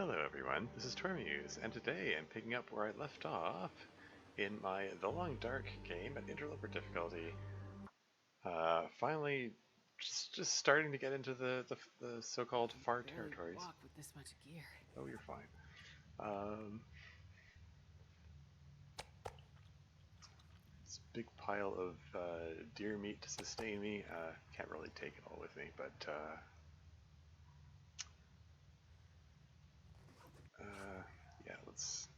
Hello everyone, this is Tormuse, and today I'm picking up where I left off in my The Long Dark game at Interloper difficulty. Finally, just starting to get into the so-called far territories. Walk with this much gear. Oh, you're fine. This big pile of deer meat to sustain me. Can't really take it all with me, but yeah, let's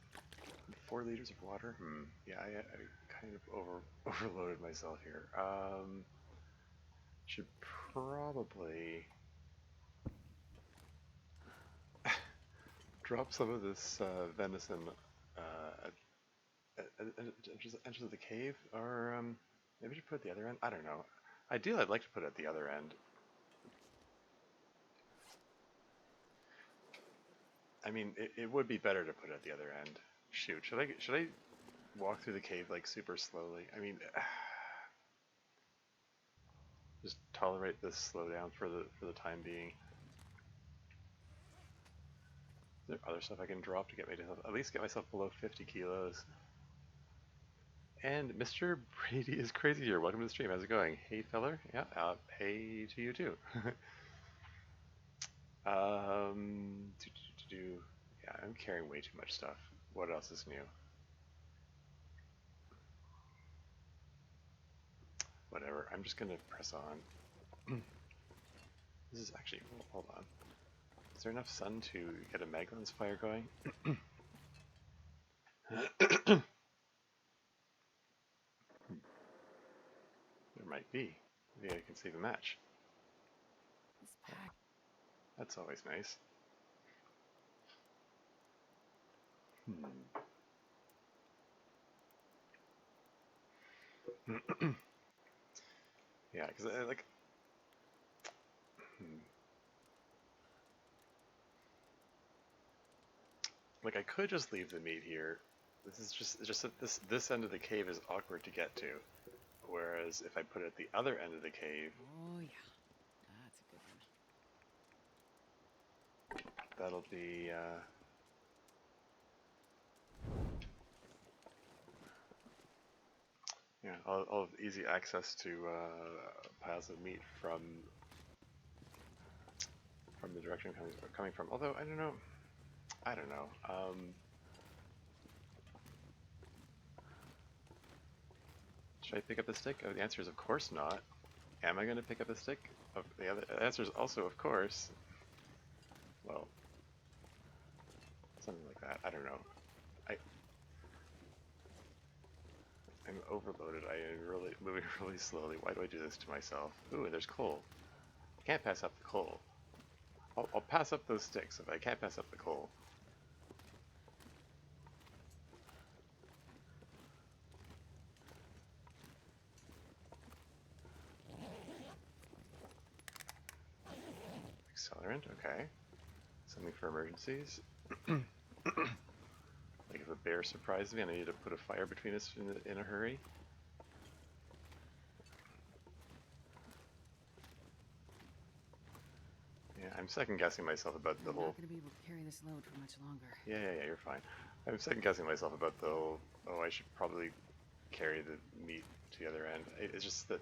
4 liters of water. Yeah, I kind of overloaded myself here. Should probably drop some of this venison at entrance of the cave, or maybe I should put it at the other end. I don't know. Ideally, I'd like to put it at the other end. I mean, it would be better to put it at the other end. Shoot, should I walk through the cave like super slowly? I mean, just tolerate this slowdown for the time being. Is there other stuff I can drop to get myself, at least get myself below 50 kilos? And Mr. Brady is crazy here. Welcome to the stream. How's it going? Hey, feller. Yeah. Hey to you too. Yeah, I'm carrying way too much stuff. What else is new? Whatever. I'm just gonna press on. This is actually. Hold on. Is there enough sun to get a Magdalene's fire going? There might be. Maybe I can save a match. This pack. That's always nice. Yeah, because I like. Like I could just leave the meat here. This is just that this end of the cave is awkward to get to. Whereas if I put it at the other end of the cave, Oh yeah, that's a good one. that'll be yeah, I'll have easy access to piles of meat from the direction coming from. Although I don't know. Should I pick up the stick? Oh, the answer is of course not. Am I going to pick up the stick? The answer is also of course. Well, something like that. I don't know. I'm overloaded. I am really moving really slowly. Why do I do this to myself? Ooh, and there's coal. I can't pass up the coal. I'll pass up those sticks if I can't pass up the coal. Accelerant, okay. Something for emergencies. Like if a bear surprises me and I need to put a fire between us in a hurry. Yeah, I'm second guessing myself about the whole. I'm not going to be able to carry this load for much longer. Yeah, you're fine. I'm second guessing myself about the whole. Oh, I should probably carry the meat to the other end. It's just that,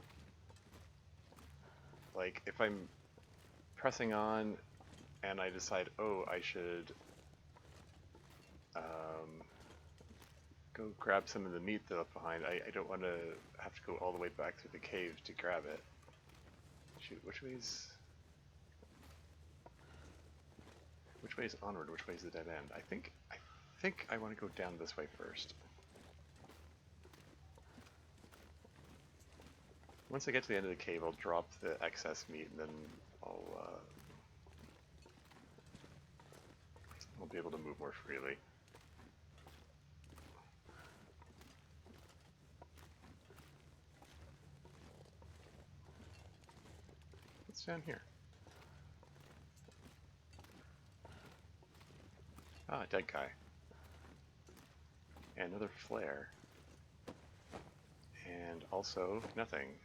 like, if I'm pressing on and I decide, oh, I should go grab some of the meat that's left behind, I don't want to have to go all the way back through the cave to grab it. Shoot, which way is onward? Which way is the dead end? I think I want to go down this way first. Once I get to the end of the cave, I'll drop the excess meat and then I'll be able to move more freely. What's down here? Ah, dead guy. And another flare. And also nothing.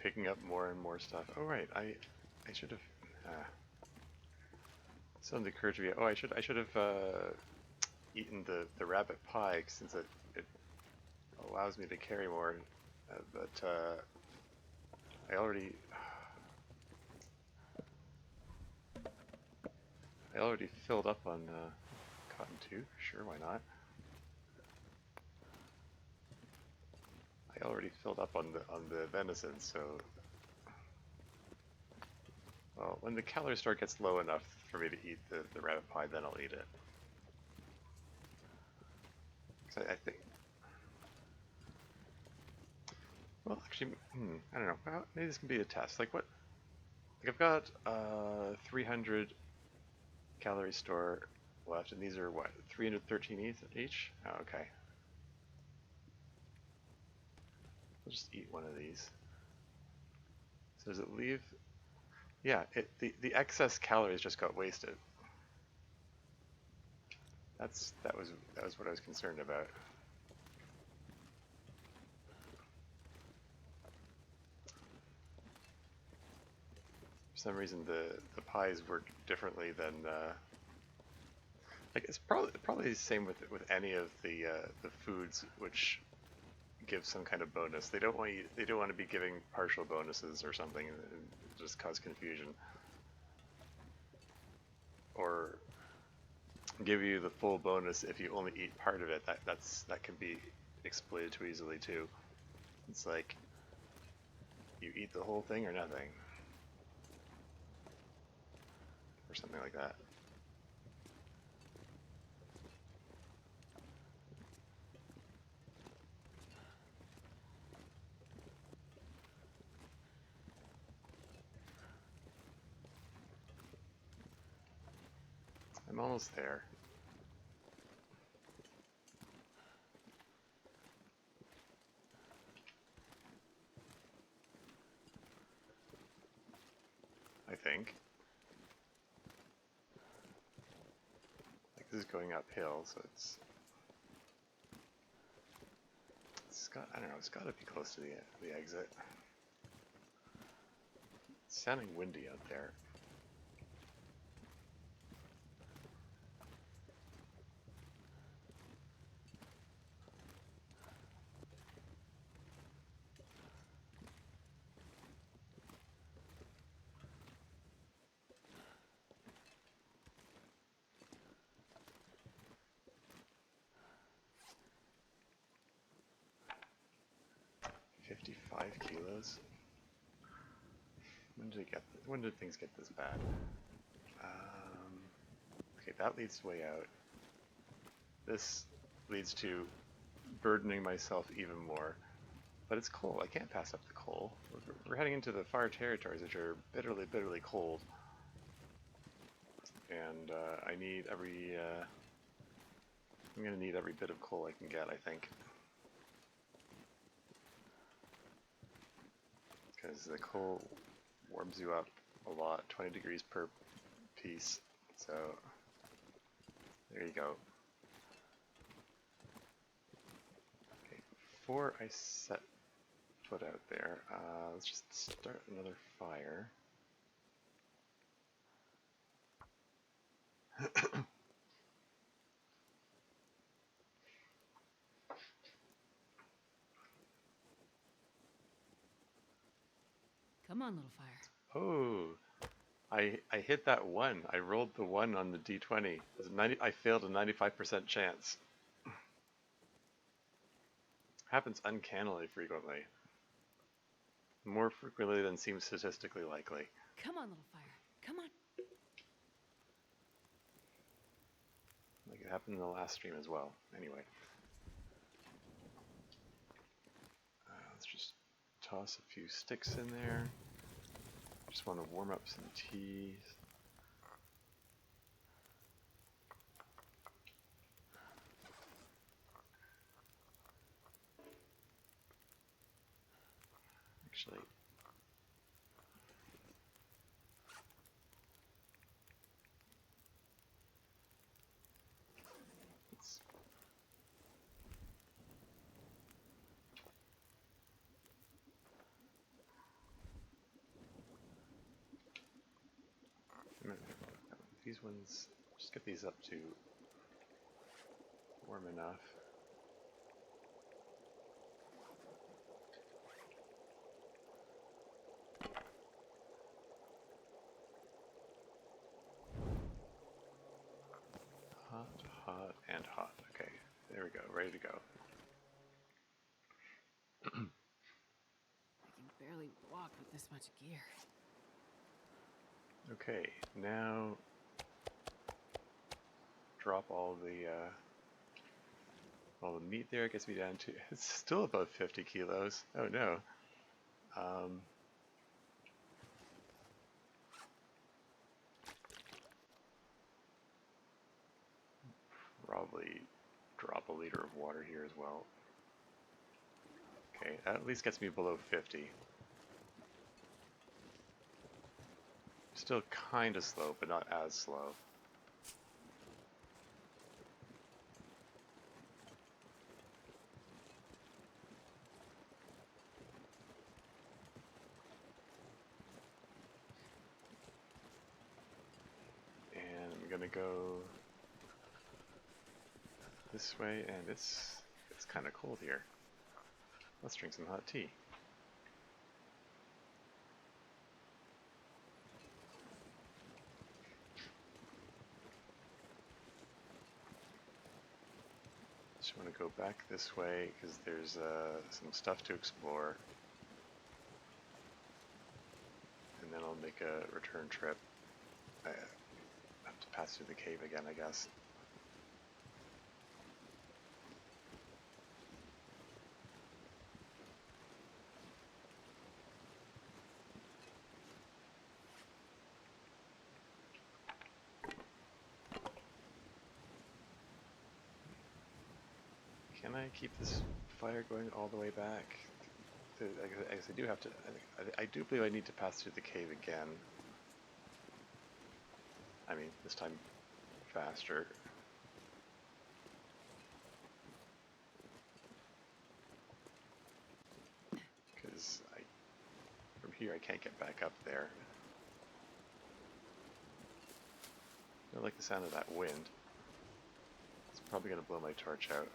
picking up more and more stuff. Oh right, I should have. Something occurred to me. Oh, I should have eaten the rabbit pie since it allows me to carry more. But I already filled up on cotton too. Sure, why not? I already filled up on the venison, so well, when the calorie store gets low enough for me to eat the rabbit pie, then I'll eat it. 'Cause I think. Well, actually, I don't know. Well, maybe this can be a test. Like what? Like I've got 300 calorie store left, and these are what? 313 each? Oh, okay. I'll just eat one of these. So does it leave? Yeah, the excess calories just got wasted. That was what I was concerned about. For some reason, the pies work differently than like it's probably the same with any of the foods which give some kind of bonus. They don't want to be giving partial bonuses or something and just cause confusion, or give you the full bonus if you only eat part of it. That can be exploited too easily too. It's like you eat the whole thing or nothing, or something like that. I'm almost there. I think. Like this is going uphill, so it's got, I don't know, it's got to be close to the exit. It's sounding windy out there. $55 kilos. When did things get this bad? Okay, that leads way out. This leads to burdening myself even more. But it's cold. I can't pass up the coal. We're heading into the far territories, which are bitterly, bitterly cold. And I need every... I'm going to need every bit of coal I can get, I think. Because the coal warms you up a lot, 20 degrees per piece. So, there you go. Okay, before I set foot out there, let's just start another fire. Come on, little fire. Oh, I hit that one. I rolled the one on the d20. It was 90. I failed a 95% chance. Happens uncannily frequently. More frequently than seems statistically likely. Come on, little fire. Come on. Like it happened in the last stream as well. Anyway. Let's just toss a few sticks in there. Just want to warm up some tea. Actually, let's these ones, just get these up to warm enough. Hot, hot, and hot. Okay, there we go, ready to go. I can barely walk with this much gear. Okay, now drop all the meat there. It gets me down to, it's still above 50 kilos. Oh no. Probably drop a liter of water here as well. Okay, that at least gets me below 50. Still kind of slow, but not as slow. And I'm gonna go this way, and it's kind of cold here. Let's drink some hot tea. Just want to go back this way because there's some stuff to explore. And then I'll make a return trip. I have to pass through the cave again, I guess. Can I keep this fire going all the way back? I guess I do have to. I do believe I need to pass through the cave again. I mean, this time faster. Because from here I can't get back up there. I like the sound of that wind. It's probably going to blow my torch out.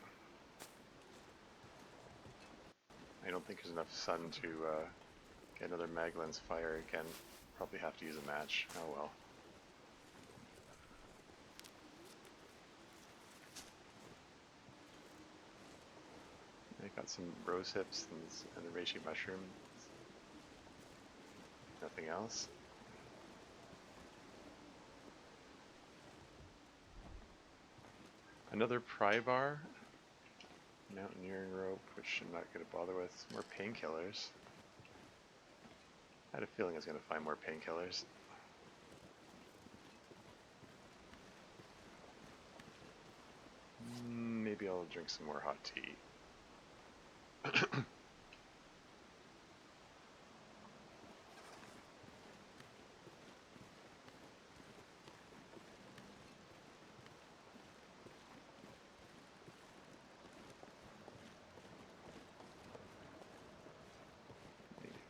I don't think there's enough sun to get another Maglens fire again. Probably have to use a match. Oh well. I got some rose hips and the reishi mushroom. Nothing else. Another pry bar. Mountaineering rope, which I'm not going to bother with. More painkillers. I had a feeling I was going to find more painkillers. Maybe I'll drink some more hot tea. If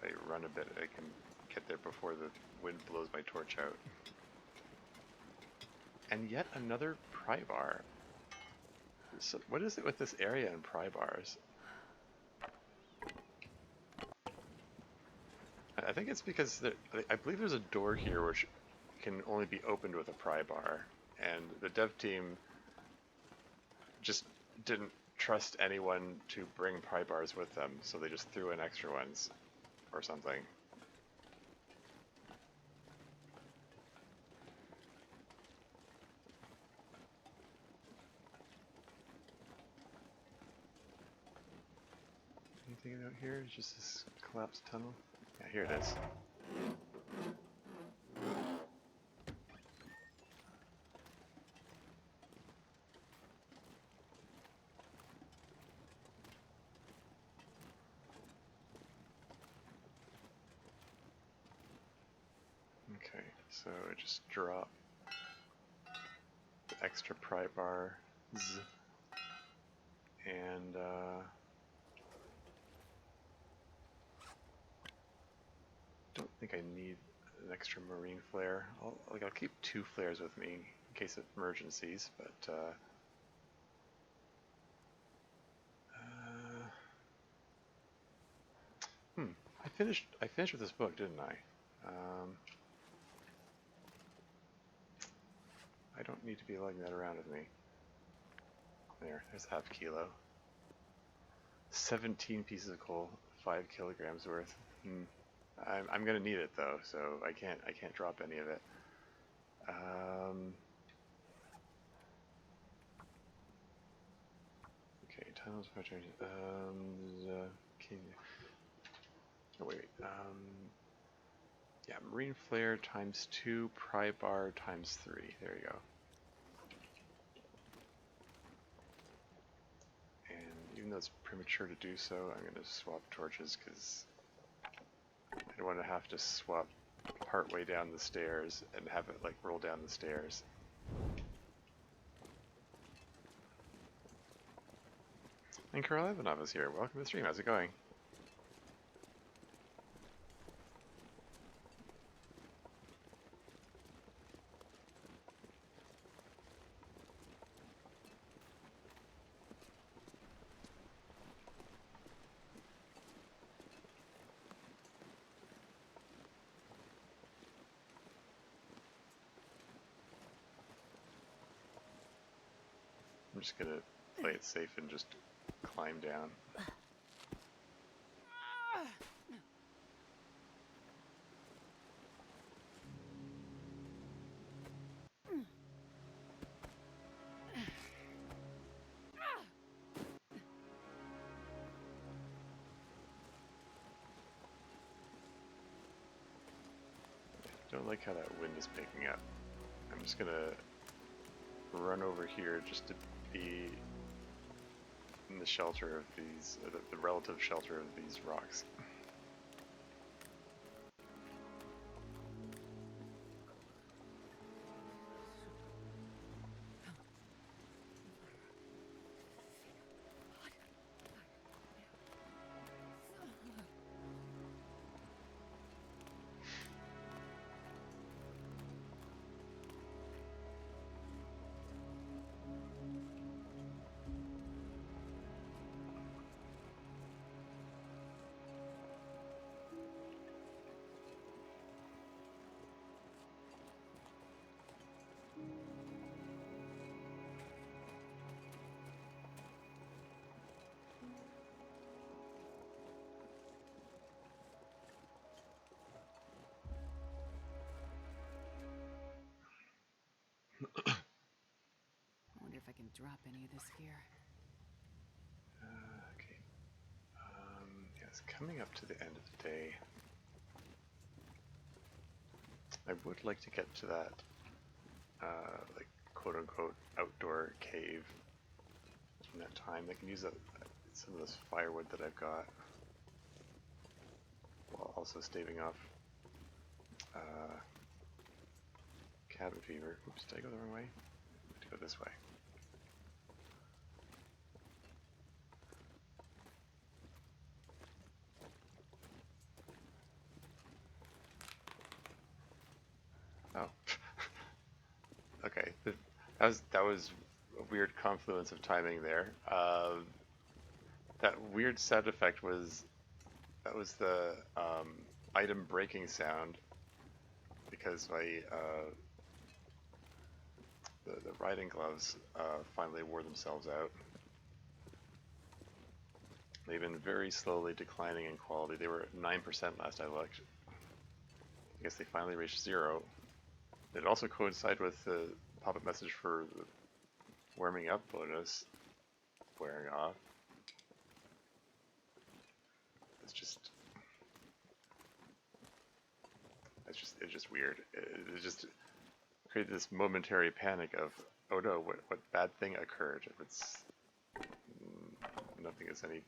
I run a bit, I can get there before the wind blows my torch out. And yet another pry bar. So what is it with this area and pry bars? I think it's because I believe there's a door here which can only be opened with a pry bar, and the dev team just didn't trust anyone to bring pry bars with them, so they just threw in extra ones or something. Anything out here? It's just this collapsed tunnel? Yeah, here it is. Okay, so I just drop the extra pry bars, and don't think I need an extra marine flare. I'll keep 2 flares with me in case of emergencies, but I finished with this book, didn't I? I don't need to be lugging that around with me. There's half a kilo. 17 pieces of coal, 5 kilograms worth. I'm gonna need it though, so I can't drop any of it. Okay, tunnels. Oh wait. Yeah, marine flare times 2, pry bar times 3. There you go. And even though it's premature to do so, I'm going to swap torches because I don't want to have to swap part way down the stairs and have it like roll down the stairs. And Karl Ivanov is here. Welcome to the stream. How's it going? I'm just gonna play it safe and just climb down. Don't like how that wind is picking up. I'm just gonna run over here just to be in the shelter of these, the relative shelter of these rocks. I wonder if I can drop any of this here. Okay. Yes, coming up to the end of the day. I would like to get to that, like, quote-unquote, outdoor cave in that time. I can use some of this firewood that I've got, while also staving off cabin fever. Oops, did I go the wrong way? I have to go this way. Oh. Okay, that was a weird confluence of timing there. That weird sound effect was the item breaking sound because the riding gloves finally wore themselves out. They've been very slowly declining in quality. They were at 9% last I looked. I guess they finally reached 0. It also coincided with the pop-up message for the warming up bonus wearing off. It's just weird. It just created this momentary panic of, oh no, what bad thing occurred? It's nothing is any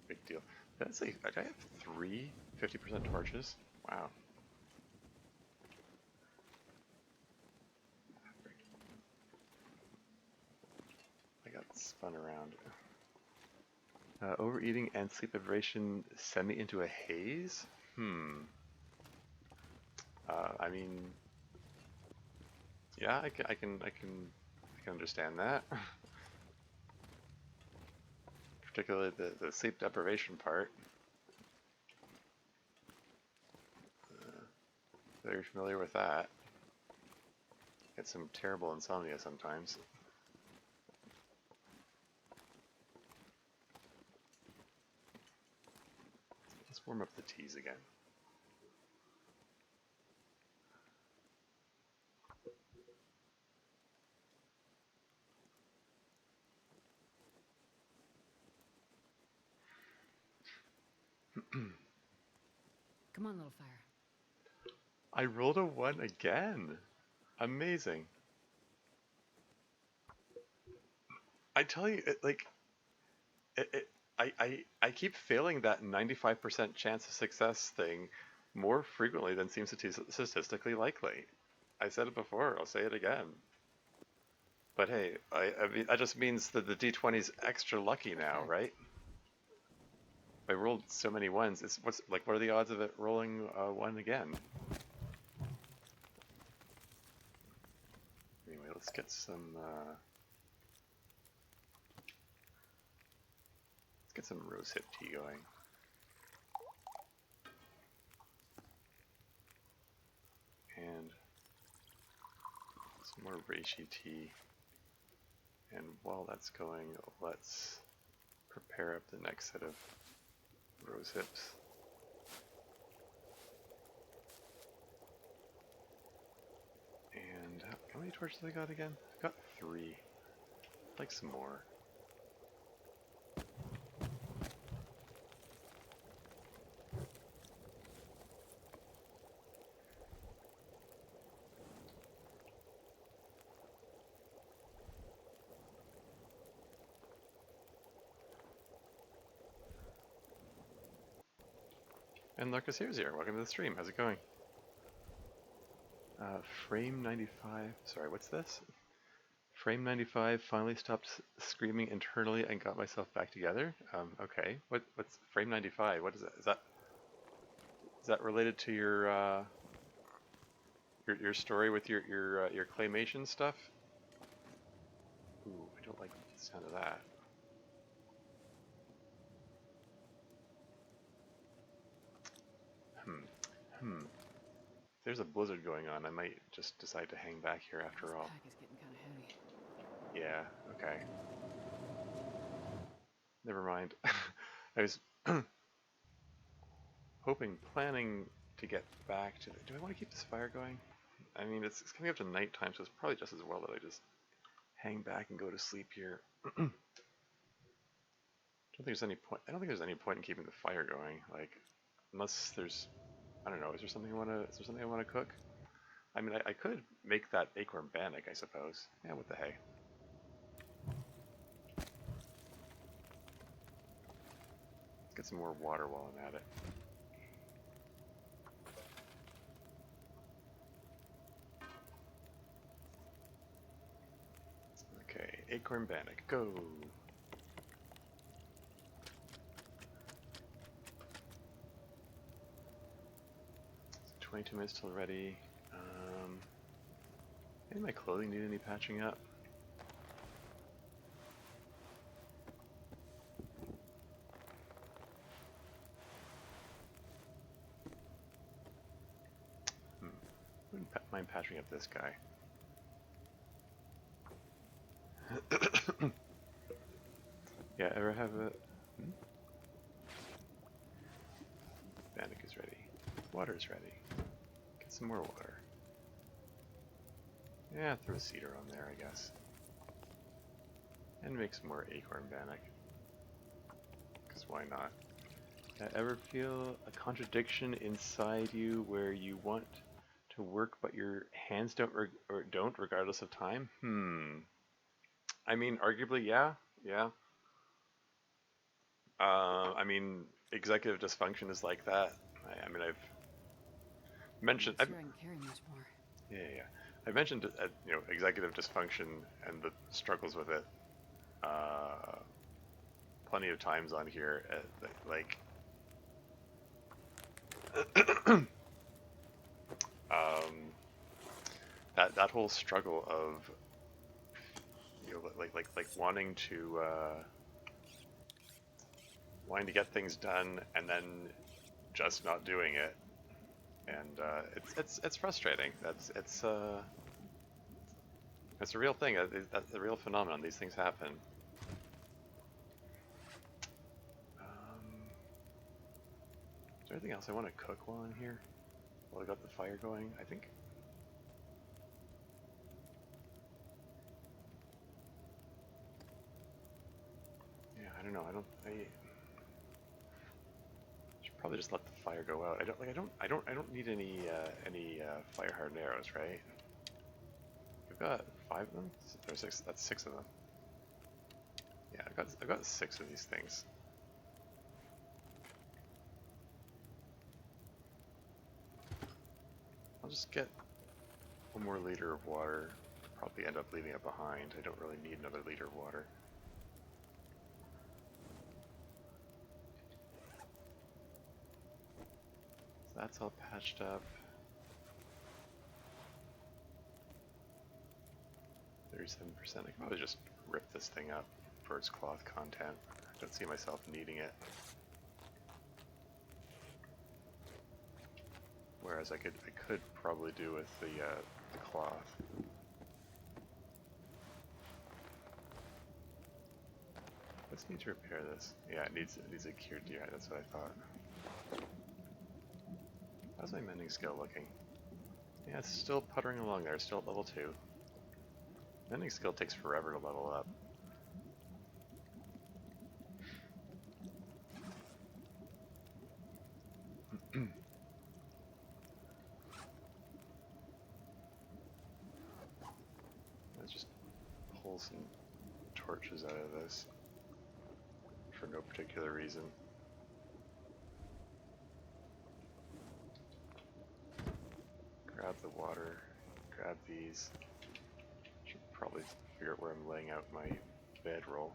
big deal. That's like, I have 3 50% torches. Wow. I got spun around. Overeating and sleep deprivation send me into a haze? I mean, yeah, I can understand that. Particularly the sleep deprivation part. Very familiar with that. Get some terrible insomnia sometimes. Let's warm up the teas again. Come on, little fire. I rolled a 1 again. Amazing. I tell you, it, it, I keep failing that 95% chance of success thing more frequently than seems statistically likely. I said it before, I'll say it again. But hey, I mean, that just means that the D20's extra lucky now, right? I rolled so many ones. What are the odds of it rolling 1 again? Anyway, let's get some rosehip tea going. And some more reishi tea. And while that's going, let's prepare up the next set of rose hips. And how many torches have I got again? I've got 3. I'd like some more. And Marcus here's here. Welcome to the stream. How's it going? Frame 95. Sorry, what's this? Frame 95 finally stopped screaming internally and got myself back together. Okay. What's Frame 95? What is that? Is that related to your story with your claymation stuff? Ooh, I don't like the sound of that. There's a blizzard going on. I might just decide to hang back here after all. This pack is getting kind of heavy. Yeah, okay. Never mind. I was planning to get back to do I want to keep this fire going? I mean, it's coming up to nighttime, so it's probably just as well that I just hang back and go to sleep here. I don't think there's any point in keeping the fire going, like, unless there's, I don't know, is there something I want to cook? I mean, I could make that acorn bannock, I suppose. Yeah, what the hey. Let's get some more water while I'm at it. Okay, acorn bannock, go! 22 minutes till ready. Any of my clothing need any patching up? Wouldn't mind patching up this guy. Yeah, ever have a... Bannock is ready. Water is ready. Get some more water. Yeah, throw a cedar on there, I guess. And make some more acorn bannock. Because why not? Ever feel a contradiction inside you where you want to work but your hands don't regardless of time? I mean, arguably, yeah. I mean, executive dysfunction is like that. I mean, I've mentioned... I'm not sure I can carry much more. Yeah. I mentioned, executive dysfunction and the struggles with it plenty of times on here. That whole struggle of, you know, like wanting to get things done and then just not doing it, and it's frustrating. It's a real thing. That's a real phenomenon. These things happen. Is there anything else I want to cook while I'm here? While I got the fire going, I think. Yeah, I don't know. I should probably just let the fire go out. I don't need any fire hardened arrows, right? We've got 5 of them. Or 6. That's 6 of them. Yeah, I've got 6 of these things. I'll just get 1 more liter of water. Probably end up leaving it behind. I don't really need another liter of water. So that's all patched up. 37%. I can probably just rip this thing up for its cloth content. I don't see myself needing it. Whereas I could probably do with the cloth. Let's need to repair this. Yeah, it needs a cured deer. That's what I thought. How's my mending skill looking? Yeah, it's still puttering along there. Still at level 2. Mending skill takes forever to level up. Let's just pull some torches out of this for no particular reason. Grab the water, grab these. Should probably figure out where I'm laying out my bedroll.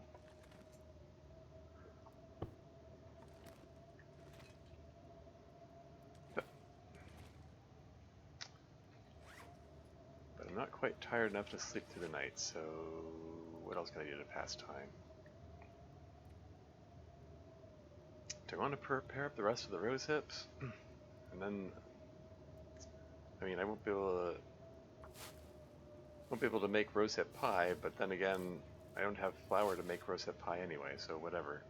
But I'm not quite tired enough to sleep through the night, so what else can I do to pass time? Do I want to prepare up the rest of the rose hips? And then, I mean, I won't be able to make rosehip pie, but then again, I don't have flour to make rosehip pie anyway, so whatever.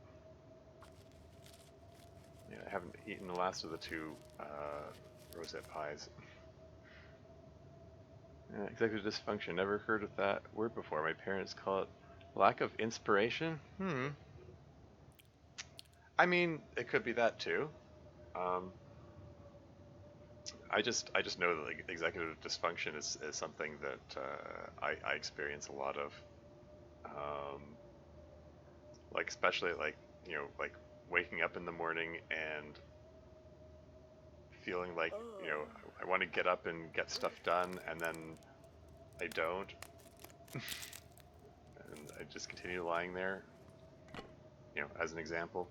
Yeah, I haven't eaten the last of the 2 rosehip pies. Yeah, executive dysfunction. Never heard of that word before. My parents call it lack of inspiration. I mean, it could be that too. I just know that like, executive dysfunction is something that I experience a lot of. Like especially like, you know, like waking up in the morning and feeling like, you know, I want to get up and get stuff done, and then I don't. And I just continue lying there, you know, as an example.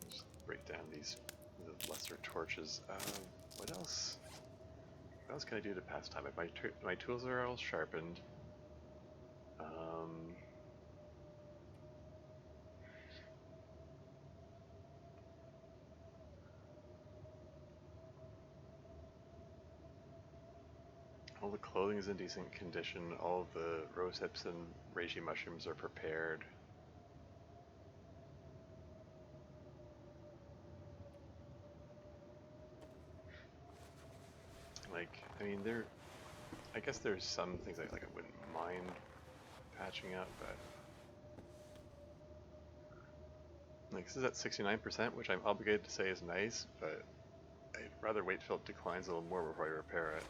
Just break down these lesser torches. What else? What else can I do to pass time? If my tools are all sharpened. All the clothing is in decent condition. All of the rose hips and reishi mushrooms are prepared. Like, I mean, I guess there's some things like I wouldn't mind patching up, but like this is at 69%, which I'm obligated to say is nice, but I'd rather wait till it declines a little more before I repair it.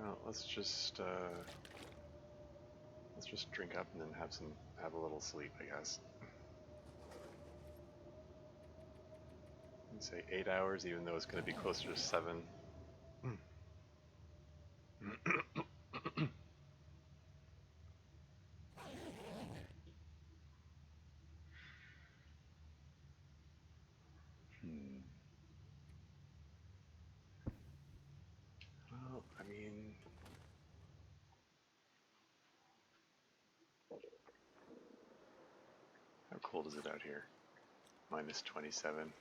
Well, let's just drink up and then have a little sleep, I guess. I'd say 8 hours, even though it's going to be closer to 7. mean... How cold is it out here? Minus 27.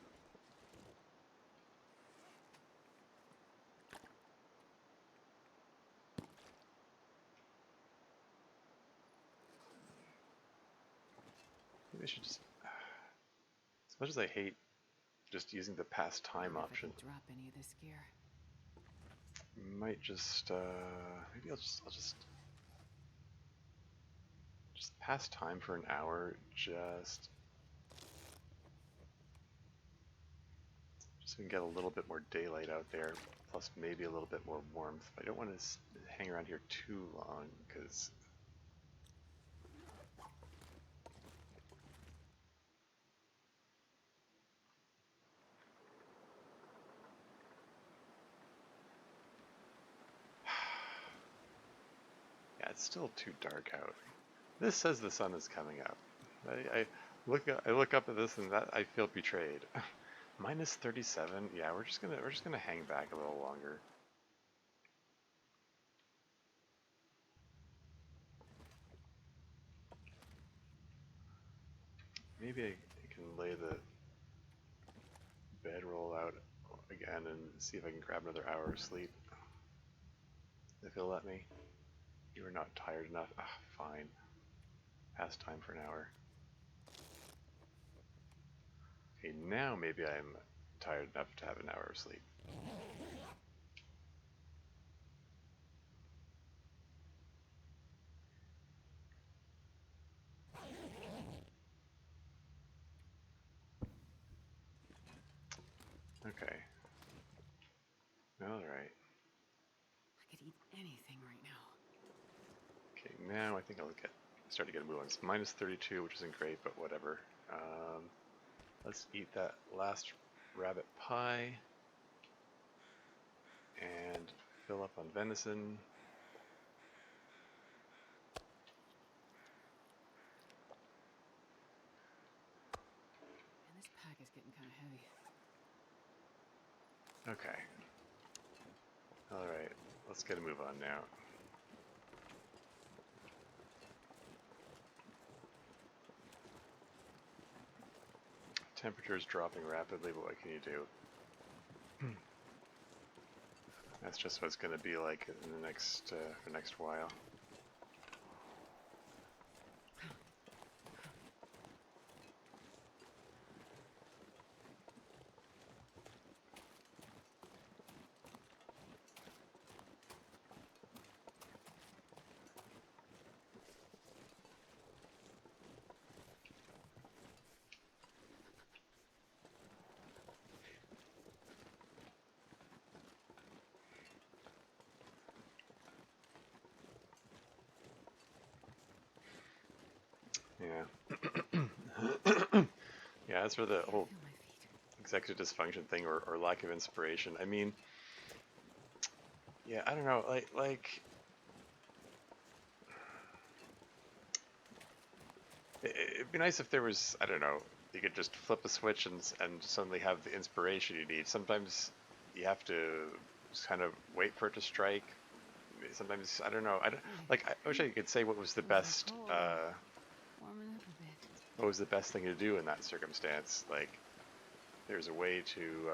Maybe I should just... As much as I hate just using the past time Wonder if I option, can drop any of this gear. might just, maybe I'll just pass time for an hour, just so we can get a little bit more daylight out there, plus maybe a little bit more warmth. I don't want to hang around here too long, because yeah, it's still too dark out. This says the sun is coming up. I look up at this and that I feel betrayed. Minus 37. Yeah, we're just gonna hang back a little longer. Maybe I can lay the bedroll out again and see if I can grab another hour of sleep. If he'll let me. You are not tired enough. Ah, fine. Past time for an hour. Okay, now maybe I'm tired enough to have an hour of sleep. Okay. Alright. I could eat anything right now. Okay, now I think I'll start to get a move on. It's minus 32, which isn't great, but whatever. Let's eat that last rabbit pie and fill up on venison. And this pack is getting kind of heavy. Okay. Alright, let's get a move on now. Temperature is dropping rapidly, but what can you do? That's just what it's going to be like in the next while. Yeah. Yeah, that's where the whole Feel my feet. executive dysfunction thing or lack of inspiration. I mean, yeah, I don't know, like it'd be nice if there was, I don't know, you could just flip a switch and suddenly have the inspiration you need. Sometimes you have to just kind of wait for it to strike. Sometimes, I don't know, I wish I could say what was the best, Warming up a bit. what was the best thing to do in that circumstance. Like, there's a way to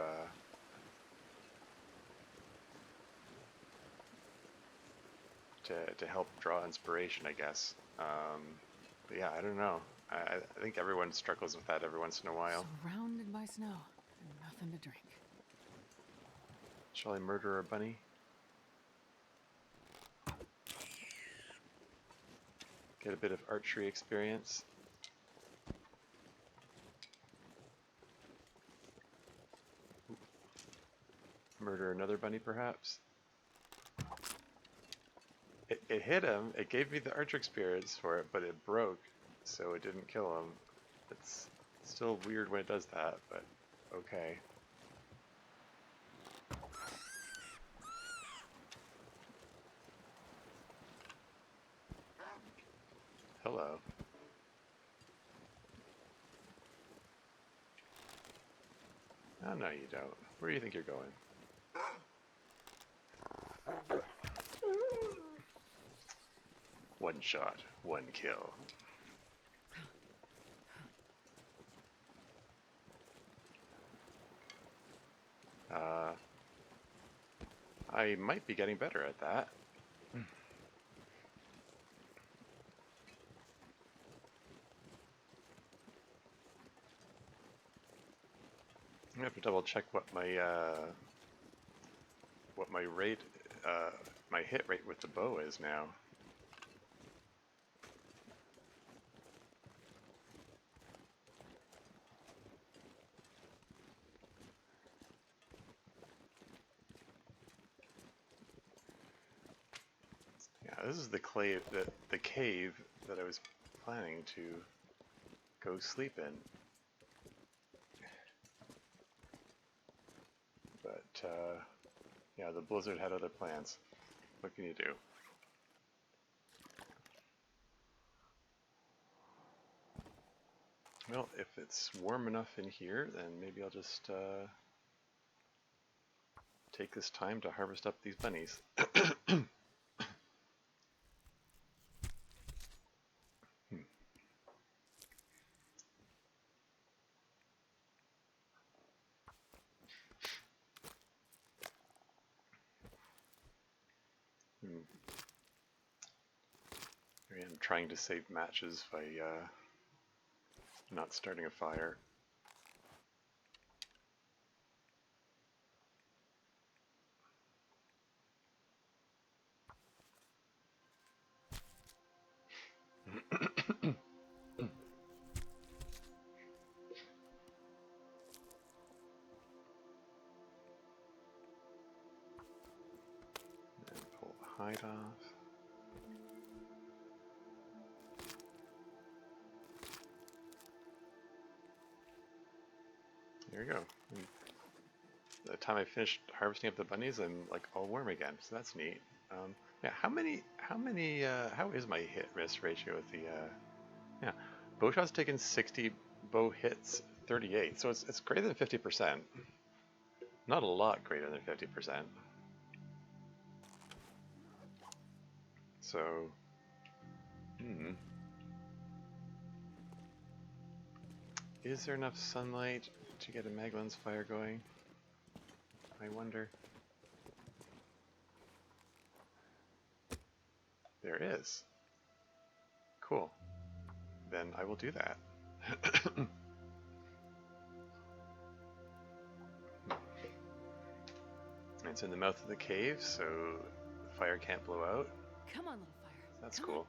help draw inspiration, I guess. But yeah, I don't know. I think everyone struggles with that every once in a while. Surrounded by snow and nothing to drink. Shall I murder a bunny? Get a bit of archery experience. Murder another bunny, perhaps? It hit him, it gave me the archer experience for it, but it broke, so it didn't kill him. It's still weird when it does that, but okay. Hello. Oh, no, you don't. Where do you think you're going? One shot, one kill. I might be getting better at that. I have to double check what my rate, my hit rate with the bow is now. Yeah, this is the cave that I was planning to go sleep in. But yeah, the blizzard had other plans. What can you do? Well, if it's warm enough in here, then maybe I'll just take this time to harvest up these bunnies. Maybe I'm trying to save matches by not starting a fire. And pull the hide off. There we go. And by the time I finished harvesting up the bunnies, I'm like all warm again, so that's neat. Yeah, how is my hit miss ratio with the, yeah, bow shots taken 60, bow hits 38, so it's greater than 50%. Not a lot greater than 50%. So, is there enough sunlight to get a Maglens fire going? I wonder. There is. Cool. Then I will do that. It's in the mouth of the cave, so the fire can't blow out. Come on, little fire. That's Come cool. on.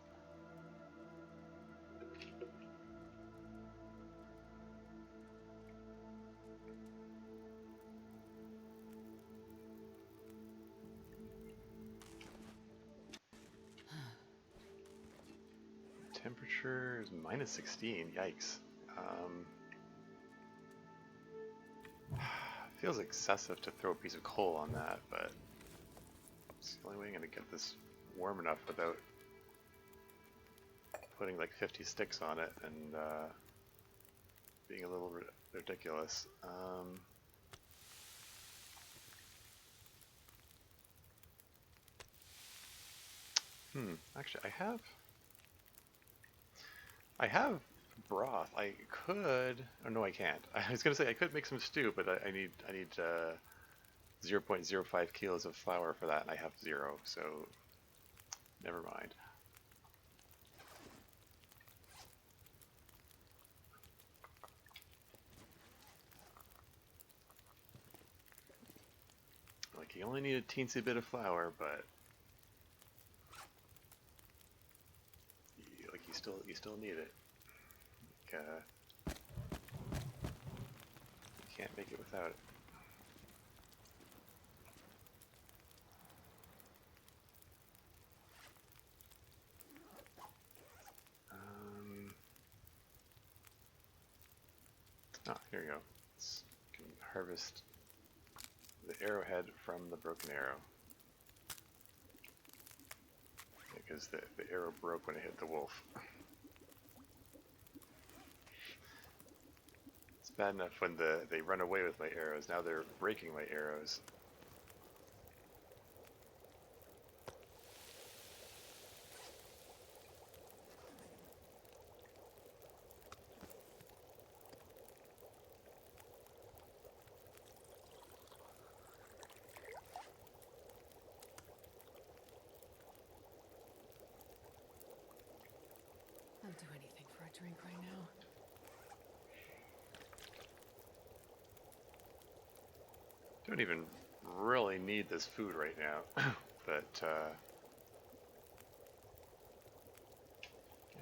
Temperature is minus 16. Yikes. Feels excessive to throw a piece of coal on that, but it's the only way I'm going to get this warm enough without putting like 50 sticks on it and being a little ridiculous. Actually, I have broth. I could. Oh no, I can't. I was gonna say I could make some stew, but I need 0.05 kilos of flour for that, and I have 0. So never mind. Like you only need a teensy bit of flour, but you still need it. Like, you can't make it without it. Here we go. Can harvest the arrowhead from the broken arrow. Because the arrow broke when it hit the wolf. It's bad enough when they run away with my arrows. Now they're breaking my arrows. drink right now. Don't even really need this food right now, but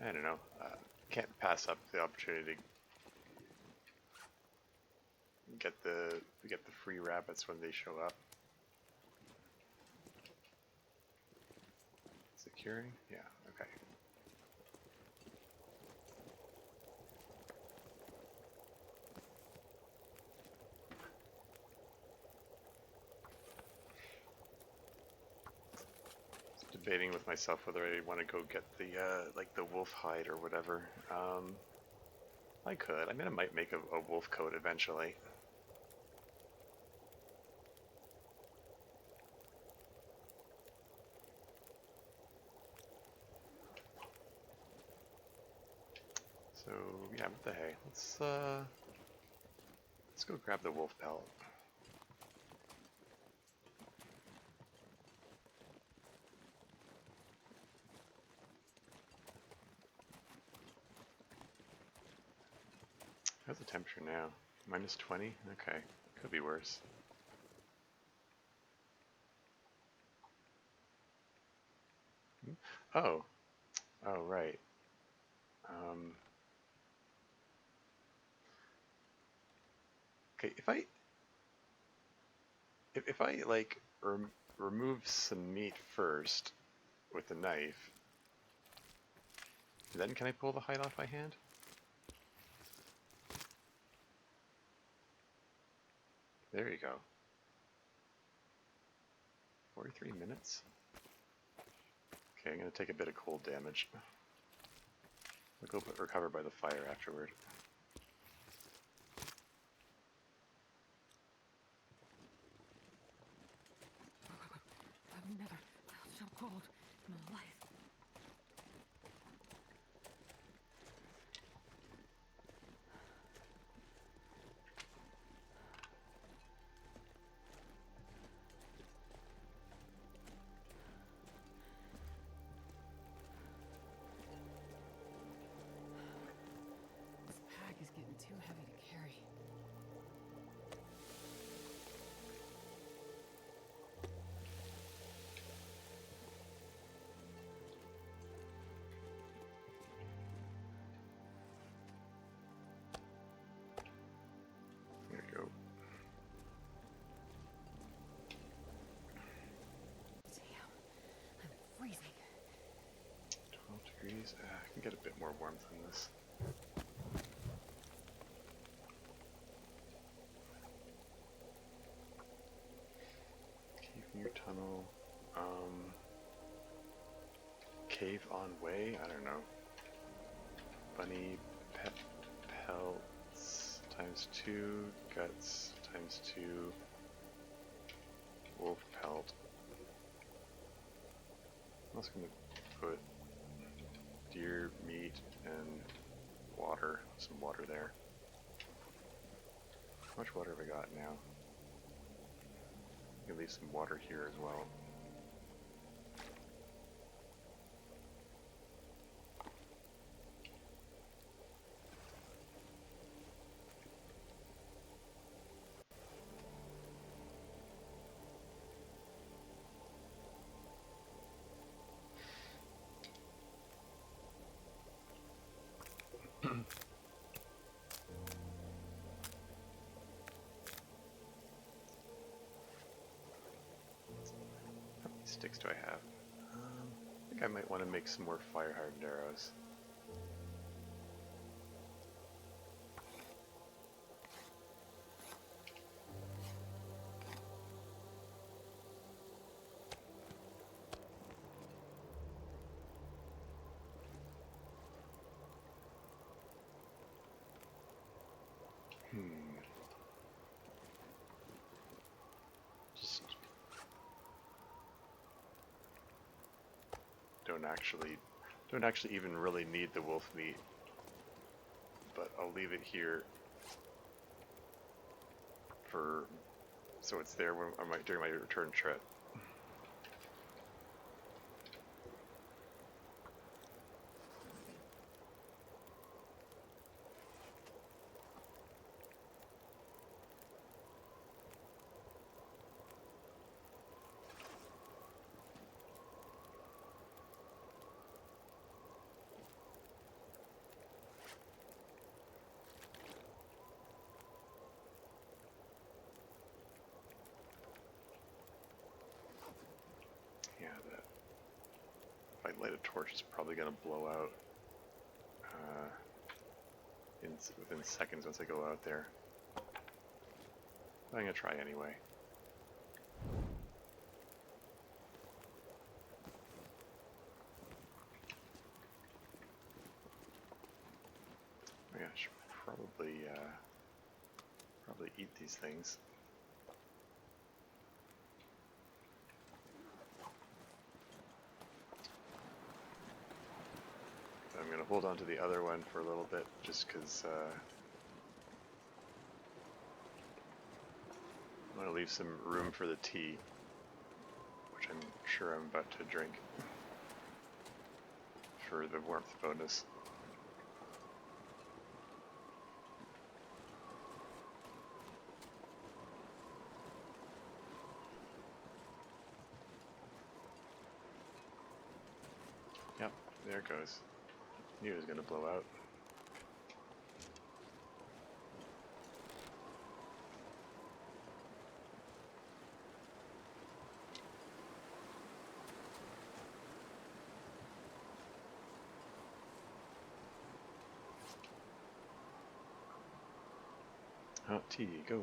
I don't know. Can't pass up the opportunity to get the free rabbits when they show up. Securing? Yeah. Okay. Debating with myself whether I want to go get the like the wolf hide or whatever. I could. I mean, I might make a wolf coat eventually. So yeah, what the hey? Let's go grab the wolf pelt. How's the temperature now? Minus 20? Okay. Could be worse. Oh. Oh, right. Okay, if I like remove some meat first with the knife, then can I pull the hide off by hand? There you go. 43 minutes? Okay, I'm going to take a bit of cold damage. I'll go recover by the fire afterward. I've never felt so cold in my life. This pack is getting too heavy to carry. There you go. Damn, I'm freezing. 12 degrees. I can get a bit more warmth on this. Cave near tunnel. Cave on way? I don't know. Bunny pet pelts times 2, guts times 2, wolf pelt. I'm also going to put deer meat and water, some water there. How much water have I got now? I can leave some water here as well. How many sticks do I have? I think I might want to make some more fire hardened arrows. Just don't actually even really need the wolf meat, but I'll leave it here for so it's there when during my return trip. If I light a torch, it's probably going to blow out within seconds once I go out there. But I'm going to try anyway. Oh yeah, I should probably eat these things. I'm going to hold on to the other one for a little bit, just because I want to leave some room for the tea, which I'm sure I'm about to drink for the warmth bonus. Yep, there it goes. Knew it was going to blow out. Hot tea, go.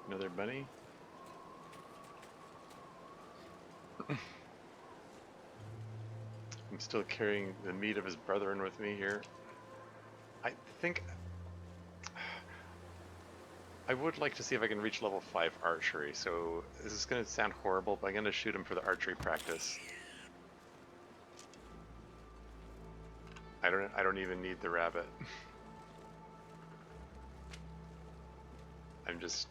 Another bunny? I'm still carrying the meat of his brethren with me here. I think I would like to see if I can reach level 5 archery, so this is going to sound horrible, but I'm going to shoot him for the archery practice. I don't even need the rabbit. I'm just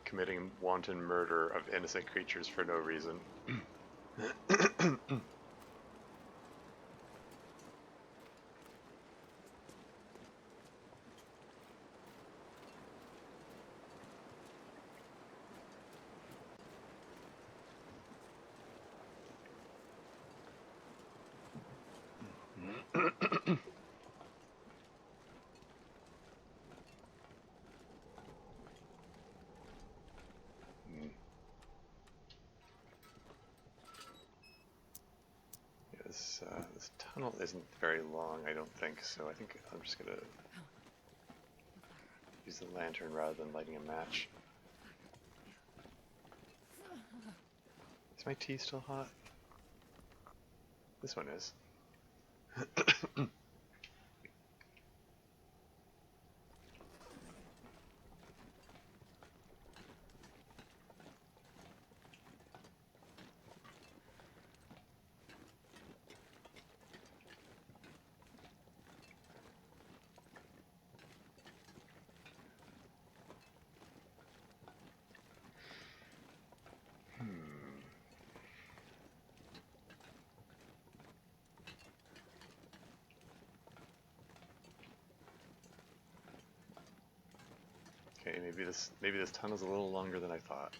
committing wanton murder of innocent creatures for no reason. This tunnel isn't very long, I don't think, so I think I'm just gonna use the lantern rather than lighting a match. Is my tea still hot? This one is. Okay, maybe this tunnel's a little longer than I thought.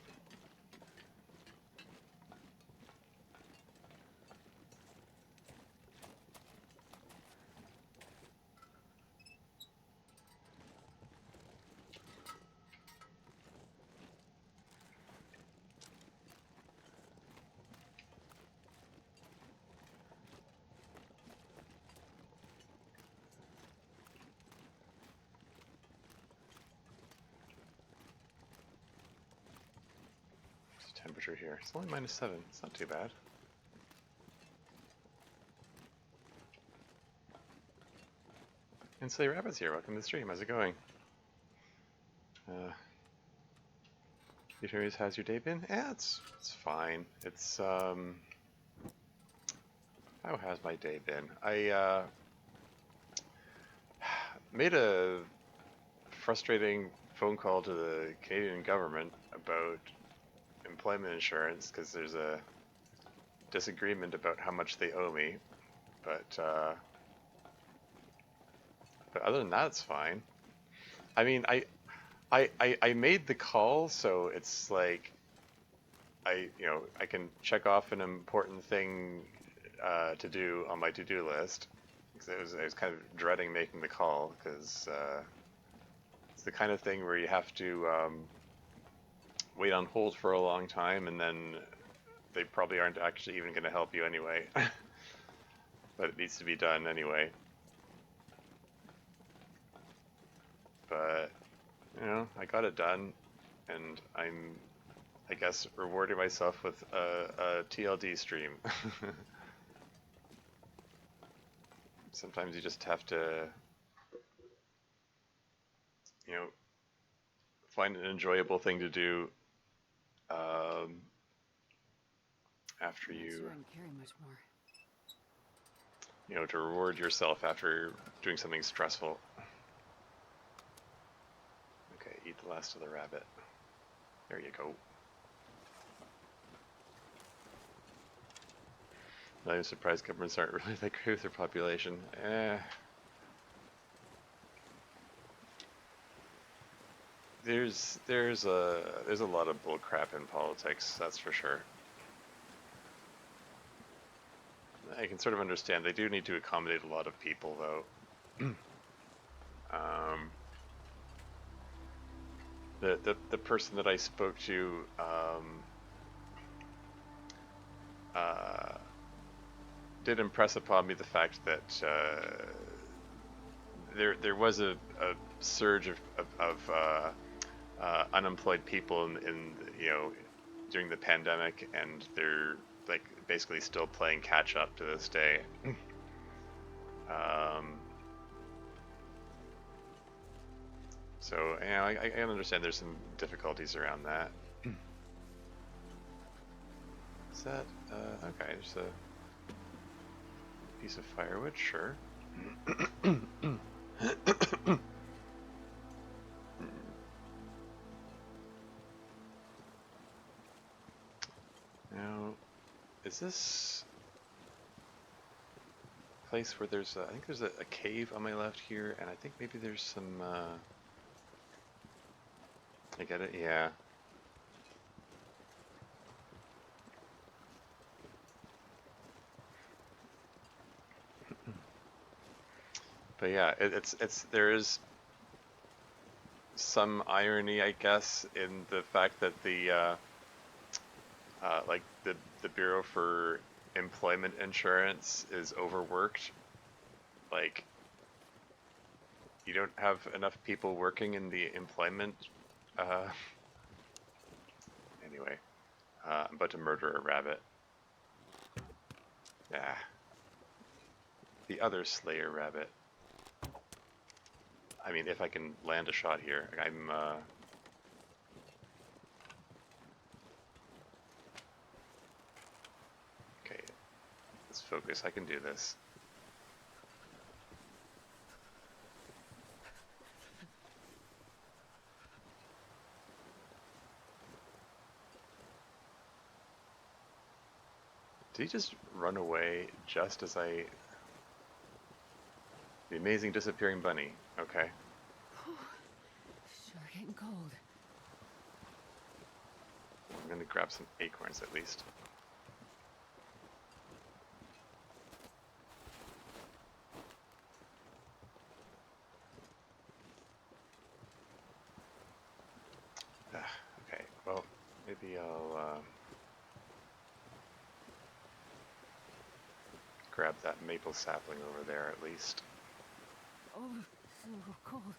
Temperature here. It's only -7. It's not too bad. And Silly Rabbit's here. Welcome to the stream. How's it going? How's your day been? Yeah, it's fine. It's how has my day been? I made a frustrating phone call to the Canadian government about employment insurance because there's a disagreement about how much they owe me. But other than that, it's fine. I mean, I made the call, so it's like I can check off an important thing to do on my to-do list. Because I was kind of dreading making the call because it's the kind of thing where you have to wait on hold for a long time, and then they probably aren't actually even going to help you anyway. But it needs to be done anyway. But I got it done, and I guess, rewarding myself with a TLD stream. Sometimes you just have to, find an enjoyable thing to do after I'm not you, sure I can carry much more. to reward yourself after doing something stressful. Okay, eat the last of the rabbit. There you go. Not even surprised governments aren't really that great with their population. There's a lot of bull crap in politics, that's for sure. I can sort of understand they do need to accommodate a lot of people, though. The person that I spoke to did impress upon me the fact that there was a surge of unemployed people in during the pandemic, and they're like basically still playing catch up to this day. So I understand there's some difficulties around that. Is that okay? There's a piece of firewood, sure. Now, is this place where there's I think there's a cave on my left here, and I think maybe there's some I get it, yeah. But yeah, it's there is some irony, I guess, in the fact that the like the Bureau for Employment Insurance is overworked. Like, you don't have enough people working in the employment. Anyway, I'm about to murder a rabbit. Yeah, the other Slayer rabbit. I mean, if I can land a shot here, I'm. Okay, let's focus. I can do this. Did he just run away just as I... The amazing disappearing bunny. Okay. Sure getting cold. I'm gonna grab some acorns at least. Okay, well, maybe I'll grab that maple sapling over there at least. Oh, so cold.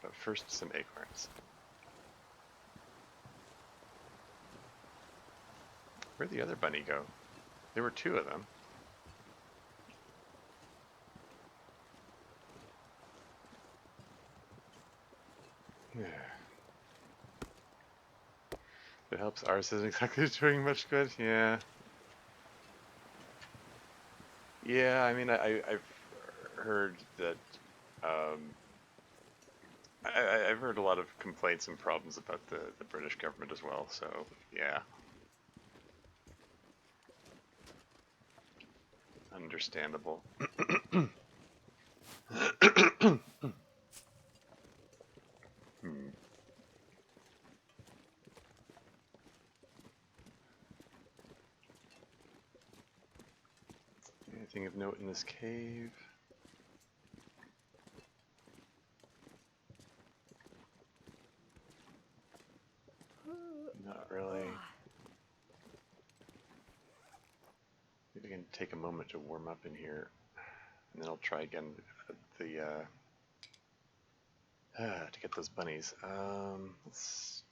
But first, some acorns. Where'd the other bunny go? There were two of them. It helps ours isn't exactly doing much good, yeah. Yeah, I mean, I've heard that I've heard a lot of complaints and problems about the British government as well, so yeah. Understandable. Hmm. Anything of note in this cave? Not really. Maybe I can take a moment to warm up in here, and then I'll try again to get those bunnies. Let's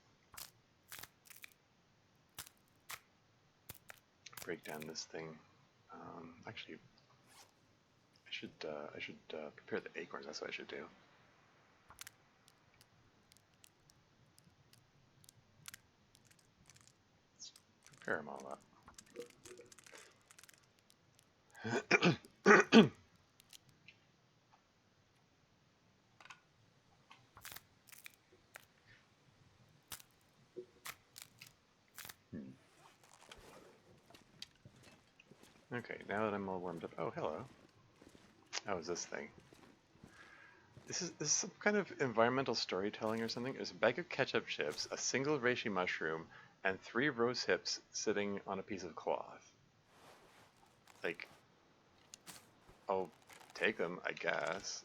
break down this thing. Actually, I should prepare the acorns. That's what I should do. Let's prepare them all up. Okay, now that I'm all warmed up. Oh, hello. How is this thing? This is some kind of environmental storytelling or something. There's a bag of ketchup chips, a single reishi mushroom, and 3 rose hips sitting on a piece of cloth. Like, I'll take them, I guess.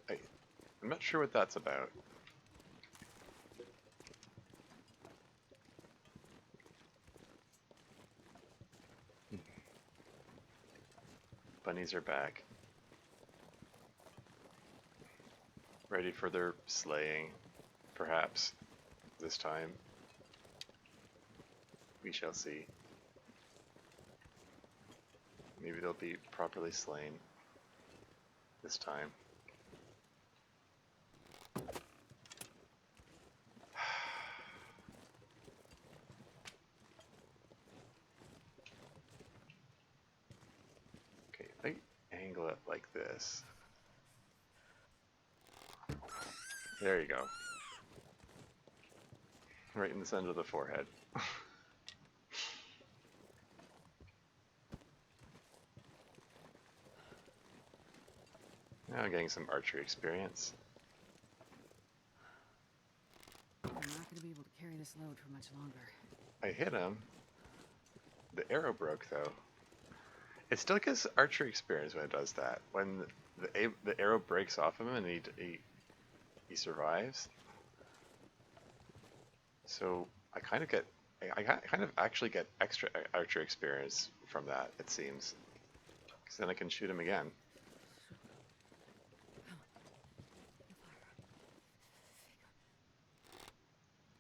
I'm not sure what that's about. Bunnies are back. Ready for their slaying, perhaps, this time. We shall see. Maybe they'll be properly slain this time. Okay, if I angle it like this. There you go. Right in the center of the forehead. Now I'm getting some archery experience. I'm not going to be able to carry this load for much longer. I hit him. The arrow broke though. It still gives archery experience when it does that. When the arrow breaks off of him and he survives. So I kind of actually get extra archery experience from that, it seems. Because then I can shoot him again.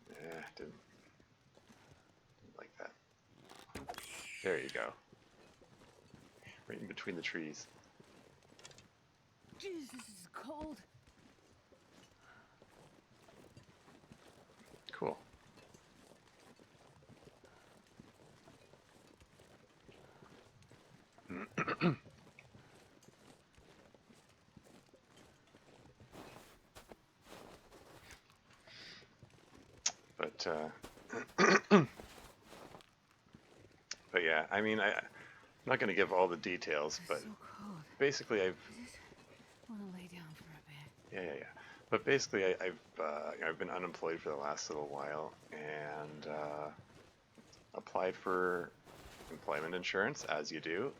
Yeah, didn't like that. There you go. Right in between the trees. Jeez, this is cold. Cool. But but yeah, I mean, I'm not going to give all the details, but So cold. basically I want to lay down for a bit. yeah. But basically, I've been unemployed for the last little while and applied for employment insurance, as you do.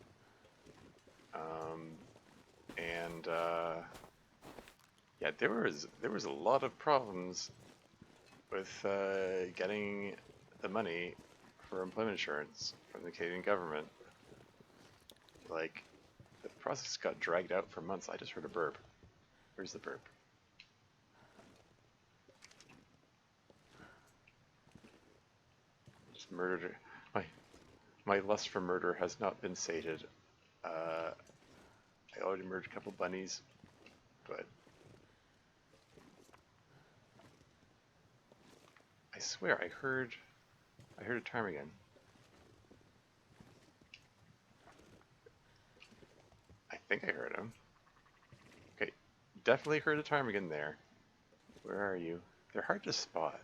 And yeah, there was a lot of problems with getting the money for employment insurance from the Canadian government. Like, the process got dragged out for months. I just heard a burp. Where's the burp? Just murdered her. My lust for murder has not been sated. I already murdered a couple bunnies, but I swear I heard a ptarmigan. I think I heard him. Okay, definitely heard a ptarmigan there. Where are you? They're hard to spot.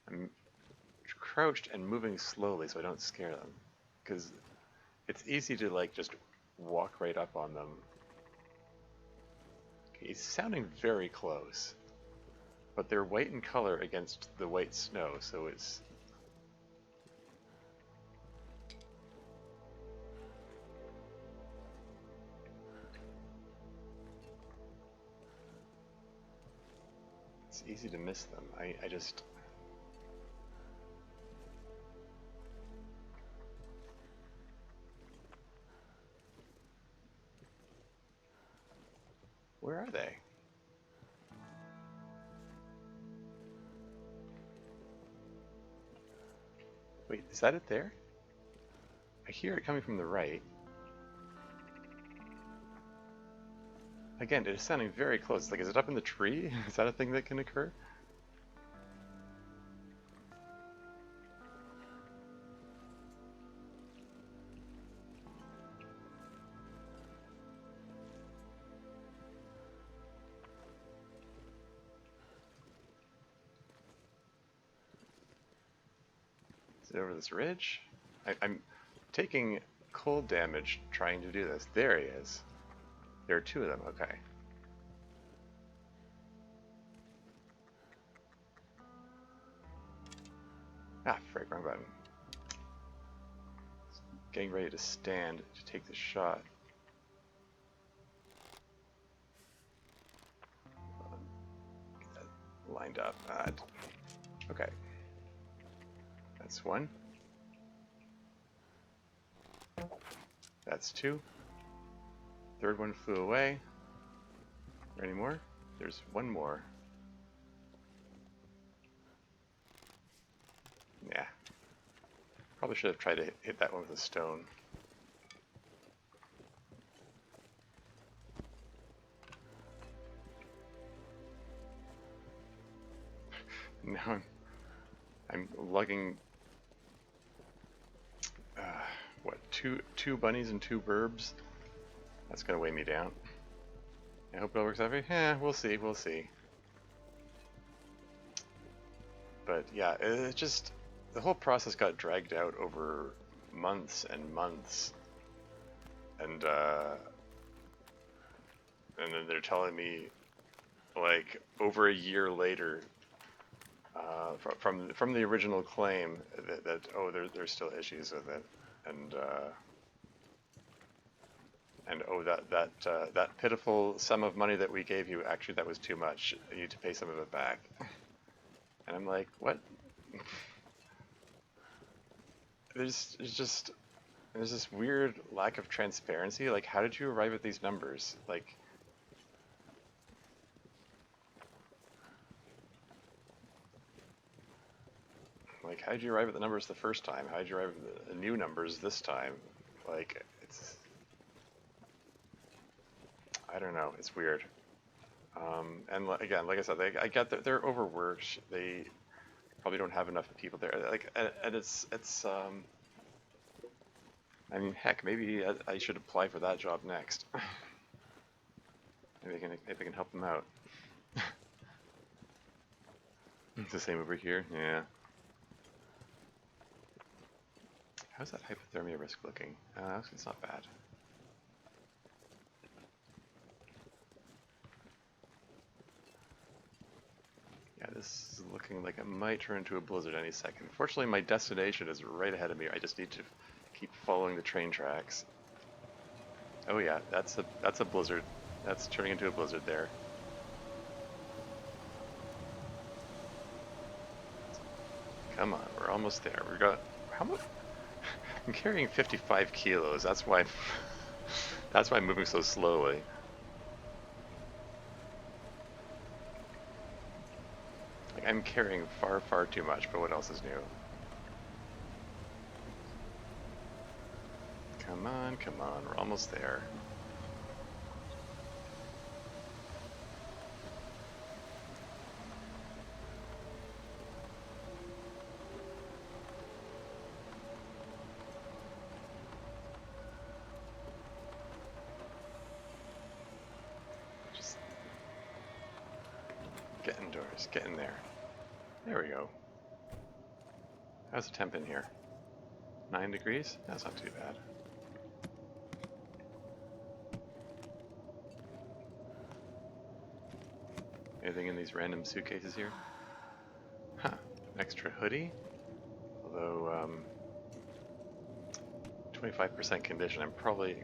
I'm crouched and moving slowly so I don't scare them. Because it's easy to like just walk right up on them. Okay, he's sounding very close. But they're white in color against the white snow, so it's... It's easy to miss them. I just... Where are they? Wait, is that it there? I hear it coming from the right. Again, it is sounding very close. Like, is it up in the tree? Is that a thing that can occur? Is it over this ridge? I'm taking cold damage trying to do this. There he is. There are two of them, okay. Ah, frick, wrong button. Getting ready to stand to take the shot. Get that lined up. Okay. That's one. That's two. Third one flew away. Are there any more? There's one more. Yeah. Probably should have tried to hit that one with a stone. Now I'm lugging what, two bunnies and two burbs. That's gonna weigh me down. I hope it all works out. Yeah, we'll see. We'll see. But yeah, it just the whole process got dragged out over months and months, and then they're telling me like over a year later from the original claim that oh there's still issues with it, and oh that pitiful sum of money that we gave you, actually that was too much, you need to pay some of it back. And I'm like, what? There's this weird lack of transparency. Like, how did you arrive at these numbers? Like, how did you arrive at the numbers the first time? How did you arrive at the new numbers this time? Like, it's... I don't know. It's weird. And again, like I said, I get that they're overworked. They probably don't have enough people there. Like, and it's I mean, heck, maybe I should apply for that job next. Maybe I can help them out. It's the same over here. Yeah. How's that hypothermia risk looking? It's not bad. Yeah, this is looking like it might turn into a blizzard any second. Fortunately, my destination is right ahead of me. I just need to keep following the train tracks. Oh yeah, that's a blizzard. That's turning into a blizzard there. Come on, we're almost there. We got how much? I'm carrying 55 kilos. That's why I'm moving so slowly. Like, I'm carrying far, far too much, but what else is new? Come on, we're almost there. Get indoors. Get in there. There we go. How's the temp in here? 9 degrees? That's not too bad. Anything in these random suitcases here? Huh. Extra hoodie? Although, 25% condition. I'm probably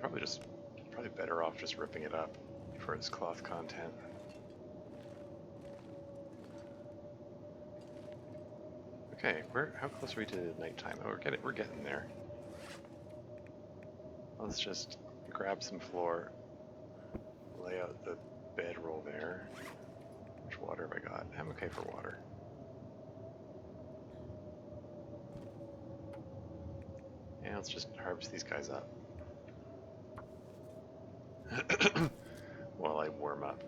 better off just ripping it up for its cloth content. Okay, how close are we to nighttime? Oh, we're getting there. Let's just grab some floor, lay out the bedroll there. How much water have I got? I'm okay for water. And let's just harvest these guys up. While I warm up.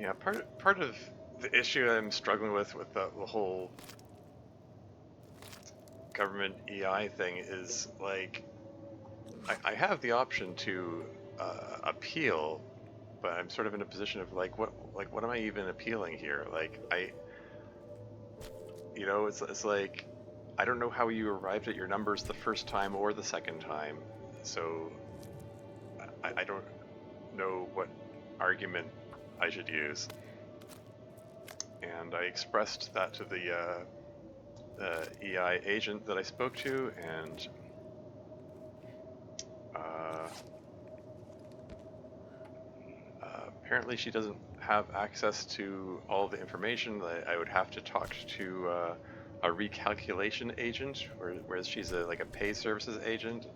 Yeah, part of the issue I'm struggling with the whole government EI thing is, like, I have the option to appeal, but I'm sort of in a position of what am I even appealing here? Like, it's like, I don't know how you arrived at your numbers the first time or the second time, so I don't know what argument I should use. And I expressed that to the EI agent that I spoke to, and apparently she doesn't have access to all the information. I would have to talk to a recalculation agent, whereas she's like a pay services agent.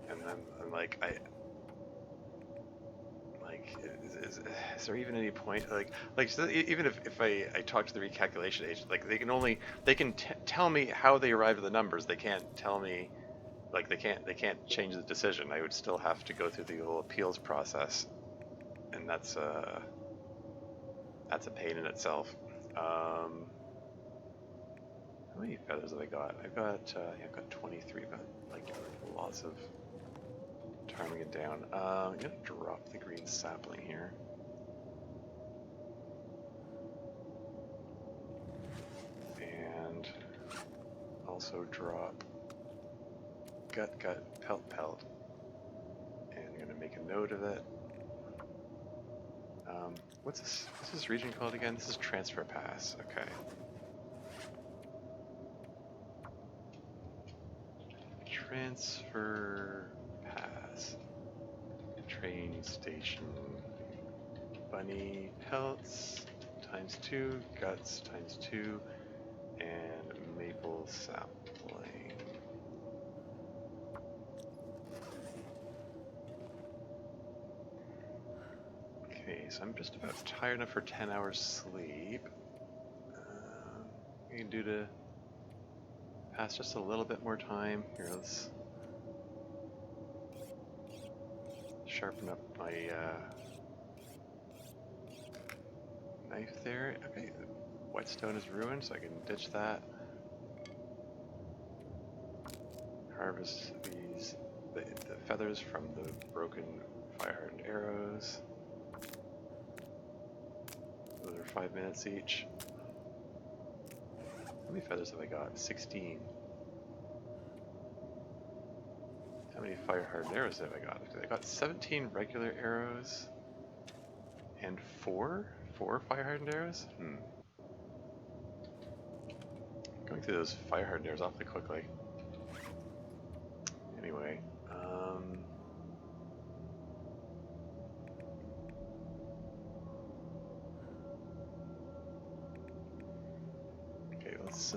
And then I'm like, is there even any point? So even if I talk to the recalculation agent, like they can tell me how they arrived at the numbers. They can't tell me, like they can't change the decision. I would still have to go through the whole appeals process, and that's a pain in itself. How many feathers have I got? I've got 23, but like lots of timing it down. I'm gonna drop the green sapling here. And also drop gut, pelt. And I'm gonna make a note of it. What's this region called again? This is Transfer Pass, okay. Transfer Pass. Train station. Bunny pelts ×2, guts ×2, and maple sapling. Okay, so I'm just about tired enough for 10 hours sleep. We can do to pass just a little bit more time. Here, let's sharpen up my knife there. Okay, the whetstone is ruined, so I can ditch that. Harvest the feathers from the broken fire-hardened arrows. Those are 5 minutes each. How many feathers have I got? 16. How many fire-hardened arrows have I got? I got 17 regular arrows and 4 fire-hardened arrows? Going through those fire-hardened arrows awfully quickly. Anyway, okay, let's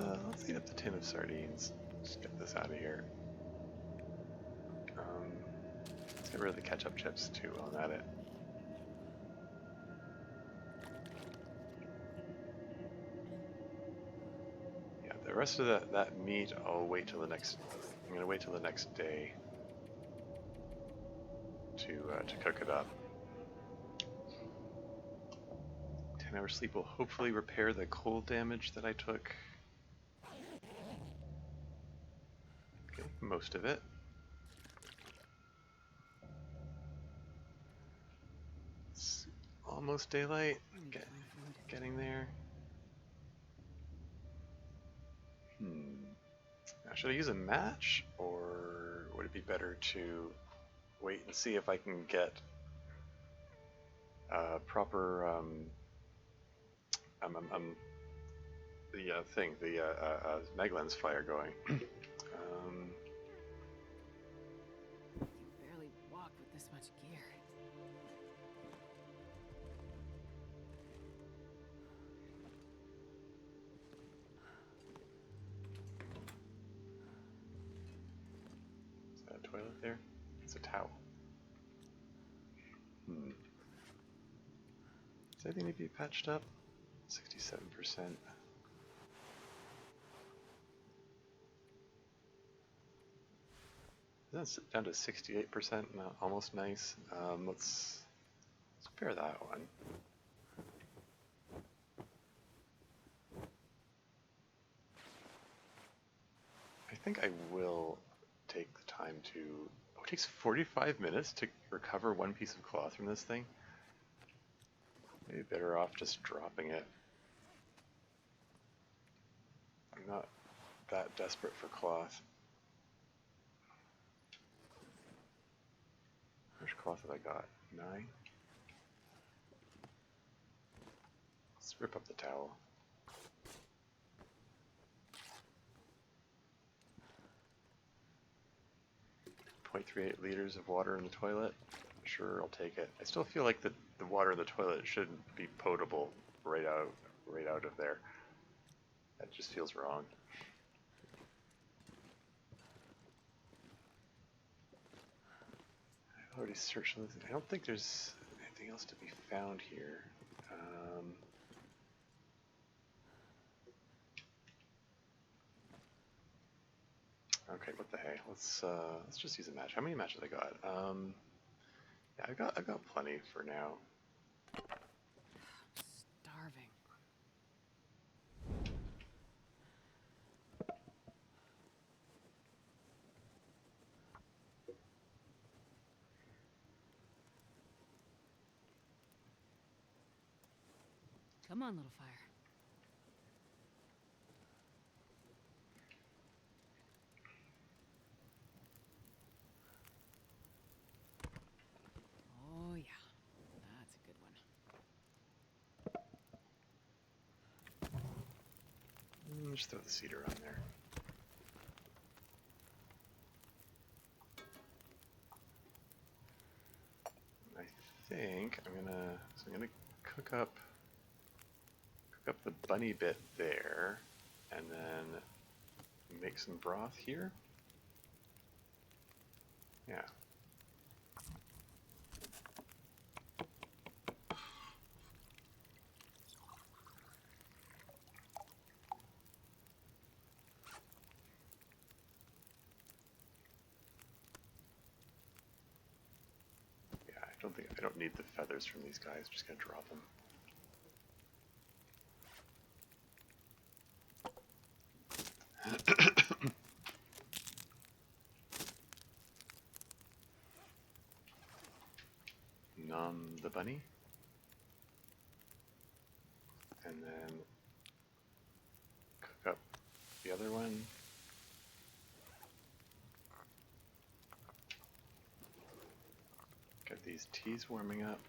eat up the tin of sardines. Just get this out of here. Let's get rid of the ketchup chips too while I'm at it. Yeah, the rest of that meat I'll wait till the next. I'm gonna wait till the next day to cook it up. 10-hour sleep will hopefully repair the cold damage that I took. Okay, most of it. It's almost daylight. Getting there. Now, should I use a match, or would it be better to wait and see if I can get proper the thing, the Meglens fire going? I can barely walk with this much gear. Is that a toilet there? It's a towel. Does anything need to be patched up? 67%. That's down to 68%, almost nice. Let's repair that one. I think I will take the time to... Oh, it takes 45 minutes to recover one piece of cloth from this thing. Maybe better off just dropping it. I'm not that desperate for cloth. How much cloth have I got? 9? Let's rip up the towel. 0.38 liters of water in the toilet. Sure, I'll take it. I still feel like the water in the toilet shouldn't be potable right out of there. That just feels wrong. I've already searched this. I don't think there's anything else to be found here. Okay, what the hey? Let's just use a match. How many matches I got? Yeah, I've got plenty for now. I'm starving. Come on, little fire. Oh yeah, that's a good one. Just throw the cedar on there. I think I'm gonna cook up the bunny bit there, and then make some broth here. Yeah. I don't need the feathers from these guys. Just gonna drop them. Nom the bunny, and then cook up the other one. Get these teas warming up.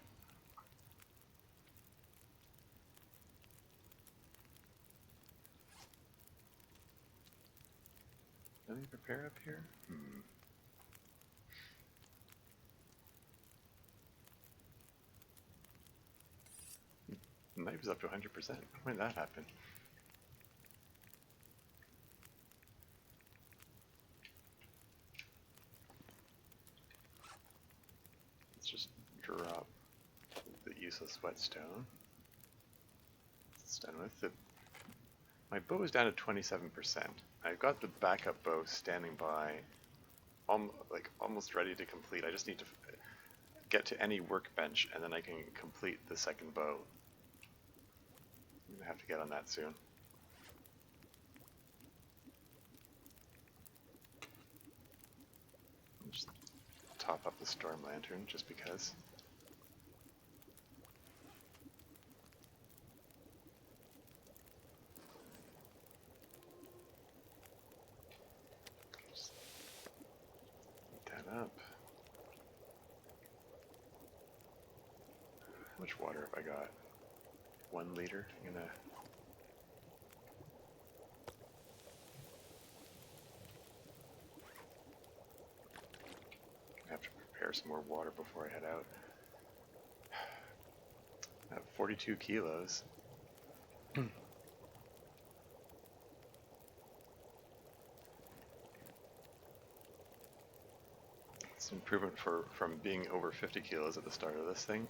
Let me prepare up here. The knife is up to 100%. When did that happen? Let's just drop the useless whetstone. It's done with. My bow is down to 27%. I've got the backup bow standing by, almost ready to complete. I just need to get to any workbench, and then I can complete the second bow. I'm gonna have to get on that soon. Just top up the storm lantern just because. Just heat that up. How much water have I got? 1 liter. I'm gonna have to prepare some more water before I head out. I have 42 kilos. It's an improvement from being over 50 kilos at the start of this thing.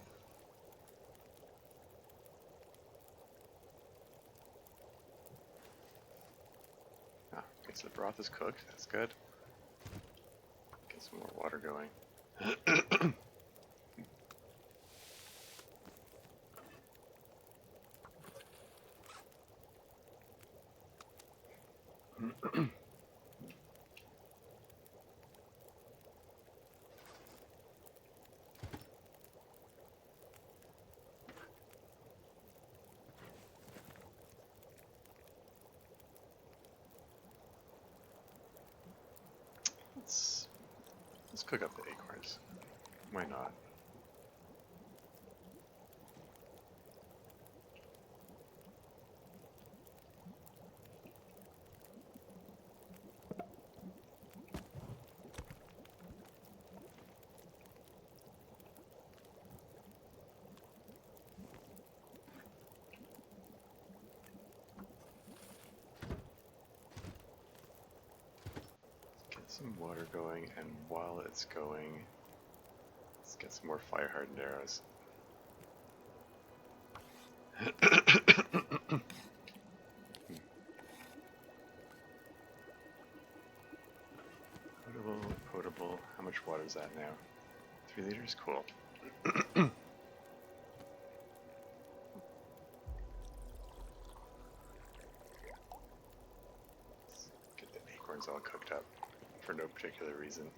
Ah, okay, so the broth is cooked. That's good. Get some more water going. Let's cook up the acorns. Why not? Get some water going, and while it's going, let's get some more fire hardened arrows. Potable. How much water is that now? 3 liters? Cool. Get the acorns all cooked up for no particular reason.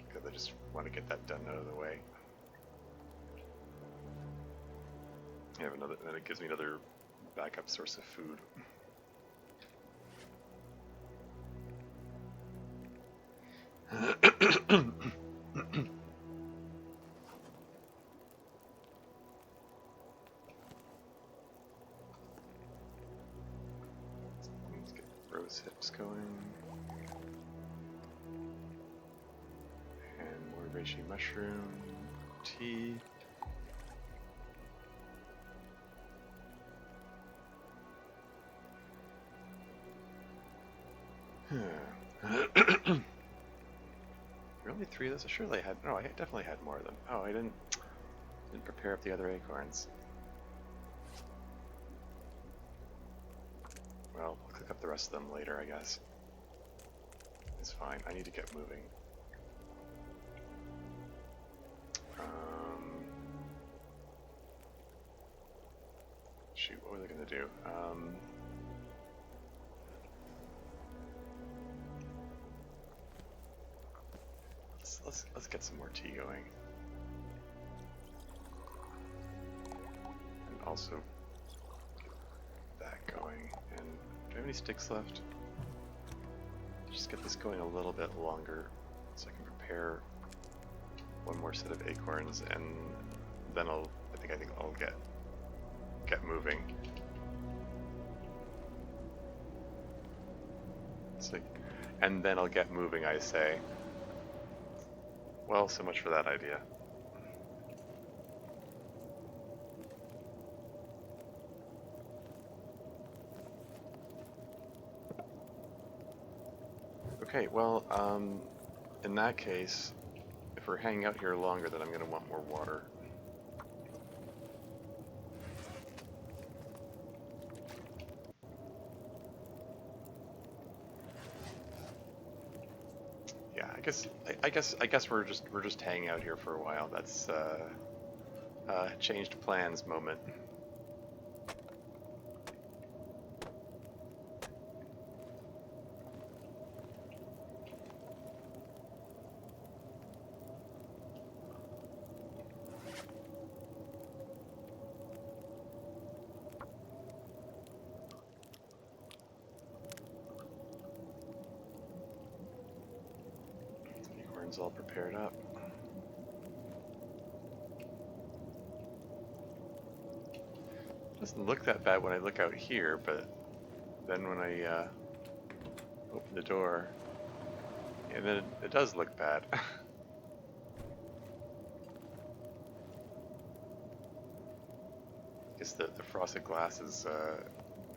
Because I just want to get that done out of the way. I have another, and it gives me another backup source of food. Let's get rose hips going. And more reishi mushroom tea. Really 3 of those? Surely I had. No, I definitely had more of them. Oh, I didn't prepare up the other acorns. Well, I'll cook up the rest of them later, I guess. It's fine. I need to get moving. Shoot, what were they gonna do? Let's get some more tea going. And also get that going. And do I have any sticks left? Just get this going a little bit longer so I can prepare one more set of acorns, and then I think I'll get moving. So, and then I'll get moving, I say. Well, so much for that idea. Okay, well, in that case, if we're hanging out here longer, then I'm going to want more water. Yeah, I guess we're just hanging out here for a while. That's changed plans moment. acorns all prepared up. Doesn't look that bad when I look out here, but then when I open the door, and then it does look bad. I guess the frosted glass is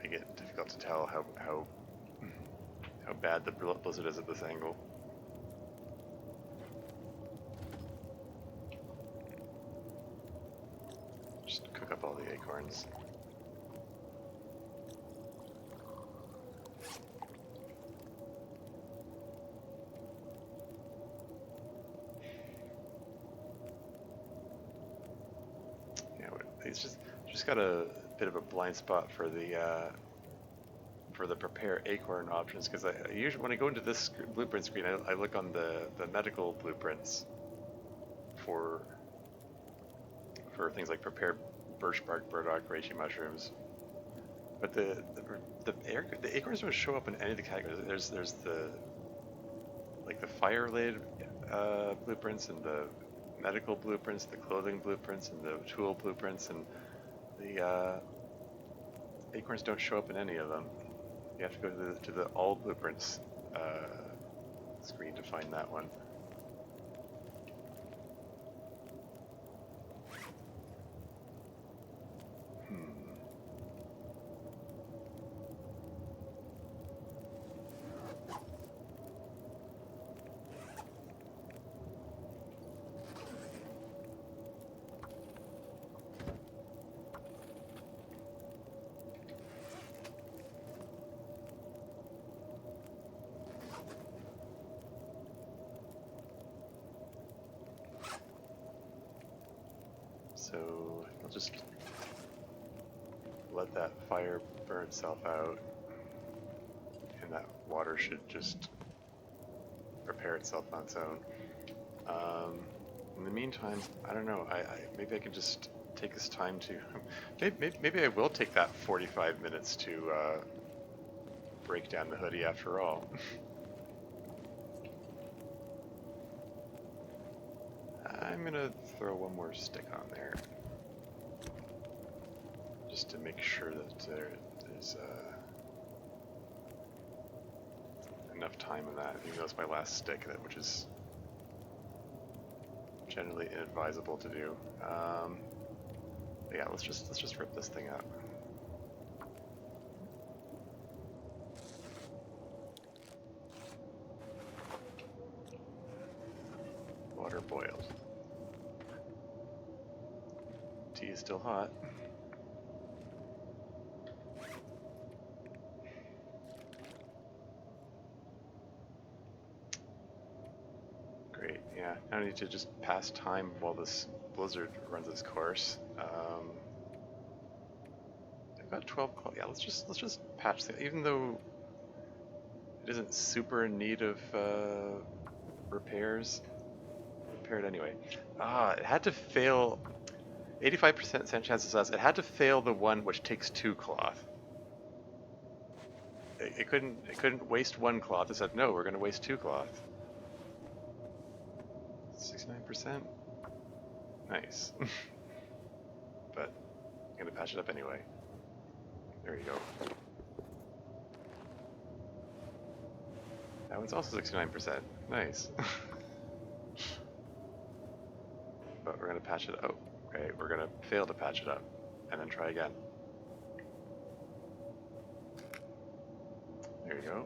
make it difficult to tell how bad the blizzard is at this angle. Just cook up all the acorns. Yeah, it's just got a bit of a blind spot for the prepare acorn options, because I usually when I go into this blueprint screen, I look on the medical blueprints for things like prepare birch bark, burdock, reishi mushrooms. But the acorns don't show up in any of the categories. There's the fire related blueprints, and the medical blueprints, the clothing blueprints, and the tool blueprints, and the acorns don't show up in any of them. You have to go to the all blueprints screen to find that one. So I'll just let that fire burn itself out, and that water should just prepare itself on its own. In the meantime, I don't know. Maybe I can just take this time to. Maybe I will take that 45 minutes to break down the hoodie after all. I'm gonna throw one more stick on there, just to make sure that there's enough time in that. Even though it's my last stick, which is generally inadvisable to do. Yeah, let's just rip this thing up. Water boiled. Tea is still hot. Great, yeah. Now I need to just pass time while this blizzard runs its course. I've got 12 clock. Yeah, let's just patch that. Even though it isn't super in need of repairs, repair it anyway. It had to fail. 85% chance of success. It had to fail the one which takes 2 cloth. It couldn't waste 1 cloth. It said no, we're going to waste 2 cloth. 69%. Nice. But I'm going to patch it up anyway. There you go. That one's also 69%. Nice. But we're going to patch it up. Oh, okay, we're going to fail to patch it up and then try again. There you go.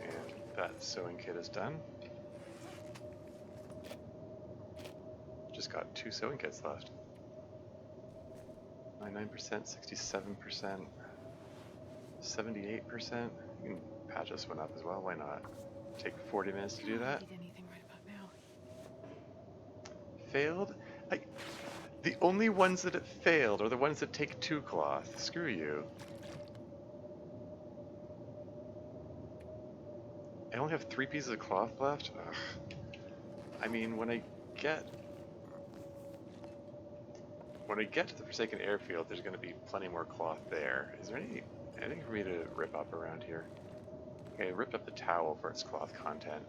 And that sewing kit is done. Just got 2 sewing kits left. 99%, 67%, 78%. You can patch this one up as well. Why not? Take 40 minutes to do that. Anything right about now. Failed? The only ones that it failed are the ones that take 2 cloth. Screw you. I only have 3 pieces of cloth left? Ugh. I mean, when I get to the Forsaken Airfield, there's going to be plenty more cloth there. Is there anything for me to rip up around here? Okay, I ripped up the towel for its cloth content.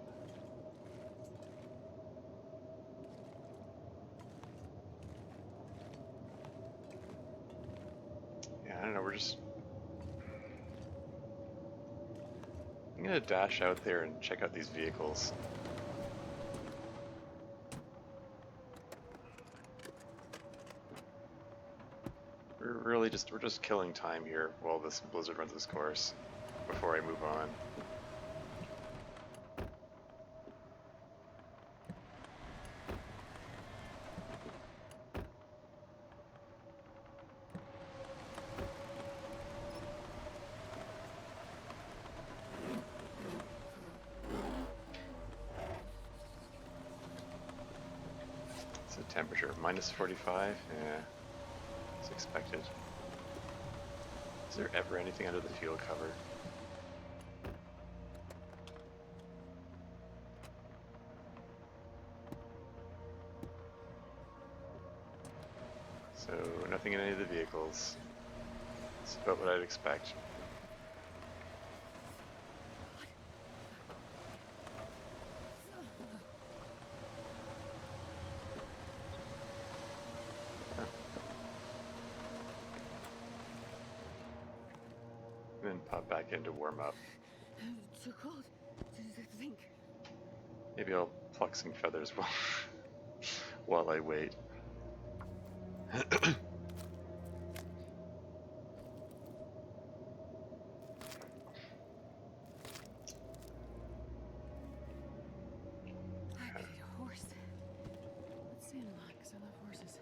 Yeah, I don't know, I'm gonna dash out there and check out these vehicles. We're just killing time here while this blizzard runs its course before I move on. So temperature minus 45. Yeah, it's expected. Is there ever anything under the fuel cover? So nothing in any of the vehicles. It's about what I'd expect. And then pop back in to warm up. It's so cold to think. Maybe I'll pluck some feathers while I wait. I could eat a horse. Let's say I'm not, because I love horses.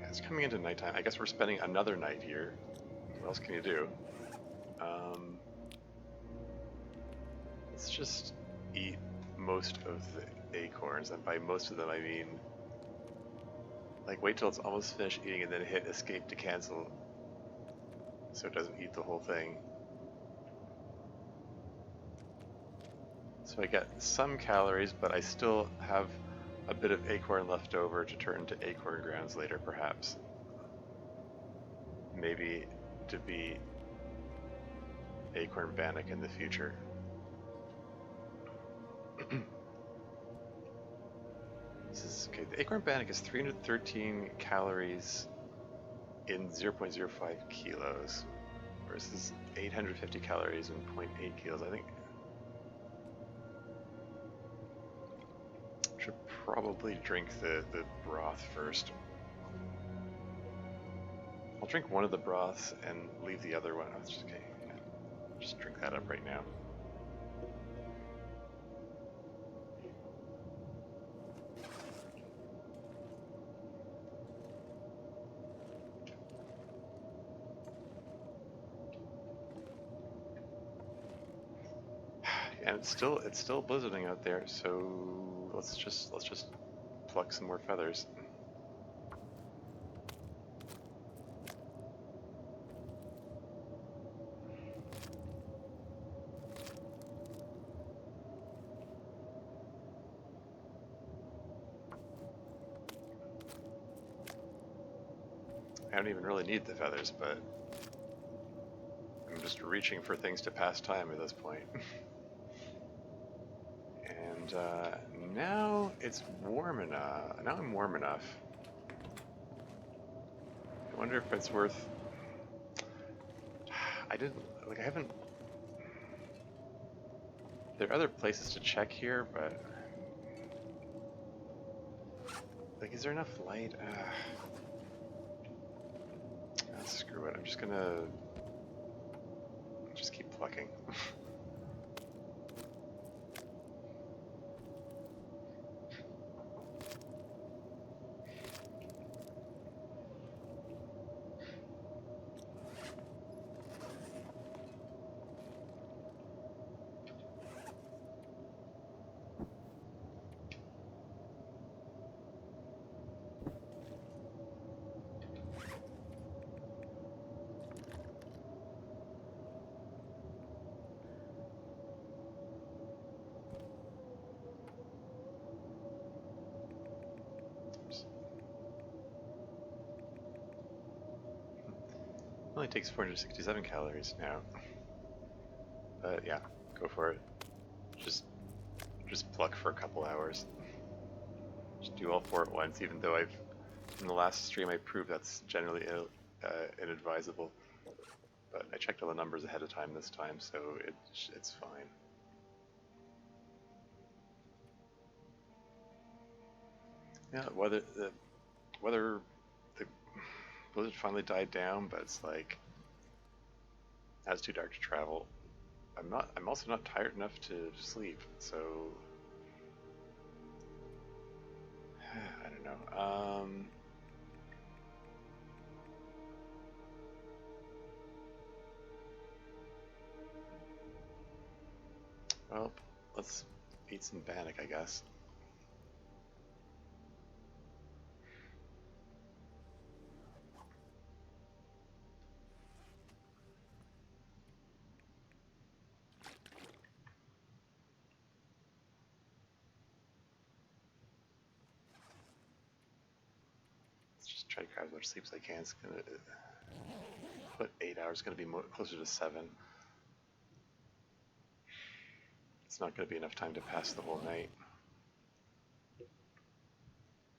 Yeah, it's coming into nighttime. I guess we're spending another night here. What else can you do? Let's just eat most of the acorns, and by most of them I mean like wait till it's almost finished eating and then hit escape to cancel so it doesn't eat the whole thing. So I get some calories, but I still have a bit of acorn left over to turn into acorn grounds later, perhaps. Maybe to be acorn bannock in the future. This is okay. The acorn bannock is 313 calories in 0.05 kilos versus 850 calories in 0.8 kilos. I think I should probably drink the broth first. I'll drink one of the broths and leave the other one. That's just okay. Yeah. Just drink that up right now. And it's still blizzarding out there, so let's just pluck some more feathers. I don't even really need the feathers, but I'm just reaching for things to pass time at this point. And now it's warm enough. Now I'm warm enough. I wonder if it's worth... I haven't... There are other places to check here, but... Like, is there enough light? Screw it, I'm just gonna... just keep plucking. Only takes 467 calories now. But yeah, Go for it. Just pluck for a couple hours. Just do all 4 at once, even though in the last stream I proved that's generally inadvisable. But I checked all the numbers ahead of time this time, so it's fine. Yeah, whether the blizzard finally died down, but it's like now it's too dark to travel. I'm also not tired enough to sleep, so I don't know. Well, let's eat some bannock, I guess. Let's just try to grab as much sleep as I can. It's gonna put 8 hours. It's gonna be closer to 7. It's not gonna be enough time to pass the whole night.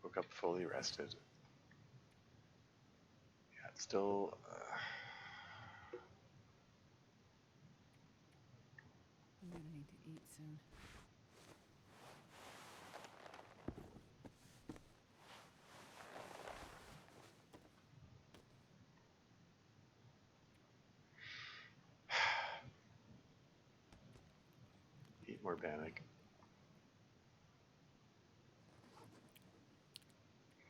Woke up fully rested. Yeah, it's still. I'm gonna need to eat soon. Eat more bannock.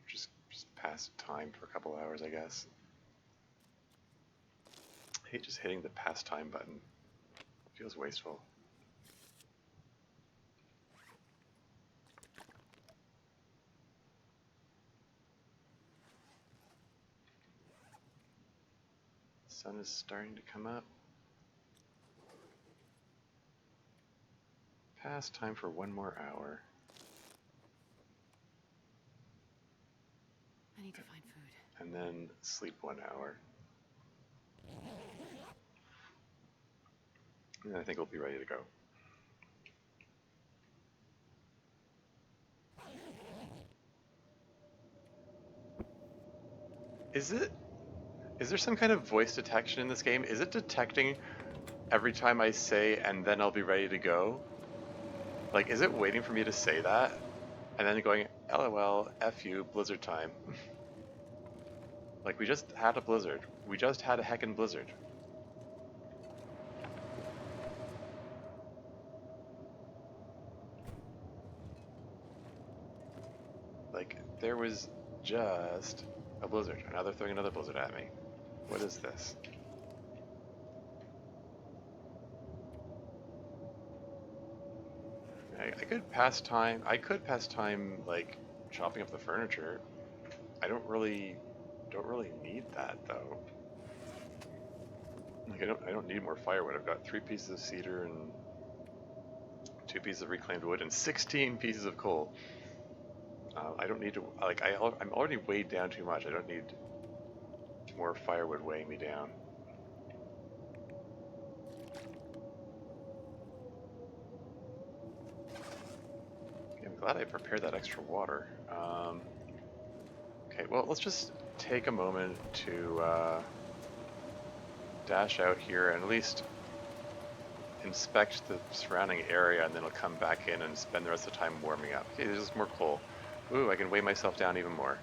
Just pass time for a couple hours, I guess. I hate just hitting the pass time button. It feels wasteful. The sun is starting to come up. Pass time for 1 more hour. I need to find food. And then sleep 1 hour. And I think we'll be ready to go. Is there some kind of voice detection in this game? Is it detecting every time I say, and then I'll be ready to go? Like, is it waiting for me to say that? And then going, LOL, F you, blizzard time. Like, we just had a blizzard. We just had a heckin' blizzard. Like, there was just a blizzard. And now they're throwing another blizzard at me. What is this? I could pass time like chopping up the furniture. I don't really need that though. Like I don't need more firewood. I've got 3 pieces of cedar and 2 pieces of reclaimed wood and 16 pieces of coal. I don't need to I'm already weighed down too much. I don't need more firewood weighing me down. I'm glad I prepared that extra water. Okay, well, let's just take a moment to dash out here and at least inspect the surrounding area, and then I'll come back in and spend the rest of the time warming up. Okay, there's just more coal. Ooh, I can weigh myself down even more.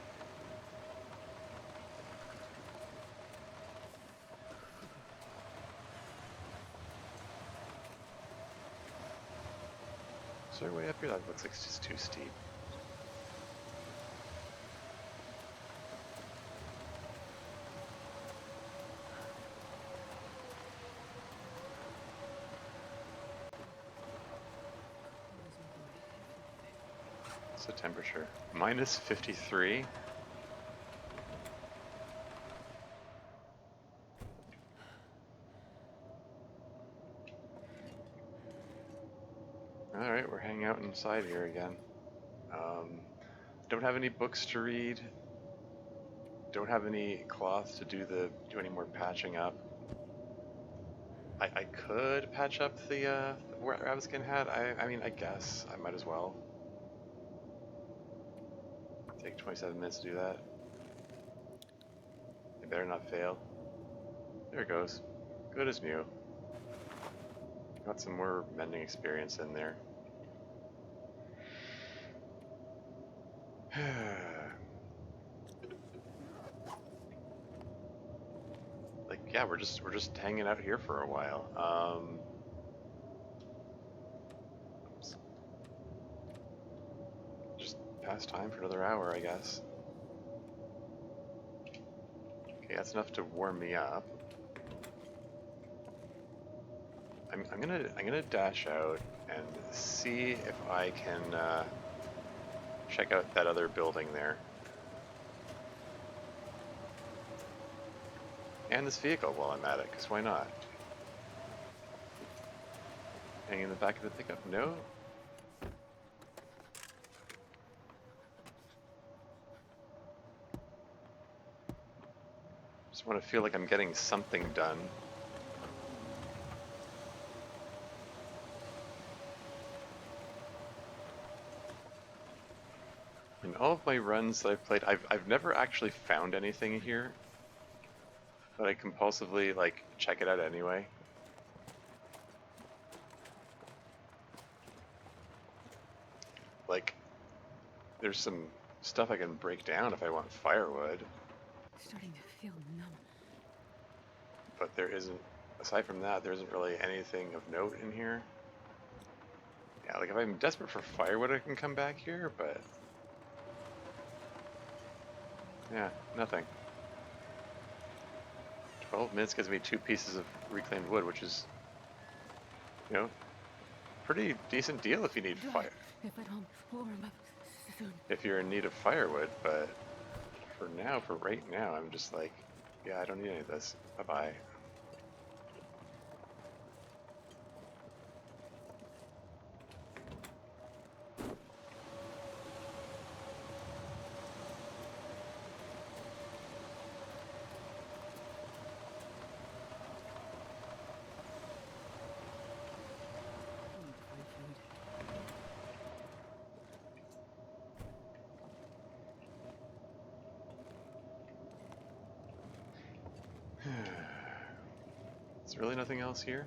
Is there a way up here? That looks like it's just too steep. What's the temperature? Minus 53. Alright, we're hanging out inside here again. Don't have any books to read. Don't have any cloth to do any more patching up. I could patch up the rabbit skin hat. I mean, I guess I might as well. Take 27 minutes to do that. It better not fail. There it goes. Good as new. Got some more mending experience in there. Like, yeah, we're just hanging out here for a while. Oops. Just pass time for another hour, I guess. Okay, that's enough to warm me up. I'm gonna dash out and see if I can check out that other building there. And this vehicle while I'm at it, because why not? Hanging in the back of the pickup? No? Just want to feel like I'm getting something done. In all of my runs that I've played, I've never actually found anything here, but I compulsively like check it out anyway. Like, there's some stuff I can break down if I want firewood, Starting to feel numb. but there isn't, aside from that, there isn't really anything of note in here. Yeah, like if I'm desperate for firewood, I can come back here, but yeah, nothing. 12 minutes gives me 2 pieces of reclaimed wood, which is, you know, pretty decent deal if you need fire. If I don't warm up soon. If you're in need of firewood, but for now, for right now, I'm just like, yeah, I don't need any of this. Bye-bye. I need to find food. Is there really nothing else here?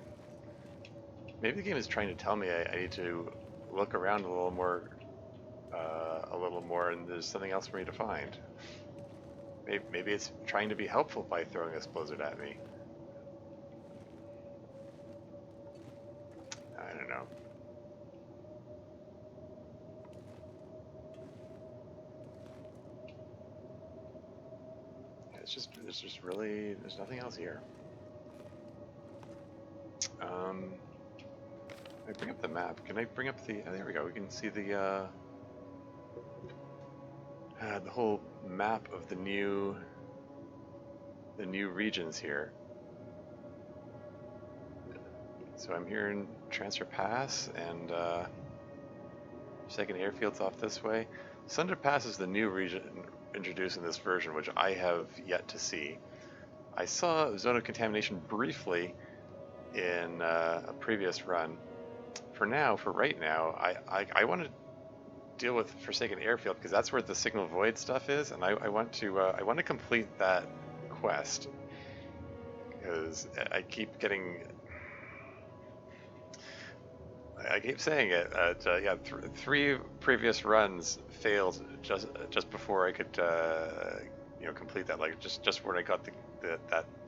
Maybe the game is trying to tell me I need to look around a little more, and there's something else for me to find. Maybe it's trying to be helpful by throwing this blizzard at me. I don't know. It's just really, there's nothing else here. I bring up the map. Can I bring up the? Oh, there we go. We can see the whole map of the new regions here. So I'm here in Transfer Pass, and second airfield's off this way. Sunder Pass is the new region introduced in this version, which I have yet to see. I saw Zone of Contamination briefly in a previous run. For right now, I want to deal with Forsaken Airfield because that's where the Signal Void stuff is, and I want to complete that quest because I keep saying it. Yeah, 3 previous runs failed just before I could complete that. Like just when I got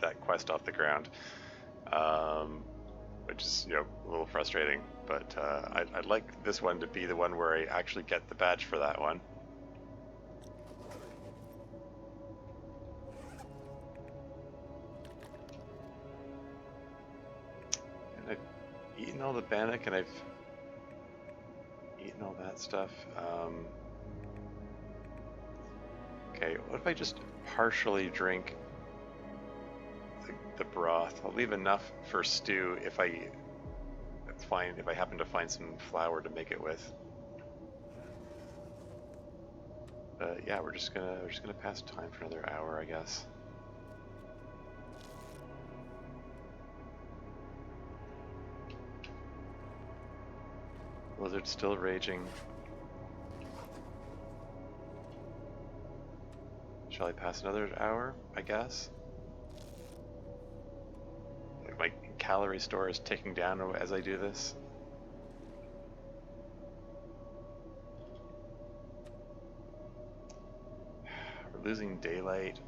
that quest off the ground, which is a little frustrating. But I'd like this one to be the one where I actually get the badge for that one. And I've eaten all the bannock, and I've eaten all that stuff. Okay, what if I just partially drink the broth? I'll leave enough for stew if I happen to find some flour to make it with. But yeah, we're just gonna pass time for another hour, I guess. Blizzard's still raging. Shall I pass another hour, I guess? Like my calorie store is ticking down as I do this. We're losing daylight.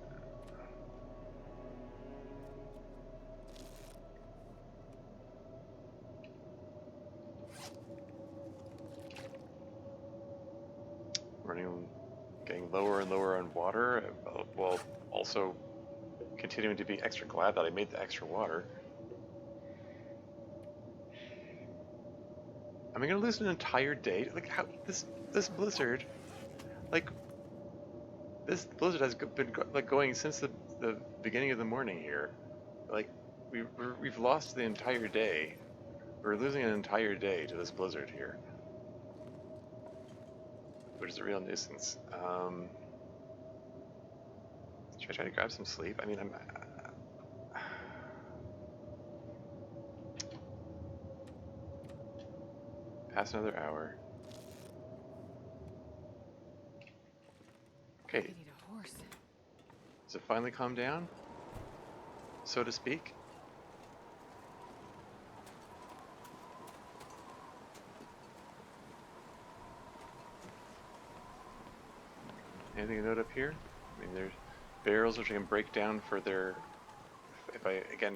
Getting lower and lower on water, while also continuing to be extra glad that I made the extra water. Am I gonna lose an entire day? Like how this blizzard, like this blizzard has been going since the beginning of the morning here. Like we've lost the entire day. We're losing an entire day to this blizzard here, which is a real nuisance. Should I try to grab some sleep? I mean, I'm... Pass another hour. Okay. I need a horse. Does it finally calm down? So to speak? Anything to note up here? I mean, there's barrels which I can break down for their... If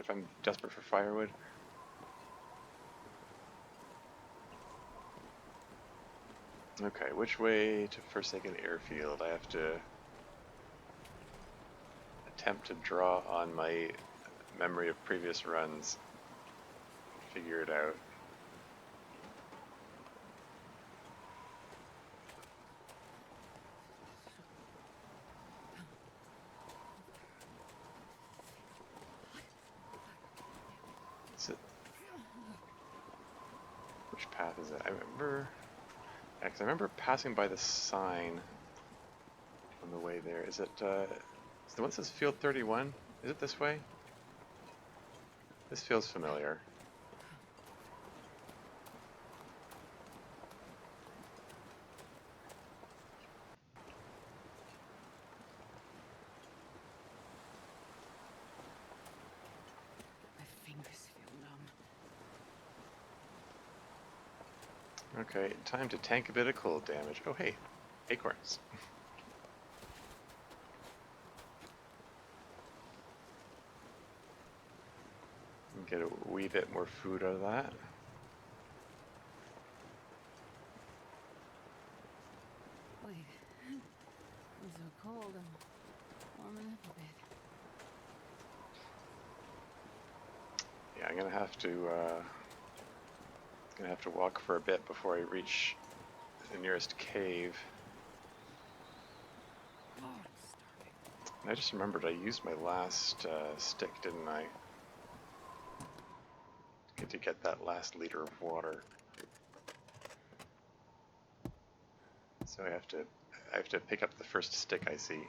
I'm desperate for firewood. Okay, which way to Forsaken Airfield? I have to attempt to draw on my memory of previous runs. Figure it out. Which path is it? I remember... Because I remember passing by the sign on the way there. Is it, is the one that says Field 31? Is it this way? This feels familiar. My fingers feel numb. Okay, time to tank a bit of cold damage. Oh hey, acorns. Get a wee bit more food out of that. Wait. It's so cold. I'm warming up a bit. Yeah, I'm gonna have to walk for a bit before I reach the nearest cave. Oh, I'm starving. And I just remembered I used my last stick, didn't I? To get that last liter of water. So I have to pick up the first stick I see.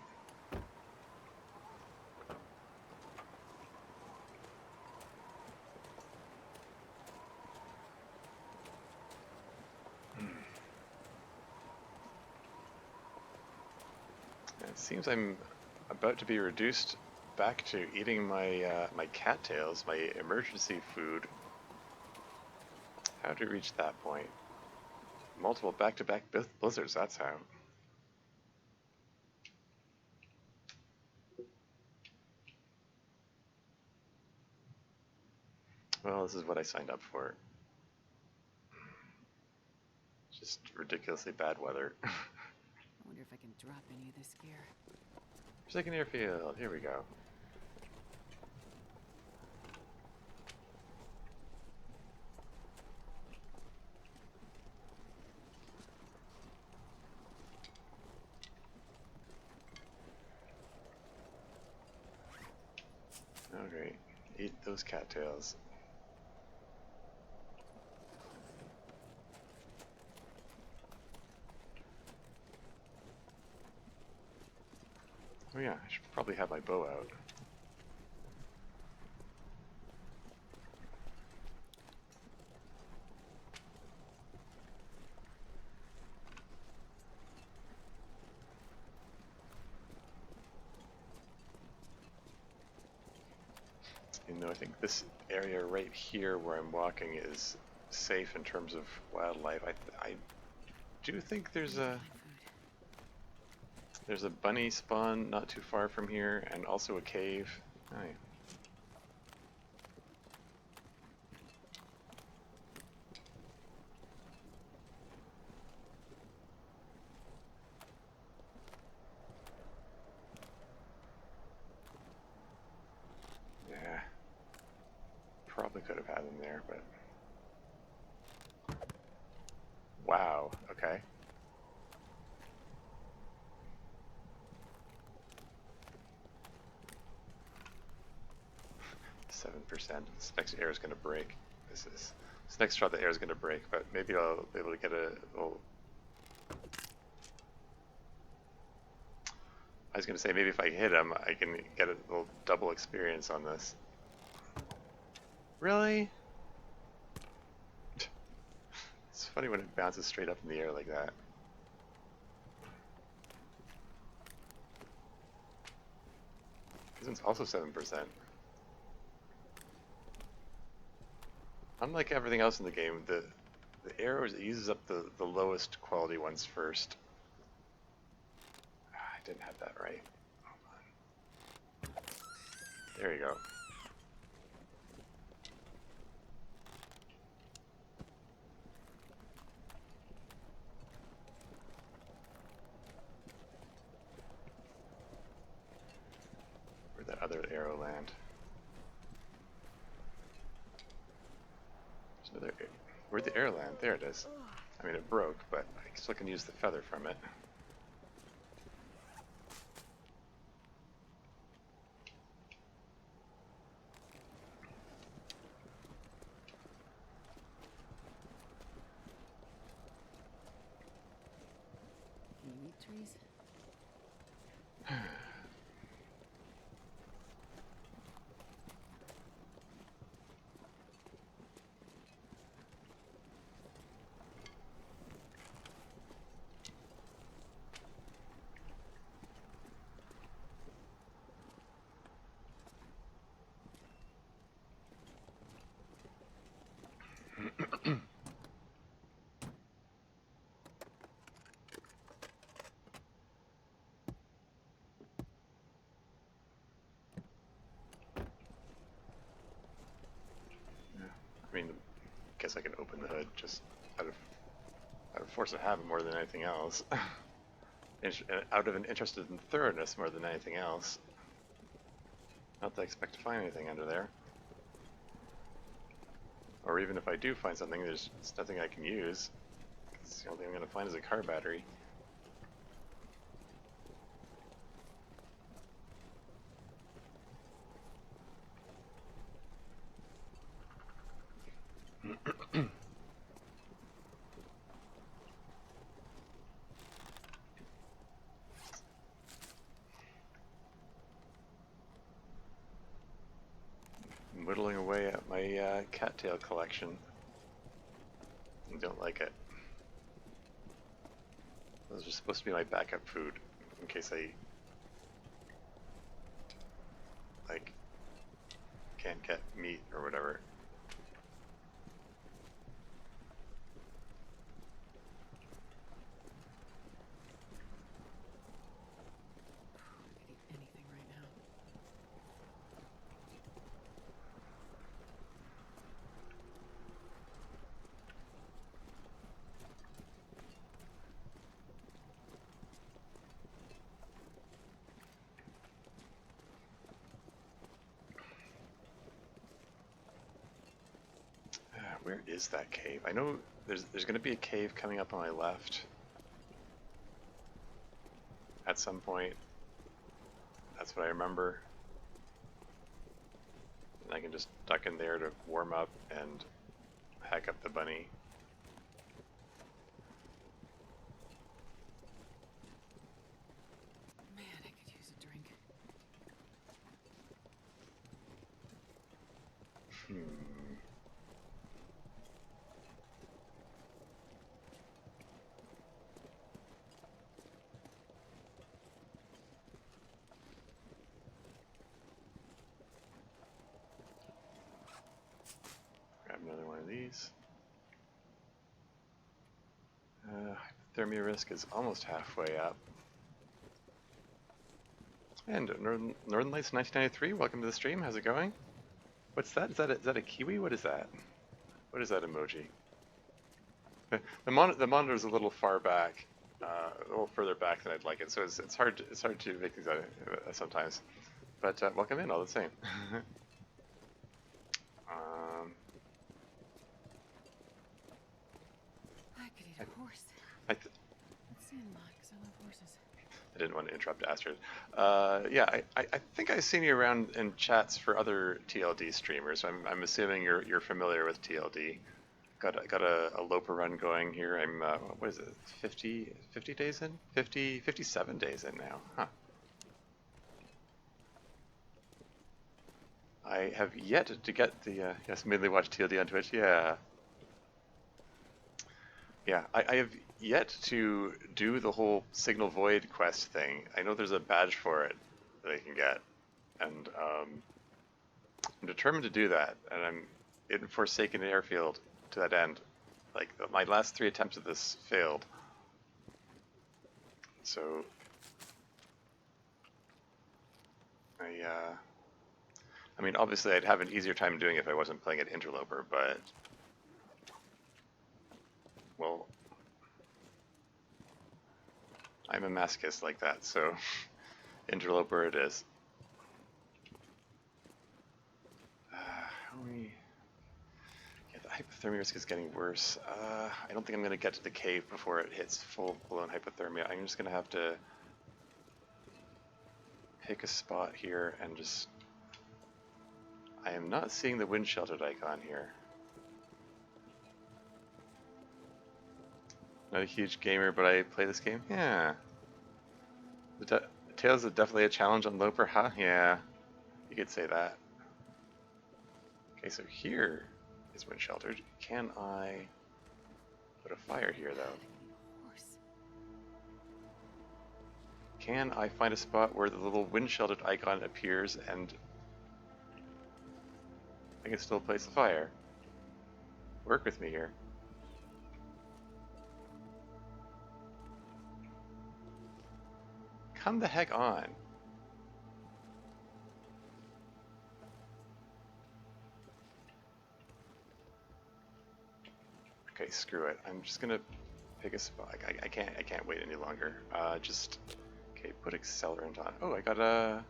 It seems I'm about to be reduced back to eating my my cattails, my emergency food. How to reach that point? Multiple back-to-back blizzards, that's how. Well, this is what I signed up for. Just ridiculously bad weather. I wonder if I can drop any of this gear. Forsaken Airfield, here we go. Oh great, eat those cattails. Oh yeah, I should probably have my bow out. You know, I think this area right here where I'm walking is safe in terms of wildlife. I do think there's Need to a find food. there's a bunny spawn not too far from here, and also a cave. Oh, yeah. Yeah. Probably could have had him there, but wow. Okay. 7%. This next air is going to break. This next shot, the air is going to break, but maybe I'll be able to get a little. I was going to say maybe if I hit him, I can get a little double experience on this. Really? It's funny when it bounces straight up in the air like that. This one's also 7%. Unlike everything else in the game, the arrows, it uses up the lowest quality ones first. I didn't have that right. Hold on. There you go. Where'd that other arrow land? There's another. Where'd the arrow land? There it is. I mean, it broke, but I still can use the feather from it. Meat trees. I mean, I guess I can open the hood just out of force of habit more than anything else. Out of an interest in thoroughness more than anything else. Not that I expect to find anything under there. Or even if I do find something, there's nothing I can use. 'Cause the only thing I'm going to find is a car battery. I'm whittling away at my cattail collection. I don't like it. Those are supposed to be my backup food in case I like can't get meat or whatever. I could eat anything right now. Where is that cave? I know there's going to be a cave coming up on my left at some point. That's what I remember. And I can just duck in there to warm up and hack up the bunny. Man, I could use a drink. please. Hypothermia risk is almost halfway up. And Northern Lights 1993, welcome to the stream. How's it going? What's that? Is that a kiwi? What is that? What is that emoji? The monitor's a little far back, a little further back than I'd like it, so it's hard to make things out sometimes. But welcome in all the same. I could eat a horse. Let's see in mind, because I love horses. I didn't want to interrupt Astrid. Yeah, I think I've seen you around in chats for other TLD streamers. I'm assuming you're familiar with TLD. Got a Loper run going here. I'm what is it? 50 days in? 57 days in now. Huh. I have yet to get the yes, mainly watch TLD on Twitch. Yeah. Yeah, I have yet to do the whole Signal Void quest thing. I know there's a badge for it that I can get, and I'm determined to do that, and I'm in Forsaken Airfield to that end. Like, my last 3 attempts at this failed. So, I mean, obviously I'd have an easier time doing it if I wasn't playing at Interloper, but, well, I'm a masochist like that, so Interloper it is. How are we... Yeah, the hypothermia risk is getting worse. I don't think I'm going to get to the cave before it hits full-blown hypothermia. I'm just going to have to pick a spot here and just... I am not seeing the wind sheltered icon here. Not a huge gamer, but I play this game? Yeah. Tails is definitely a challenge on Loper, huh? Yeah, you could say that. Okay, so here is wind sheltered. Can I put a fire here, though? Can I find a spot where the little wind sheltered icon appears and I can still place the fire? Work with me here. Come the heck on. Okay, screw it. I'm just gonna pick a spot. I can't wait any longer. Just okay. Put accelerant on. Oh, I got a.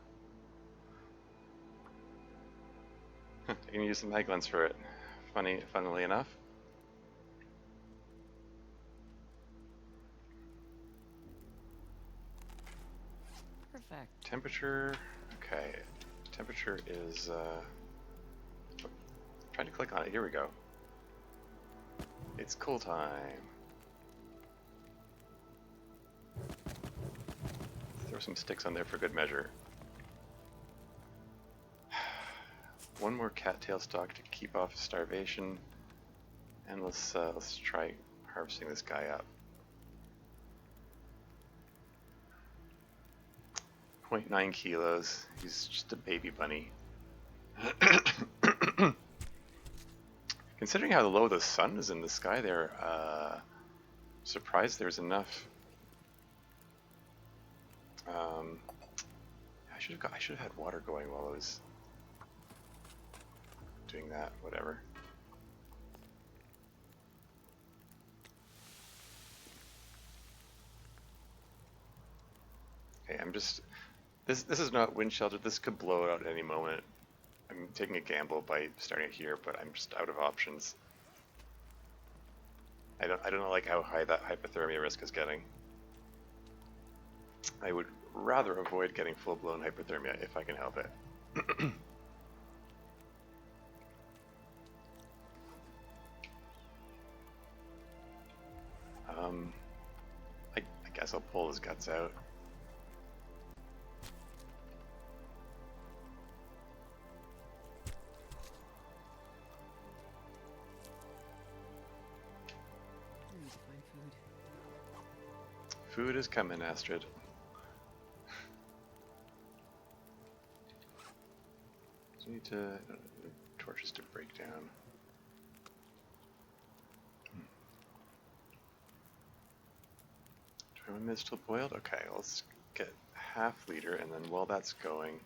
I can use some mag lens for it. Funnily enough. Perfect. Temperature. Okay. Temperature is. Trying to click on it. Here we go. It's cool time. Throw some sticks on there for good measure. One more cattail stalk to keep off starvation, and let's try harvesting this guy up. 0.9 kilos. He's just a baby bunny. Considering how low the sun is in the sky there, surprised there's enough. I should have had water going while I was doing that. Whatever. Okay, I'm just. This is not wind sheltered. This could blow out at any moment. I'm taking a gamble by starting it here, but I'm just out of options. I don't like how high that hypothermia risk is getting. I would rather avoid getting full-blown hypothermia if I can help it. I guess I'll pull his guts out. I need to find food. Food is coming, Astrid. So I need to torches to break down. 21 minutes till boiled? Okay, let's get half liter, and then while that's going,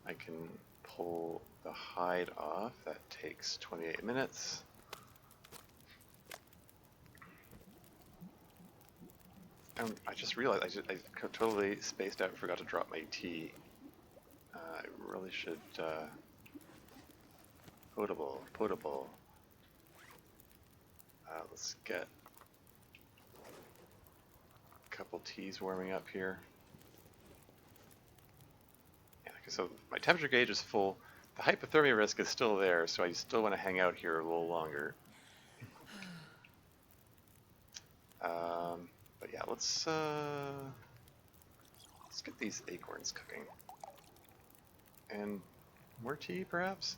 I can pull the hide off. That takes 28 minutes. I just realized I totally spaced out and forgot to drop my tea. I really should, potable. Let's get a couple teas warming up here. Yeah, so my temperature gauge is full. The hypothermia risk is still there, so I still want to hang out here a little longer. But yeah, let's get these acorns cooking. And more tea, perhaps?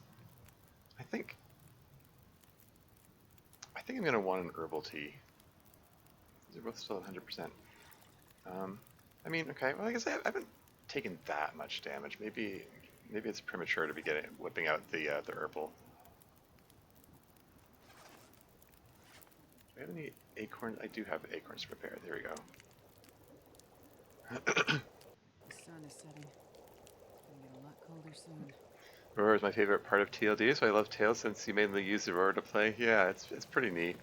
I think I'm gonna want an herbal tea. These are both still at 100%. I mean, okay. Well, I guess I haven't taken that much damage. Maybe it's premature to be whipping out the herbal. Do I have any acorns? I do have acorns prepared. There we go. The sun is setting. It's gonna get a lot colder soon. Aurora is my favorite part of TLD, so I love Tails since you mainly use Aurora to play. Yeah, it's pretty neat.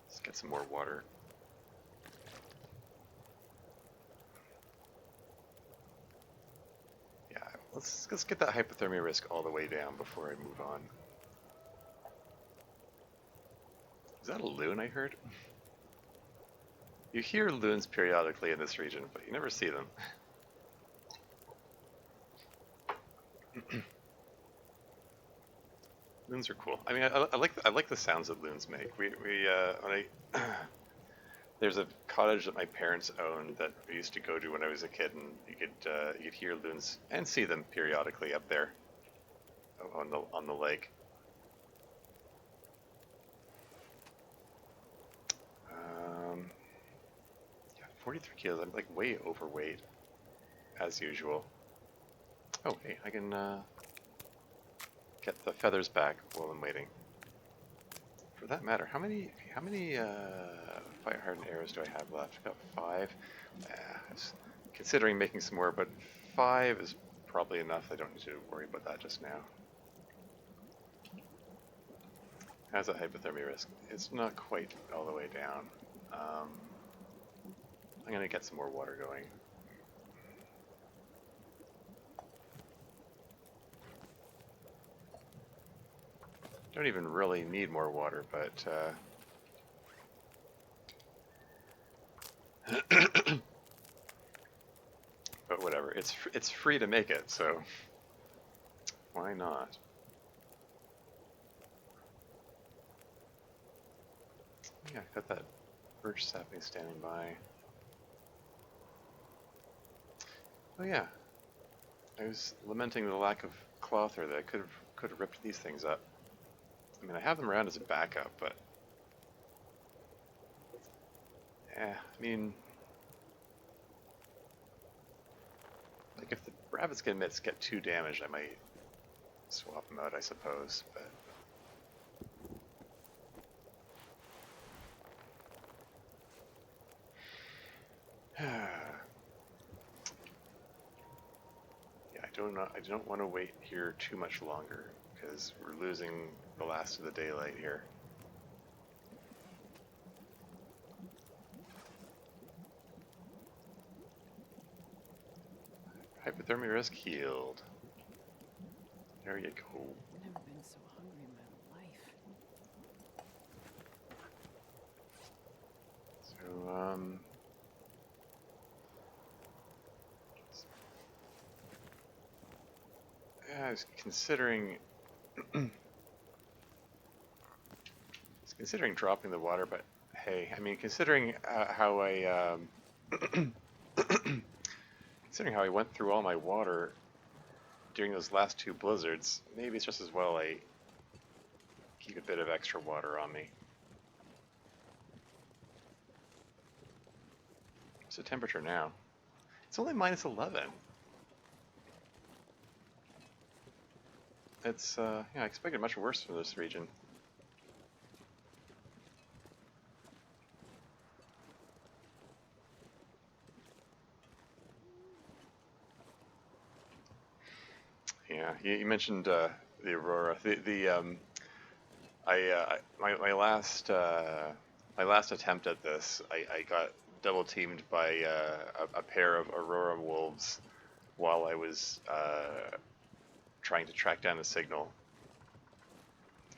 Let's get some more water. Yeah, let's get that hypothermia risk all the way down before I move on. Is that a loon I heard? You hear loons periodically in this region, but you never see them. Loons are cool. I mean, I like the sounds that loons make. There's a cottage that my parents owned that we used to go to when I was a kid, and you'd hear loons and see them periodically up there on the lake. 43 kilos. I'm like way overweight, as usual. Oh, hey, I can get the feathers back while I'm waiting. For that matter, how many fire hardened arrows do I have left? I've got 5. I was considering making some more, but 5 is probably enough. I don't need to worry about that just now. How's that hypothermia risk? It's not quite all the way down. I'm gonna get some more water going. Don't even really need more water, but but whatever. It's free to make it, so why not? Yeah, I got that birch sapling standing by. Oh yeah, I was lamenting the lack of cloth there. That I could have ripped these things up. I mean, I have them around as a backup, but I mean, like if the rabbits get too damaged, I might swap them out, I suppose. But I don't want to wait here too much longer because we're losing the last of the daylight here. Hypothermia risk healed. There you go. I've never been so hungry in my life. So, yeah, I was considering dropping the water, but hey, I mean, considering how I considering how I went through all my water during those last 2 blizzards, maybe it's just as well I keep a bit of extra water on me. What's the temperature now? It's only -11. It's, yeah, I expected much worse from this region. Yeah, you mentioned the Aurora. My last attempt at this, I got double teamed by a pair of Aurora wolves while I was trying to track down a signal,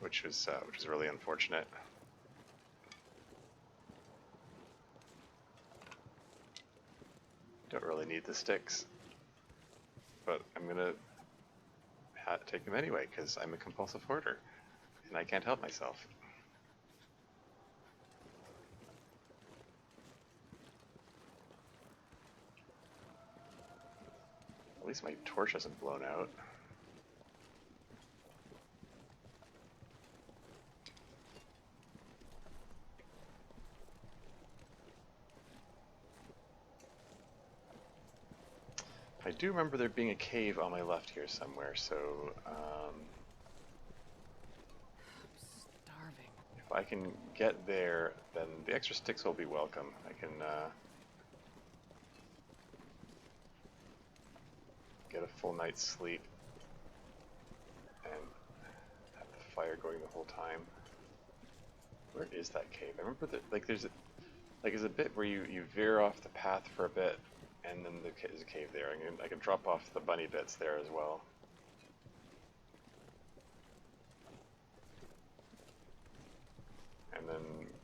which was really unfortunate. Don't really need the sticks, but I'm gonna take them anyway because I'm a compulsive hoarder and I can't help myself. At least my torch hasn't blown out. I do remember there being a cave on my left here somewhere, so I'm starving. if I can get there, then the extra sticks will be welcome. I can get a full night's sleep and have the fire going the whole time. Where is that cave? I remember that there's a bit where you veer off the path for a bit, and then there's a cave there. I can drop off the bunny bits there as well. And then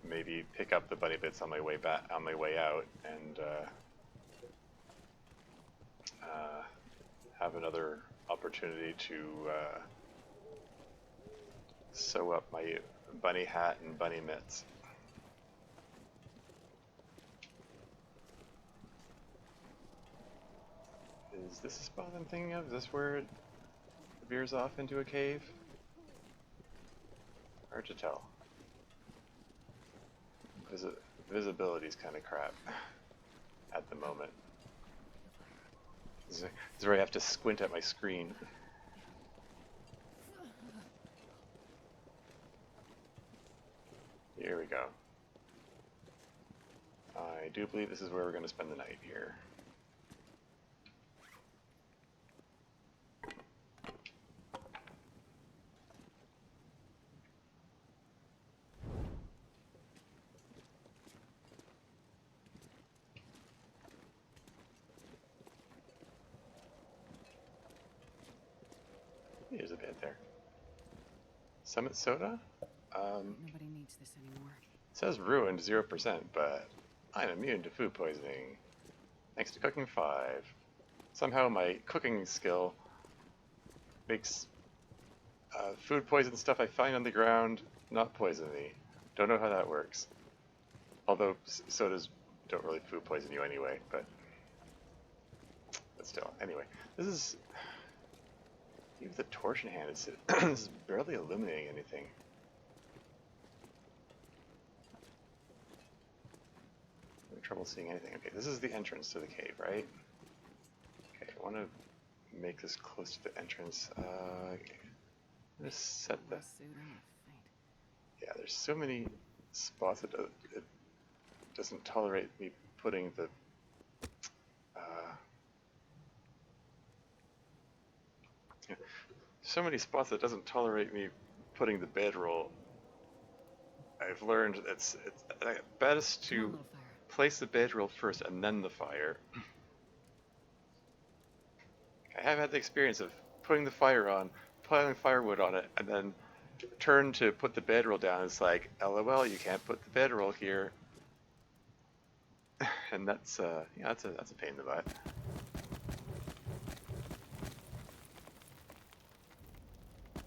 maybe pick up the bunny bits on my way back, on my way out, and have another opportunity to sew up my bunny hat and bunny mitts. Is this the spot I'm thinking of? Is this where it veers off into a cave? Hard to tell. Visibility's kind of crap at the moment. This is where I have to squint at my screen. Here we go. I do believe this is where we're going to spend the night here. There's a bit there. Summit soda? Nobody needs this anymore. It says ruined 0%, but I'm immune to food poisoning. Thanks to cooking 5. Somehow my cooking skill makes food poison stuff I find on the ground not poison me. Don't know how that works. Although sodas don't really food poison you anyway, but still. Anyway, this is... Even with the torch in hand, this is barely illuminating anything. I'm having trouble seeing anything. Okay, this is the entrance to the cave, right? Okay, I want to make this close to the entrance. Just set the... Yeah, there's so many spots that it doesn't tolerate me putting the... so many spots that doesn't tolerate me putting the bedroll. I've learned it's best to place the bedroll first and then the fire. I have had the experience of putting the fire on, piling firewood on it, and then turn to put the bedroll down. It's like, LOL, you can't put the bedroll here. And that's yeah, that's a pain in the butt.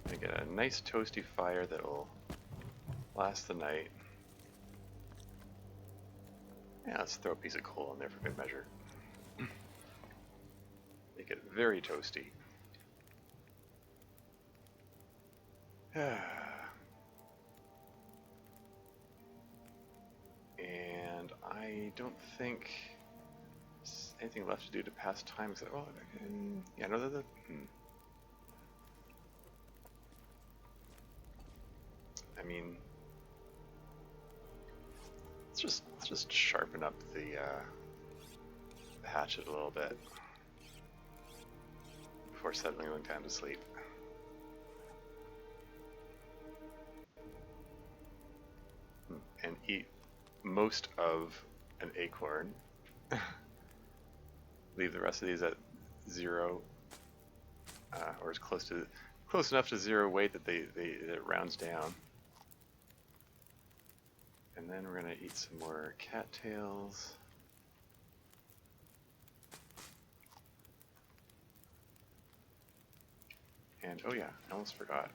I get a nice toasty fire that'll last the night. Yeah, let's throw a piece of coal in there for good measure. Make it very toasty. And I don't think there's anything left to do to pass time except, well, yeah, no, I mean, let's just sharpen up the hatchet a little bit before settling down to sleep. And eat most of an acorn. Leave the rest of these at 0, or as close enough to 0 weight that it rounds down. And then we're gonna eat some more cattails. And oh yeah, I almost forgot.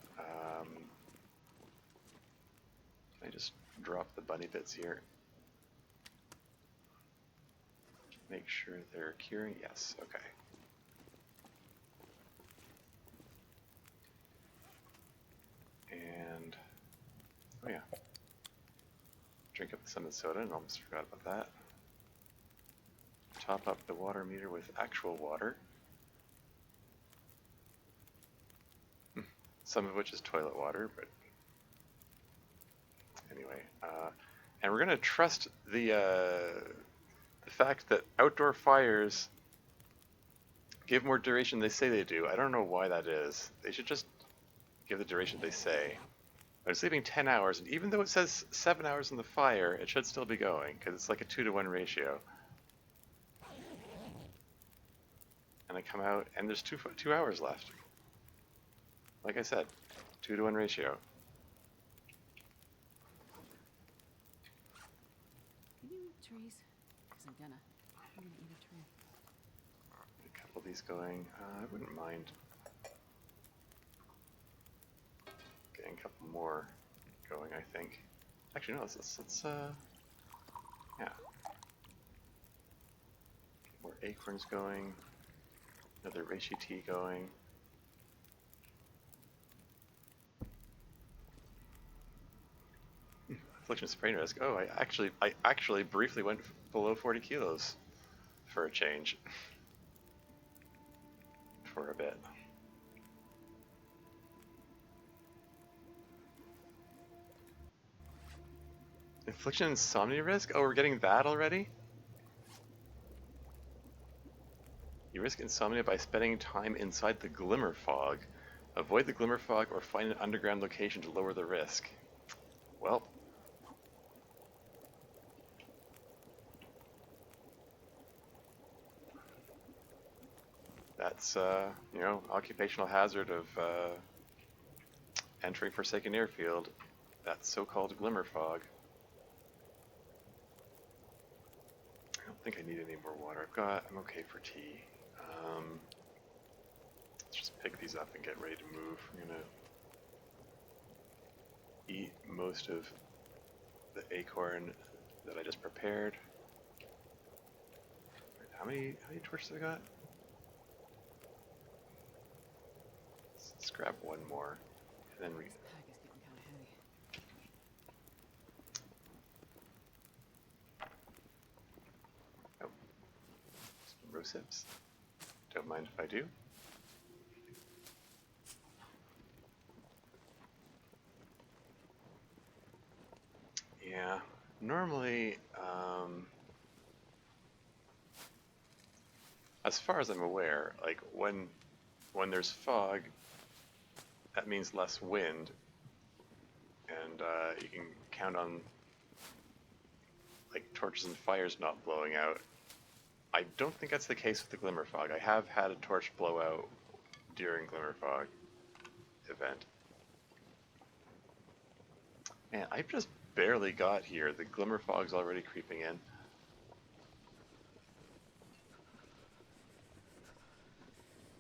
I just drop the bunny bits here. Make sure they're curing. Yes, okay. And oh yeah, drink up some of the soda, and almost forgot about that. Top up the water meter with actual water. Some of which is toilet water, but anyway. And we're gonna trust the fact that outdoor fires give more duration than they say they do. I don't know why that is. They should just give the duration they say. I was sleeping 10 hours, and even though it says 7 hours in the fire, it should still be going, because it's like a 2-to-1 ratio. And I come out, and there's 2 hours left. Like I said, 2-to-1 ratio. Can you eat trees? Because I'm gonna eat a tree. A couple of these going. I wouldn't mind getting a couple more going, I think. Actually, no, let's yeah. Get more acorns going. Another reishi tea going. Affliction of sprain risk. Oh, I actually briefly went below 40 kilos for a change. For a bit. Affliction insomnia risk? Oh, we're getting that already? You risk insomnia by spending time inside the glimmer fog. Avoid the glimmer fog or find an underground location to lower the risk. Well. That's, you know, occupational hazard of entering Forsaken Airfield. That so-called glimmer fog. I don't think I need any more water. I'm okay for tea. Let's just pick these up and get ready to move. I'm gonna eat most of the acorn that I just prepared. How many torches have I got? Let's grab one more, and then we. This pack is getting kind of heavy. Oh, some rosips. Don't mind if I do. Yeah, normally, as far as I'm aware, like when there's fog, that means less wind, and you can count on like torches and fires not blowing out. I don't think that's the case with the glimmer fog. I have had a torch blow out during glimmer fog event. Man, I've just barely got here. The glimmer fog's already creeping in.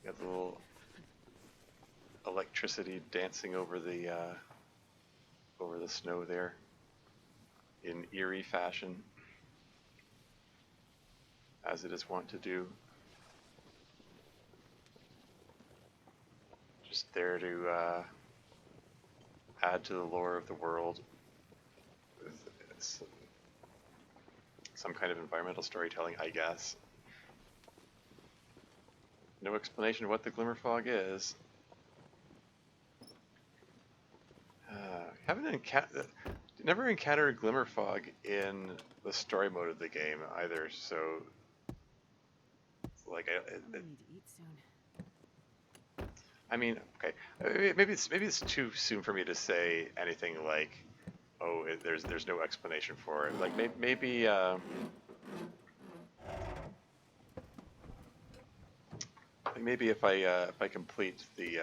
Got the little electricity dancing over the snow there in eerie fashion, as it is wont to do. Just there to add to the lore of the world with some kind of environmental storytelling, I guess. No explanation of what the glimmer fog is. Okay. Never encountered glimmer fog in the story mode of the game either. So, like, I need to eat soon. I mean, okay, maybe it's too soon for me to say anything like, oh, there's no explanation for it. Like maybe if I complete the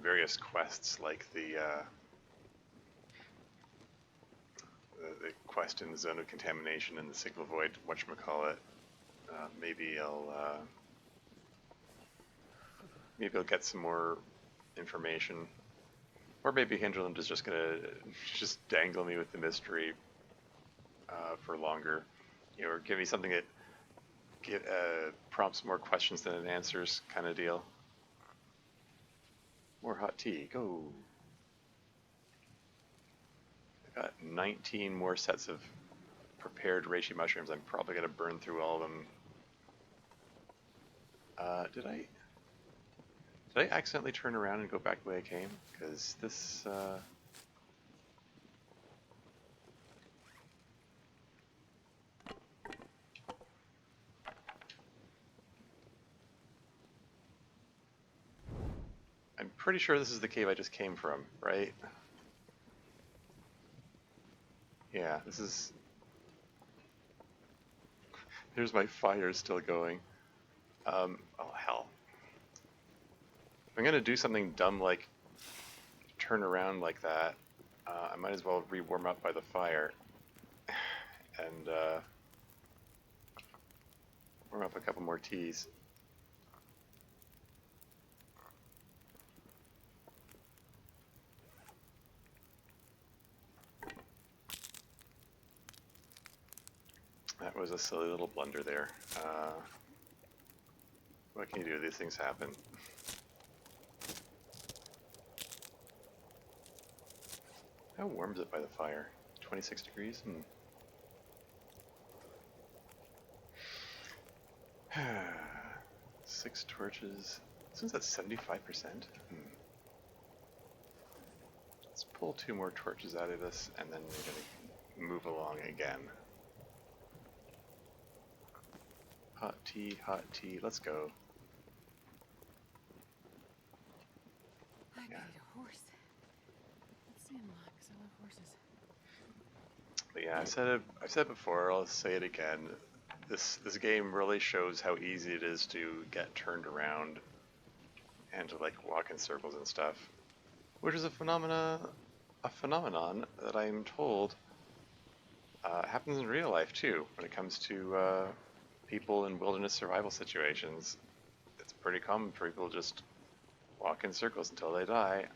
various quests, like the quest in the zone of contamination and the signal void, whatchamacallit, maybe I'll get some more information, or maybe Hinterland is just gonna just dangle me with the mystery for longer, or give me something that prompts more questions than it answers, kind of deal. More hot tea, go. I got 19 more sets of prepared reishi mushrooms. I'm probably gonna burn through all of them. Did I accidentally turn around and go back the way I came? Because this, I'm pretty sure this is the cave I just came from, right? Yeah, this is... Here's my fire still going. Oh, hell. If I'm gonna do something dumb like turn around like that, I might as well re-warm up by the fire and warm up a couple more teas. That was a silly little blunder there. What can you do? These things happen. How warm is it by the fire? 26 degrees? 6 torches. Since that's 75%. Let's pull 2 more torches out of this, and then we're gonna move along again. Hot tea, let's go. I could eat a horse. Let's see him, because I love horses. But yeah, I've said it before, I'll say it again. This game really shows how easy it is to get turned around and to like walk in circles and stuff, which is a phenomenon that I'm told happens in real life too. When it comes to people in wilderness survival situations, it's pretty common for people to just walk in circles until they die.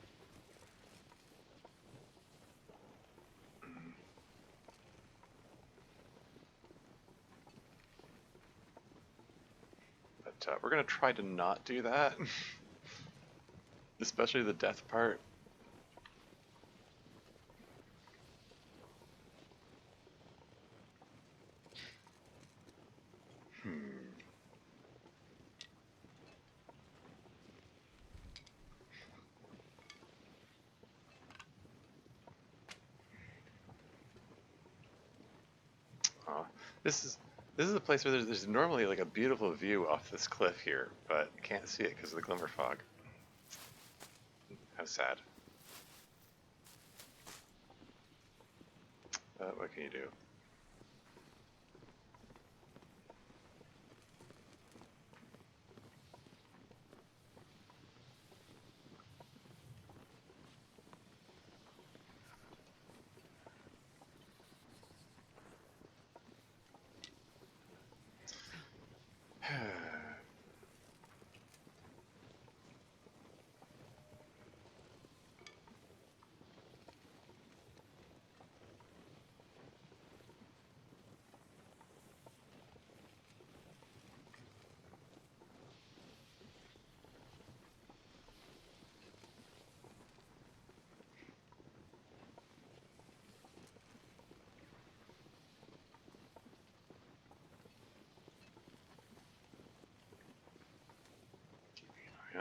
But we're gonna try to not do that, especially the death part. This is a place where there's normally like a beautiful view off this cliff here, but I can't see it because of the glimmer fog. How sad. What can you do?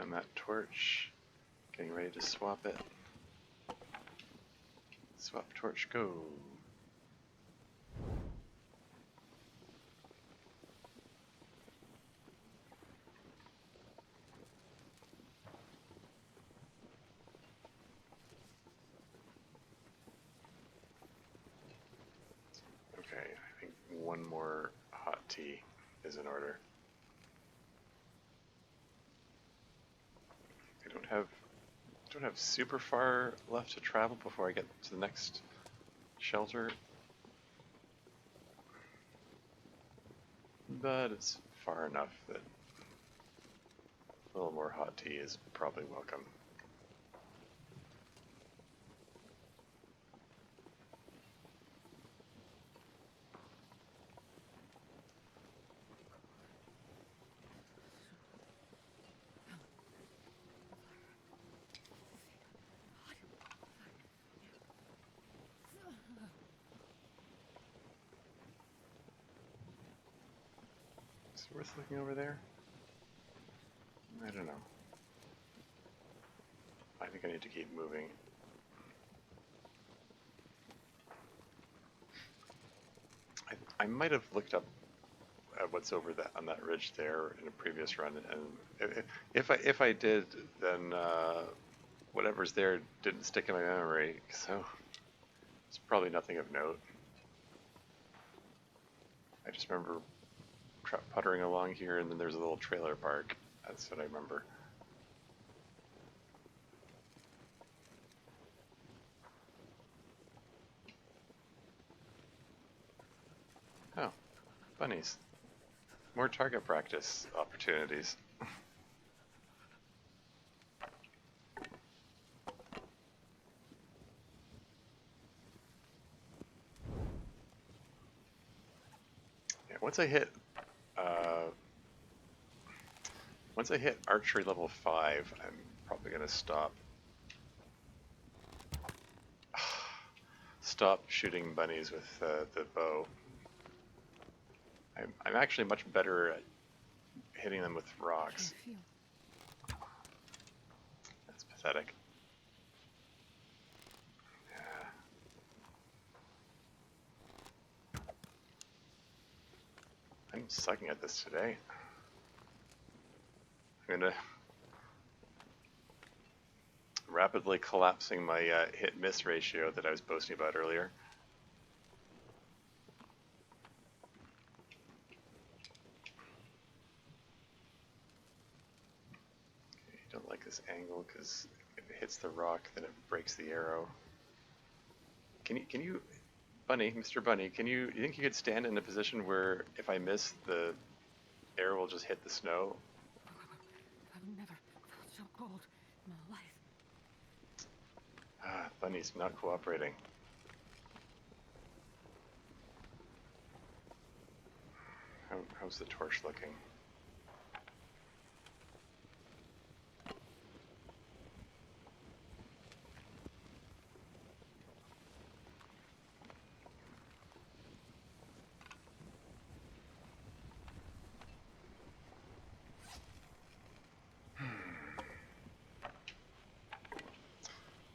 On that torch, getting ready to swap it. Swap torch, go. Okay, I think one more hot tea is in order. I don't have super far left to travel before I get to the next shelter, but it's far enough that a little more hot tea is probably welcome. Is it worth looking over there? I don't know. I think I need to keep moving. I might have looked up at what's over that on that ridge there in a previous run, and if I did, then whatever's there didn't stick in my memory, so it's probably nothing of note. I just remember puttering along here, and then there's a little trailer park. That's what I remember. Oh, bunnies. More target practice opportunities. Yeah, once I hit archery level 5, I'm probably gonna stop shooting bunnies with the bow. I'm actually much better at hitting them with rocks. That's pathetic. Yeah. I'm sucking at this today. I'm gonna rapidly collapsing my hit-miss ratio that I was boasting about earlier. Okay, don't like this angle because if it hits the rock, then it breaks the arrow. Can you, Bunny, Mr. Bunny, you think you could stand in a position where if I miss, the arrow will just hit the snow? I've never felt so cold in my life. Ah, Bunny's not cooperating. How's the torch looking?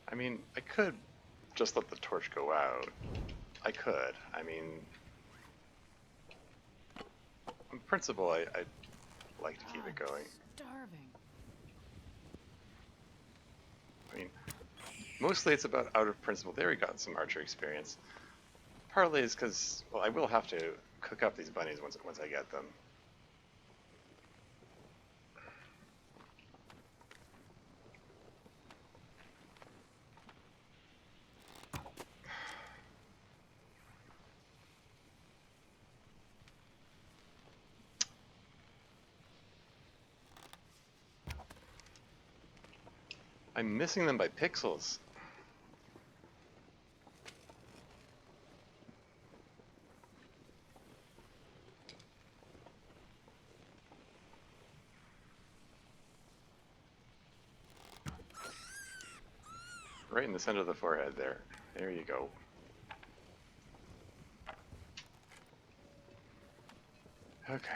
I mean, I could just let the torch go out. I could. I mean, in principle, I'd like to keep it going. Starving. I mean, mostly it's about out of principle. There we got some archer experience. Partly is because, well, I will have to cook up these bunnies once I get them. I'm missing them by pixels. Right in the center of the forehead there. There you go. Okay.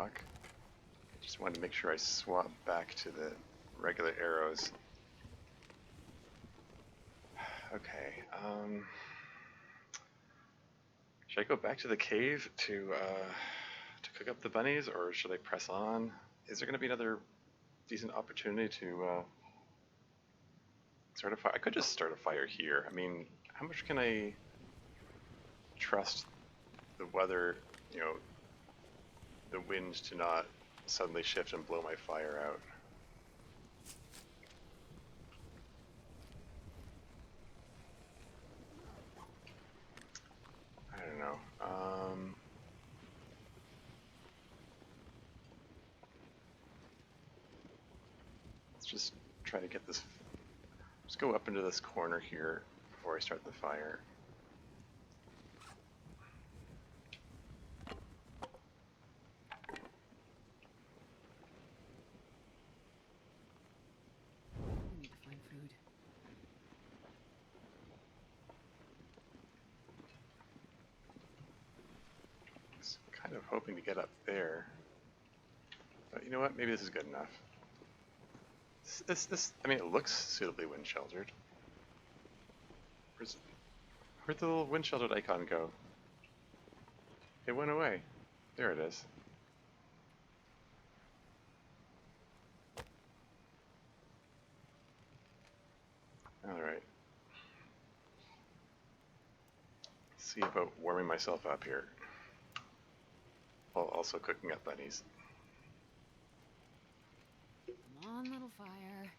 stock. Just wanted to make sure I swap back to the regular arrows. Okay, should I go back to the cave to cook up the bunnies, or should I press on? Is there going to be another decent opportunity to start a fire? I could just start a fire here. I mean, how much can I trust the weather, you know, the wind to not suddenly shift and blow my fire out? I don't know. Let's just try to get this. Let's go up into this corner here before I start the fire. I need to find food. I was kind of hoping to get up there, but you know what? Maybe this is good enough. I mean, it looks suitably wind sheltered. Where'd the little wind sheltered icon go? It went away. There it is. Alright. See about warming myself up here, while also cooking up bunnies. Come on, little fire.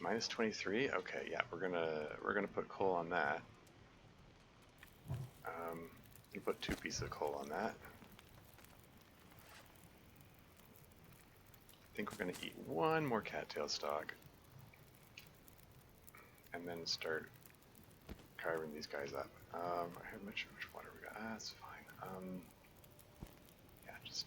Minus 23? Okay, yeah, we're gonna put coal on that. You put 2 pieces of coal on that. I think we're gonna eat 1 more cattail stalk, and then start carving these guys up. How much water we got? Ah, that's fine. Yeah, just.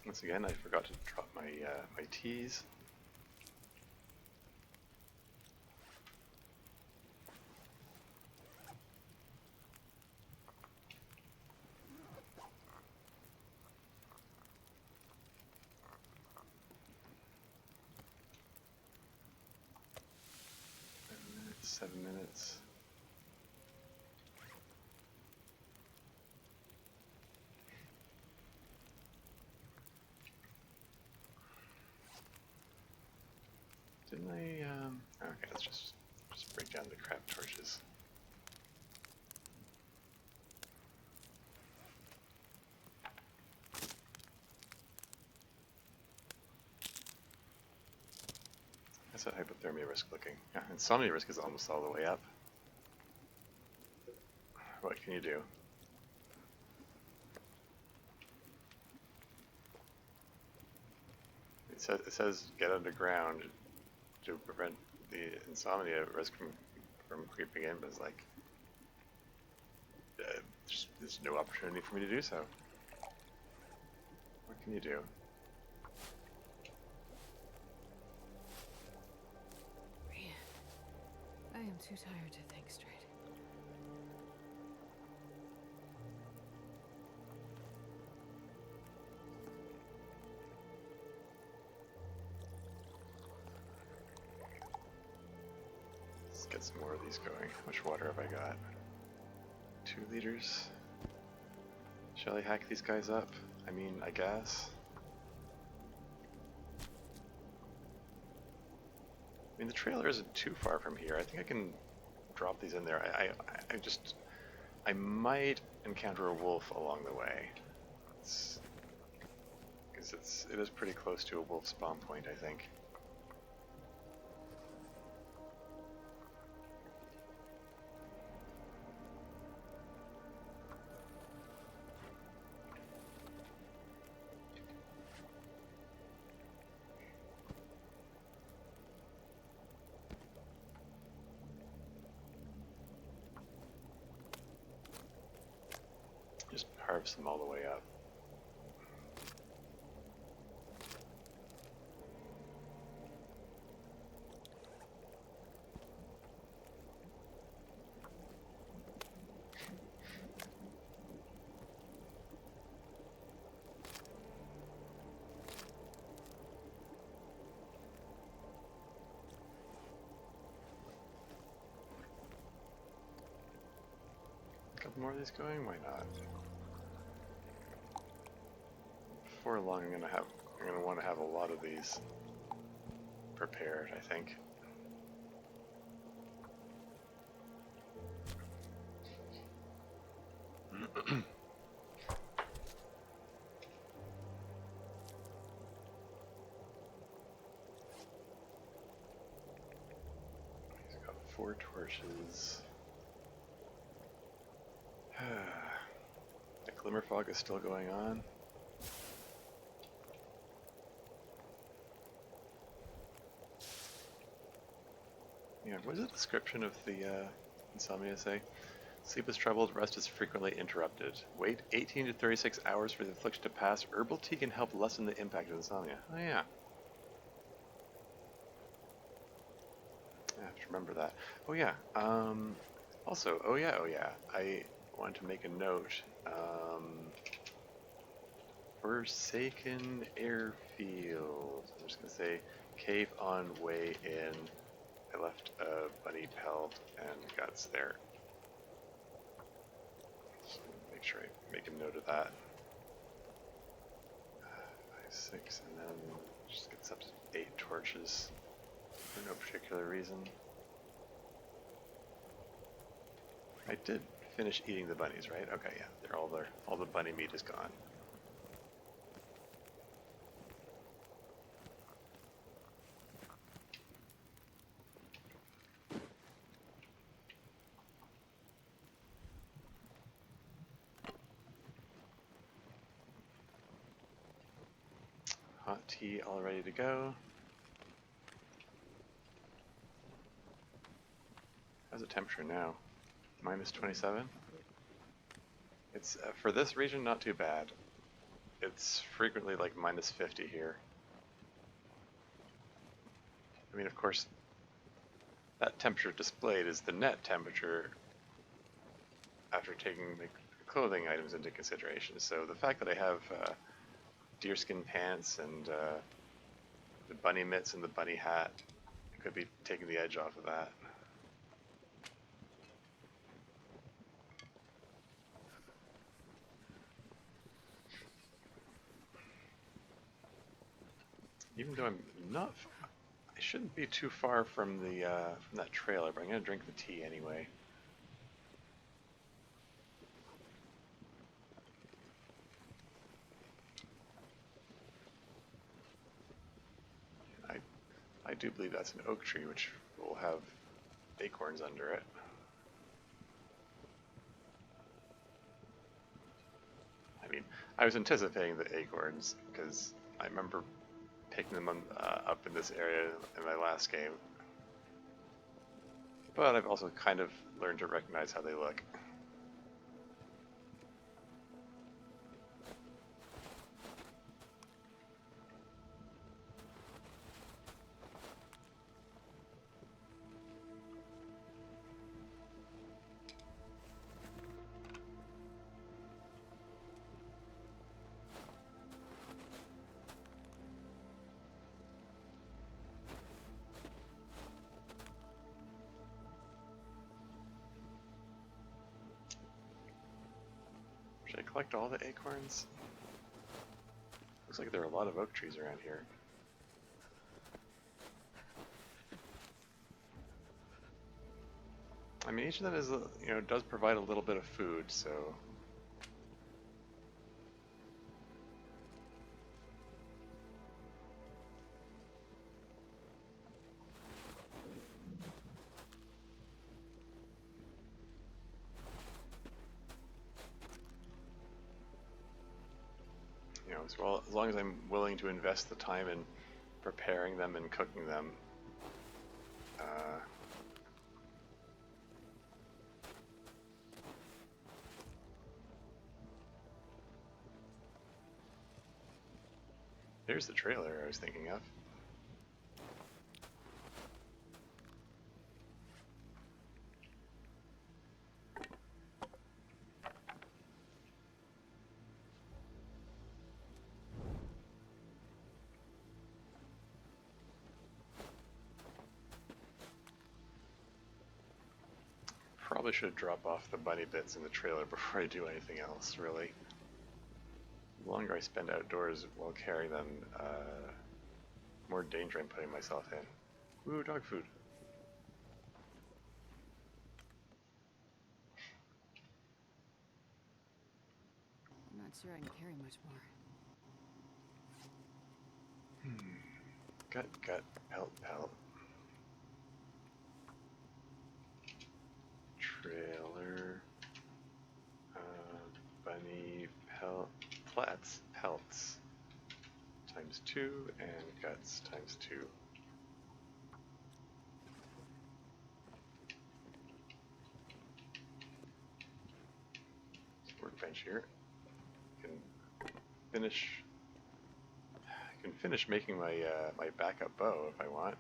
Once again, I forgot to drop my my teas. Seven minutes. Didn't I, okay, let's just break down the crab torches. How's that hypothermia risk looking? Yeah, insomnia risk is almost all the way up. What can you do? It says get underground to prevent the insomnia risk from creeping in, but it's like there's no opportunity for me to do so. What can you do? Man, I am too tired to think straight. Let's get some more of these going. How much water have I got? 2 liters. Shall I hack these guys up? I mean, I guess. I mean, the trailer isn't too far from here. I think I can drop these in there. I might encounter a wolf along the way. Because it is pretty close to a wolf spawn point, I think. Just harvest them all the way up. A couple more of these going? Why not? Before long, I'm gonna want to have a lot of these prepared, I think. He's got 4 torches. The glimmer fog is still going on. Yeah, what does the description of the insomnia say? Sleep is troubled, rest is frequently interrupted. Wait 18 to 36 hours for the affliction to pass. Herbal tea can help lessen the impact of insomnia. Oh yeah. I have to remember that. Oh yeah. Also, oh yeah. I wanted to make a note. Forsaken airfield. I'm just gonna say cave on way in. I left a bunny pelt and guts there. So make sure I make a note of that. 5, 6, and then just gets up to 8 torches for no particular reason. I did finish eating the bunnies, right? Okay, yeah, they're all there. All the bunny meat is gone. Hot tea all ready to go. How's the temperature now? Minus 27? It's, for this region, not too bad. It's frequently like minus 50 here. I mean, of course, that temperature displayed is the net temperature after taking the clothing items into consideration. So the fact that I have deerskin pants and the bunny mitts and the bunny hat could be taking the edge off of that. Even though I'm not, I shouldn't be too far from the from that trailer, but I'm gonna drink the tea anyway. I do believe that's an oak tree, which will have acorns under it. I mean, I was anticipating the acorns because I remember picking them up in this area in my last game. But I've also kind of learned to recognize how they look. Should I collect all the acorns? Looks like there are a lot of oak trees around here. I mean, each of them is, does provide a little bit of food, so. As long as I'm willing to invest the time in preparing them and cooking them, there's the trailer I was thinking of. Probably should drop off the bunny bits in the trailer before I do anything else, really. The longer I spend outdoors while carrying them, more danger I'm putting myself in. Ooh, dog food. I'm not sure I can carry much more. Gut, gut, pelt, pelt. Trailer. Bunny, pelt, pelts. Times 2, and guts times 2. Workbench here. I can finish making my my backup bow if I want.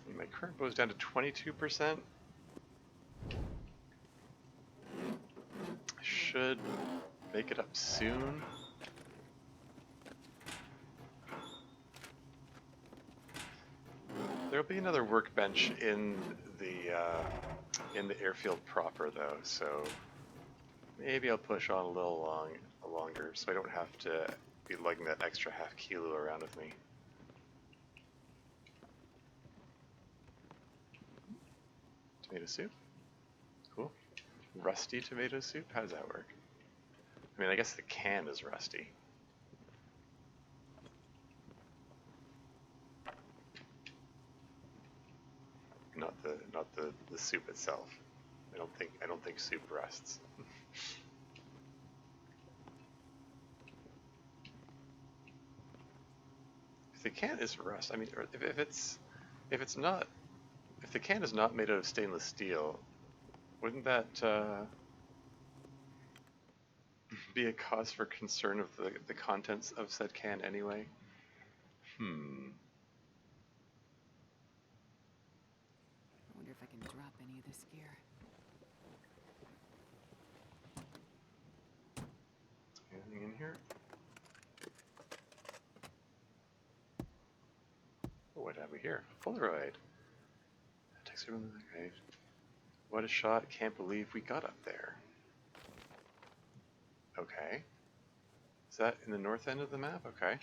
And my current bow is down to 22%. Should make it up soon. There'll be another workbench in the airfield proper, though, so maybe I'll push on a little longer, so I don't have to be lugging that extra half kilo around with me. Tomato soup, cool. Rusty tomato soup. How does that work? I mean, I guess the can is rusty. Not the soup itself. I don't think soup rusts. If the can is rust, I mean, if the can is not made out of stainless steel, wouldn't that be a cause for concern of the contents of said can anyway? I wonder if I can drop any of this gear. Anything in here? Oh, what have we here? Polaroid. Okay. What a shot. Can't believe we got up there. Okay. Is that in the north end of the map? Okay.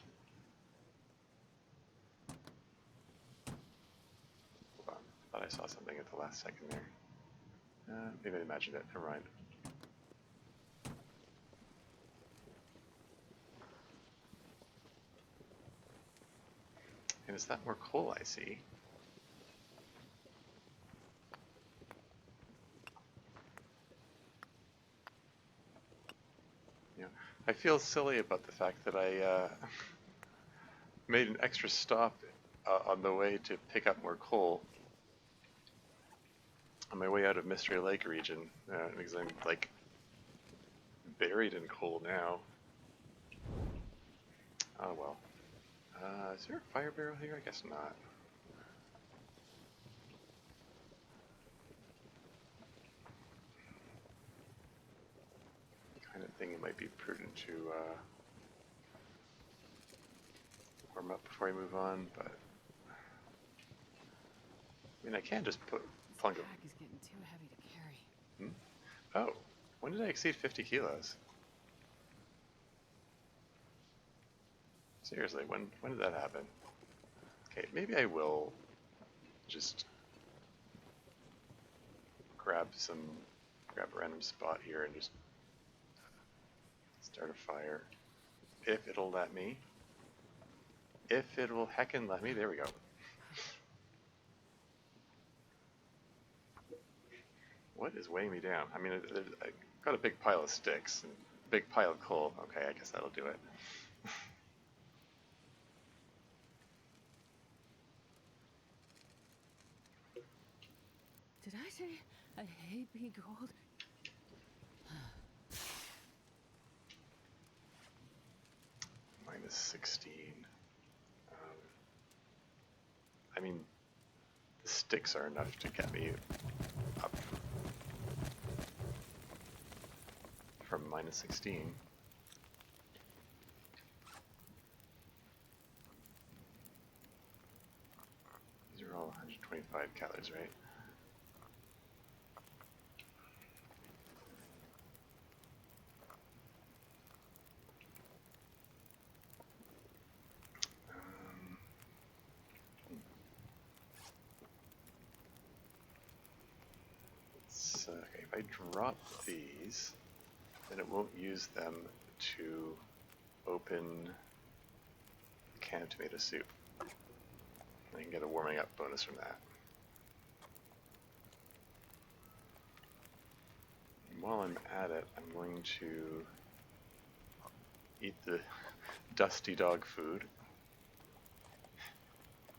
Hold on. I thought I saw something at the last second there. Maybe I imagined it. Never mind. And is that more coal I see? I feel silly about the fact that I made an extra stop on the way to pick up more coal on my way out of Mystery Lake region, because I'm like buried in coal now. Oh well. Is there a fire barrel here? I guess not. Kind of thing it might be prudent to warm up before I move on, but I mean I can't just plunk it. This pack is getting too heavy to carry. Oh, when did I exceed 50 kilos? Seriously, when did that happen? Okay, maybe I will just grab a random spot here and just start a fire. If it'll let me. If it will heckin' let me, there we go. What is weighing me down? I mean, I got a big pile of sticks and a big pile of coal. Okay, I guess that'll do it. Did I say I hate being cold? Minus 16. I mean, the sticks are enough to get me up from minus 16. These are all 125 calories, right? So, okay, if I drop these, then it won't use them to open canned tomato soup. I can get a warming up bonus from that. And while I'm at it, I'm going to eat the dusty dog food.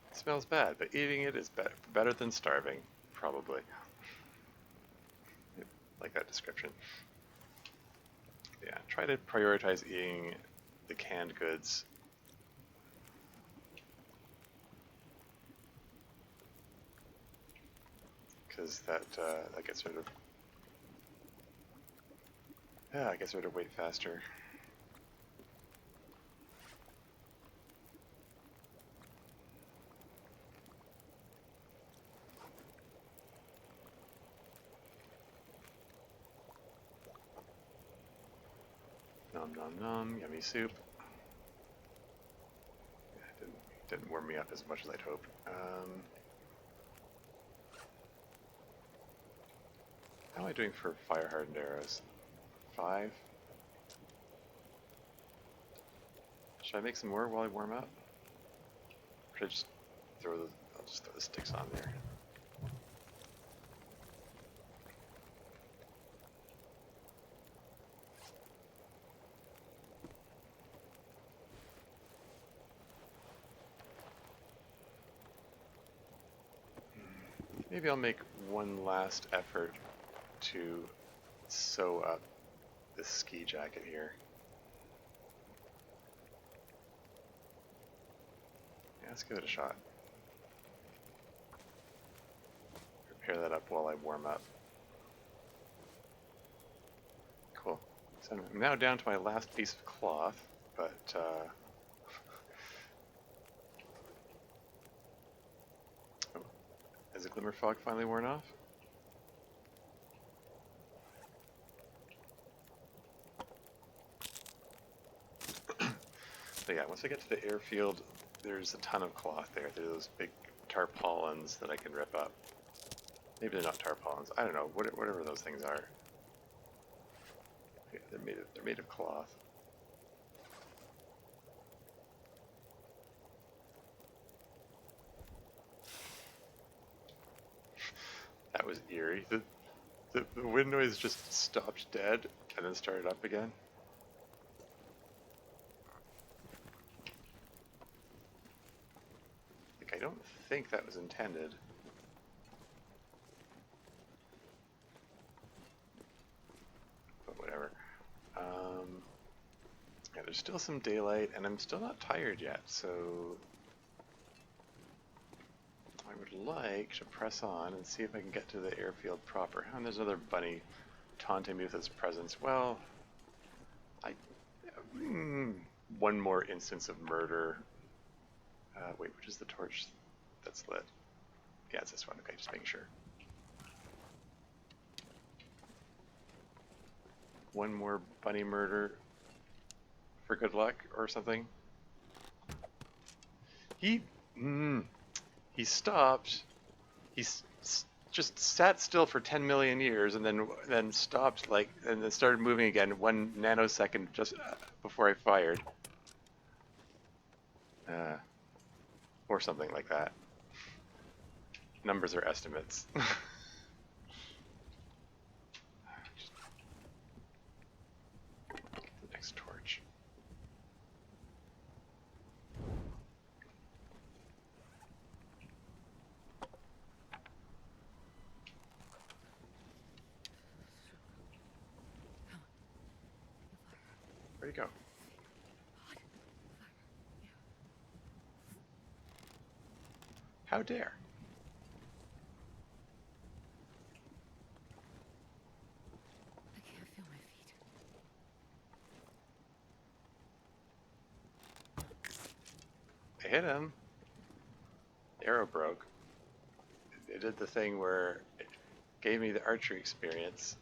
It smells bad, but eating it is better than starving, probably. Like that description. Yeah, try to prioritize eating the canned goods. Because that gets rid of... Yeah, it gets rid of weight faster. Nom nom nom, yummy soup. Yeah, didn't warm me up as much as I'd hoped. How am I doing for fire hardened arrows? 5? Should I make some more while I warm up? Or should I just I'll just throw the sticks on there. Maybe I'll make one last effort to sew up this ski jacket here. Yeah, let's give it a shot. Repair that up while I warm up. Cool. So I'm now down to my last piece of cloth, but has the glimmer fog finally worn off? So yeah, once I get to the airfield, there's a ton of cloth there. There are those big tarpaulins that I can rip up. Maybe they're not tarpaulins. I don't know. Whatever those things are. Yeah, they're made of cloth. That was eerie. The wind noise just stopped dead and then started up again. Like, I don't think that was intended. But whatever. Yeah, there's still some daylight and I'm still not tired yet, so I would like to press on and see if I can get to the airfield proper. And there's another bunny taunting me with its presence. Well, one more instance of murder. Wait, which is the torch that's lit? Yeah, it's this one. Okay, just making sure. One more bunny murder for good luck or something. He, he stopped. Just sat still for 10 million years and then stopped and then started moving again 1 nanosecond just before I fired. Or something like that. Numbers are estimates. The next torch. Where'd he go? How dare? I can't feel my feet. I hit him. The arrow broke. It did the thing where it gave me the archery experience.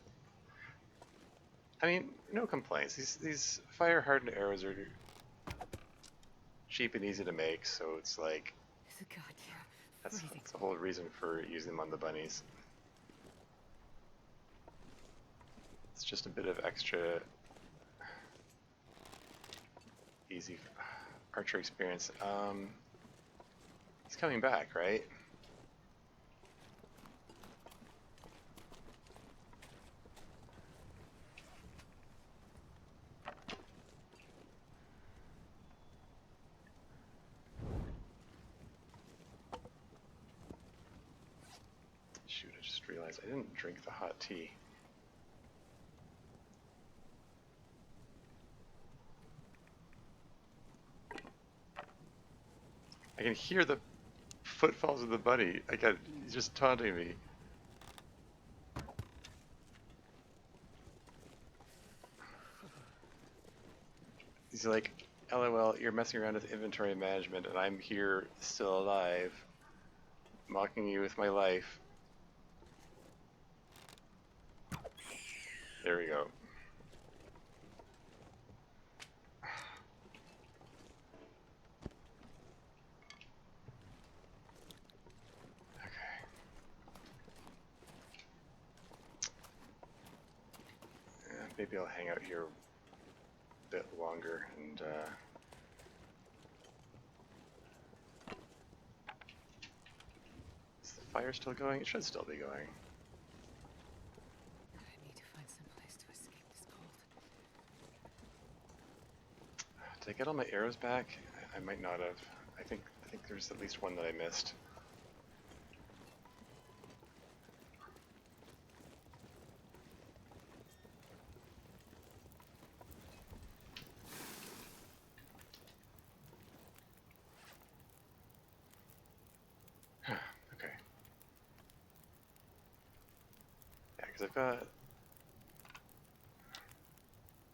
I mean, no complaints. These fire-hardened arrows are cheap and easy to make, so it's like It's a goddamn that's freezing. the whole reason for using them on the bunnies. It's just a bit of extra easy archery experience. He's coming back, right? Shoot, I just realized I didn't drink the hot tea. I can hear the footfalls of the bunny. He's just taunting me. He's like, LOL, you're messing around with inventory management and I'm here still alive, mocking you with my life. There we go. Maybe I'll hang out here a bit longer and is the fire still going? It should still be going. I need to find some place to escape this cold. Did I get all my arrows back? I might not have. I think there's at least one that I missed. Okay. Yeah, because I've got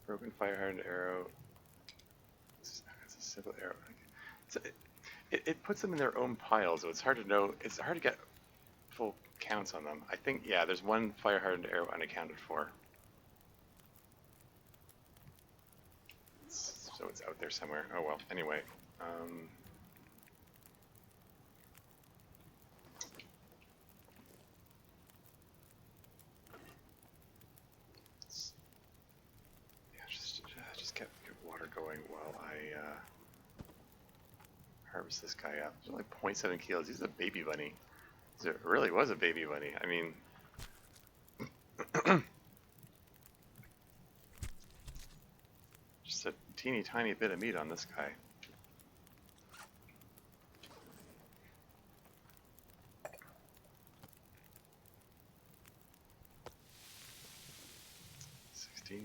broken fire hardened arrow. It's a simple arrow. It puts them in their own pile, so it's hard to know. It's hard to get full counts on them. I think, yeah, there's one fire hardened arrow unaccounted for. So it's out there somewhere. Oh well, anyway. Yeah, just get water going while I harvest this guy up. There's only 0.7 kilos. He's a baby bunny. It really was a baby bunny. I mean, just a teeny tiny bit of meat on this guy.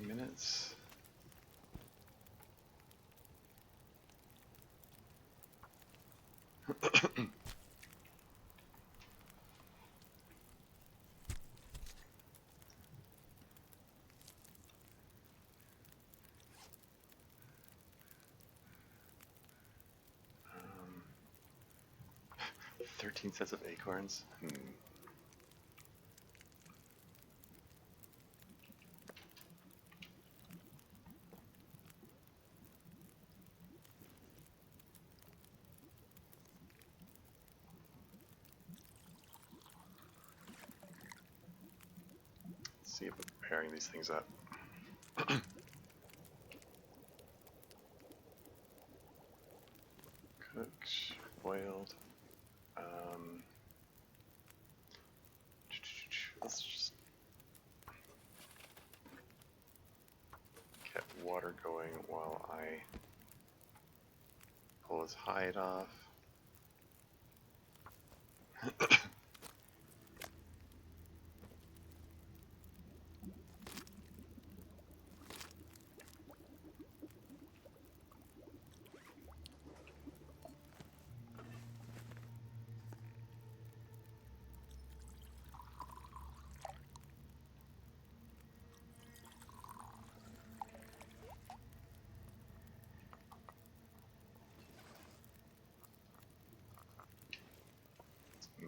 Minutes. um, 13 sets of acorns. see about pairing these things up. Cooked, boiled. Let's just get water going while I pull his hide off.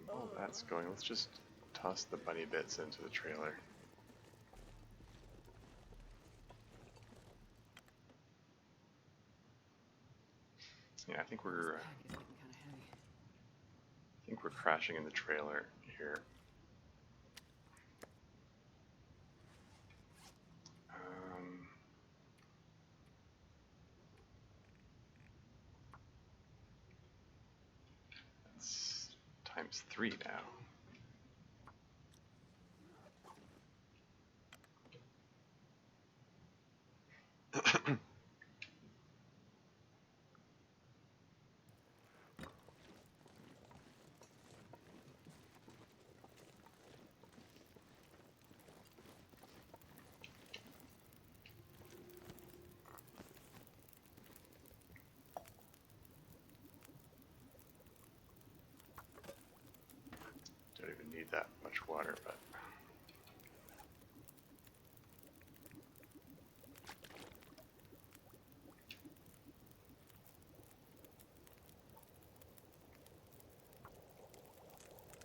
While that's going, let's just toss the bunny bits into the trailer. Yeah, I think we're This pack is getting kind of heavy. crashing in the trailer here. That's times 3 now. Don't even need that much water, but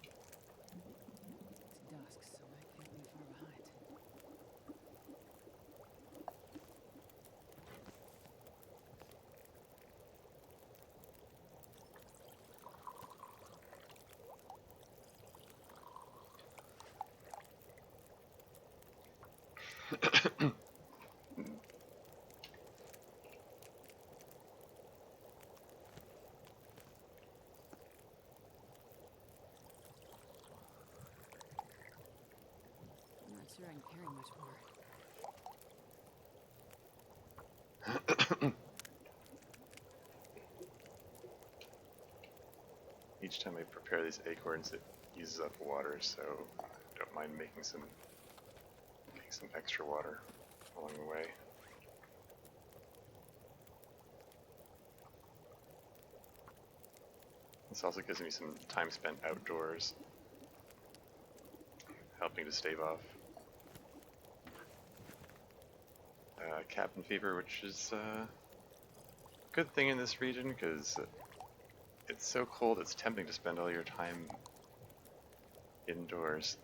It's dusk, so I can't leave far behind. I'm not sure I can carry much more. each time I prepare these acorns, it uses up water, so I don't mind getting some extra water along the way. This also gives me some time spent outdoors, helping to stave off cabin fever, which is a good thing in this region because it's so cold it's tempting to spend all your time indoors.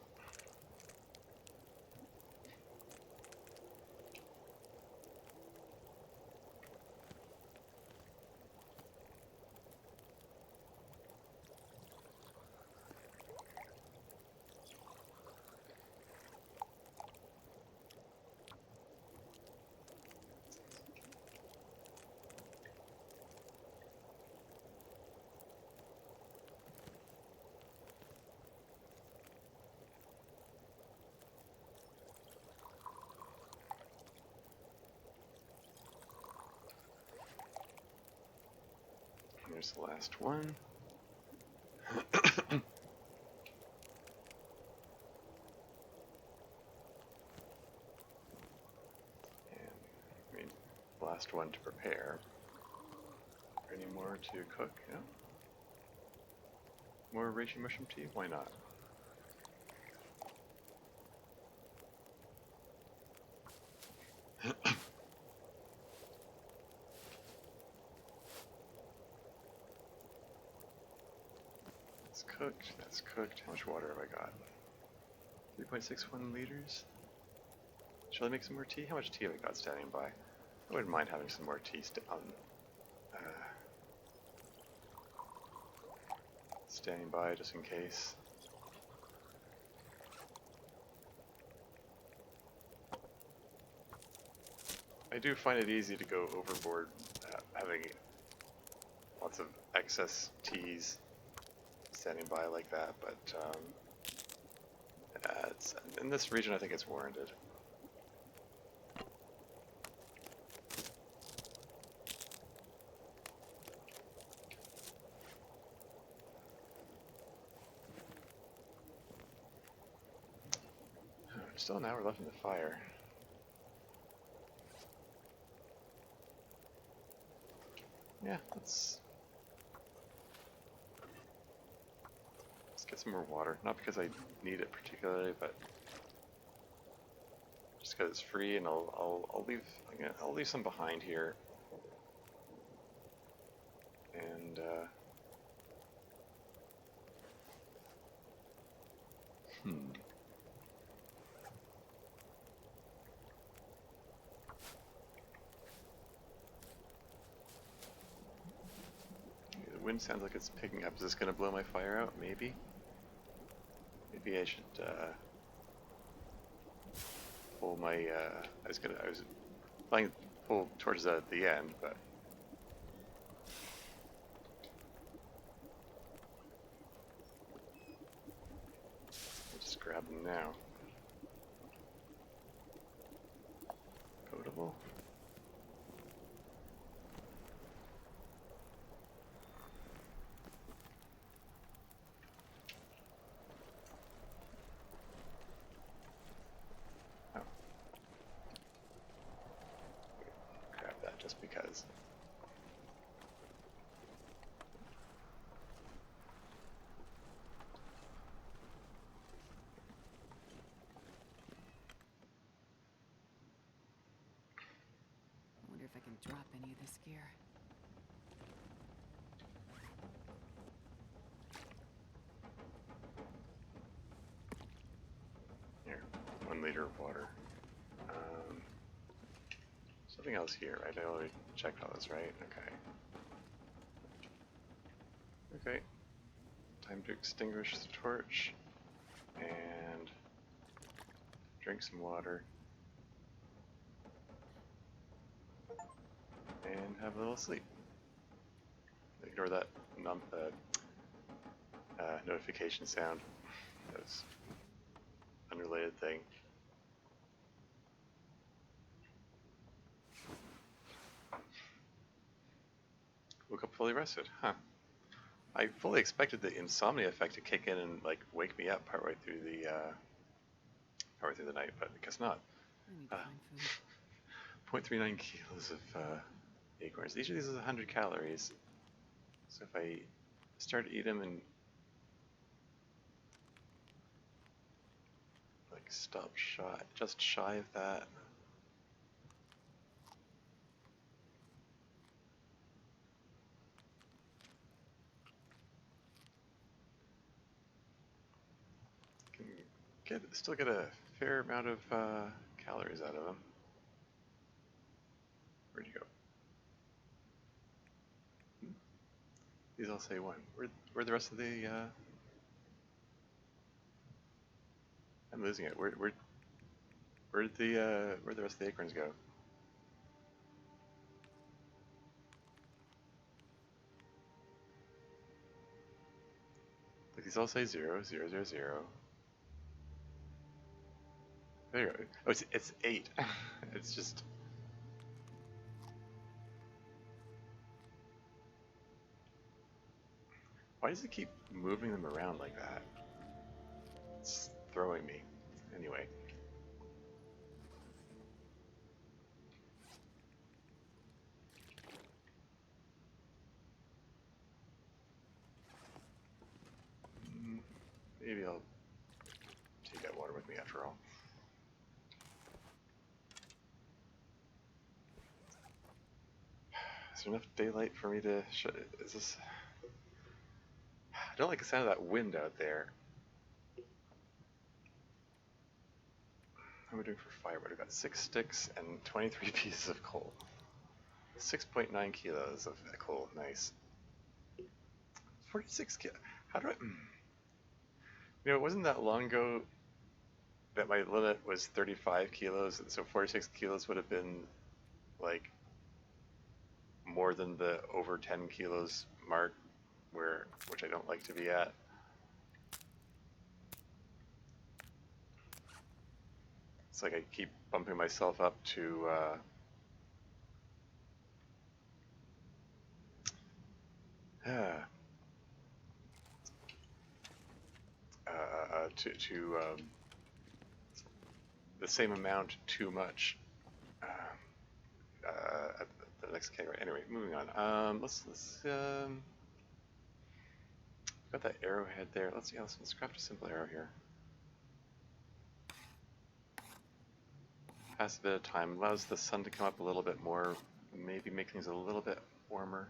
Here's the last one. Last one to prepare. Any more to cook? Yeah. More reishi mushroom tea? Why not? That's cooked. That's cooked. How much water have I got? 3.61 liters. Shall I make some more tea? How much tea have I got standing by? I wouldn't mind having some more tea standing by just in case. I do find it easy to go overboard, having lots of excess teas standing by like that, but it's, in this region I think it's warranted. Still an hour left in the fire. Yeah, let's get some more water. Not because I need it particularly, but just because it's free, and I'll leave, again, I'll leave some behind here. And the wind sounds like it's picking up. Is this gonna blow my fire out? Maybe. Maybe I should pull my. I was planning to pull towards the end, but. I'll just grab them now. Potable. Oh. Grab that just because. I wonder if I can drop any of this gear. Here, 1 liter of water. Something else here, right? I already checked all this, right? Okay. Okay. Time to extinguish the torch and drink some water and have a little sleep. Ignore that notification sound. That was an unrelated thing. Woke up fully rested, huh? I fully expected the insomnia effect to kick in and like wake me up partway through the night, but I guess not. I need to find food. 0.39 kilos of acorns. Each of these is 100 calories. So if I start to eat them and like stop just shy of that. Still get a fair amount of calories out of them. Where'd you go? These all say 1. Where'd the rest of the? I'm losing it. Where'd the rest of the acorns go? Like these all say 0, 0, 0, 0. There you go. Oh, it's 8. It's just. Why does it keep moving them around like that? It's throwing me. Anyway. Maybe I'll take that water with me after all. Is there enough daylight for me to shut it? Is this... I don't like the sound of that wind out there. How am I doing for firewood? I've got 6 sticks and 23 pieces of coal. 6.9 kilos of coal. Nice. 46 kilos. How do I... You know, it wasn't that long ago that my limit was 35 kilos, so 46 kilos would have been like more than the over 10 kilos mark, which I don't like to be at. It's like I keep bumping myself up to the same amount too much. At the next category. Anyway, moving on. Let's got that arrowhead there. Let's craft a simple arrow here. Pass a bit of time. Allows the sun to come up a little bit more. Maybe make things a little bit warmer.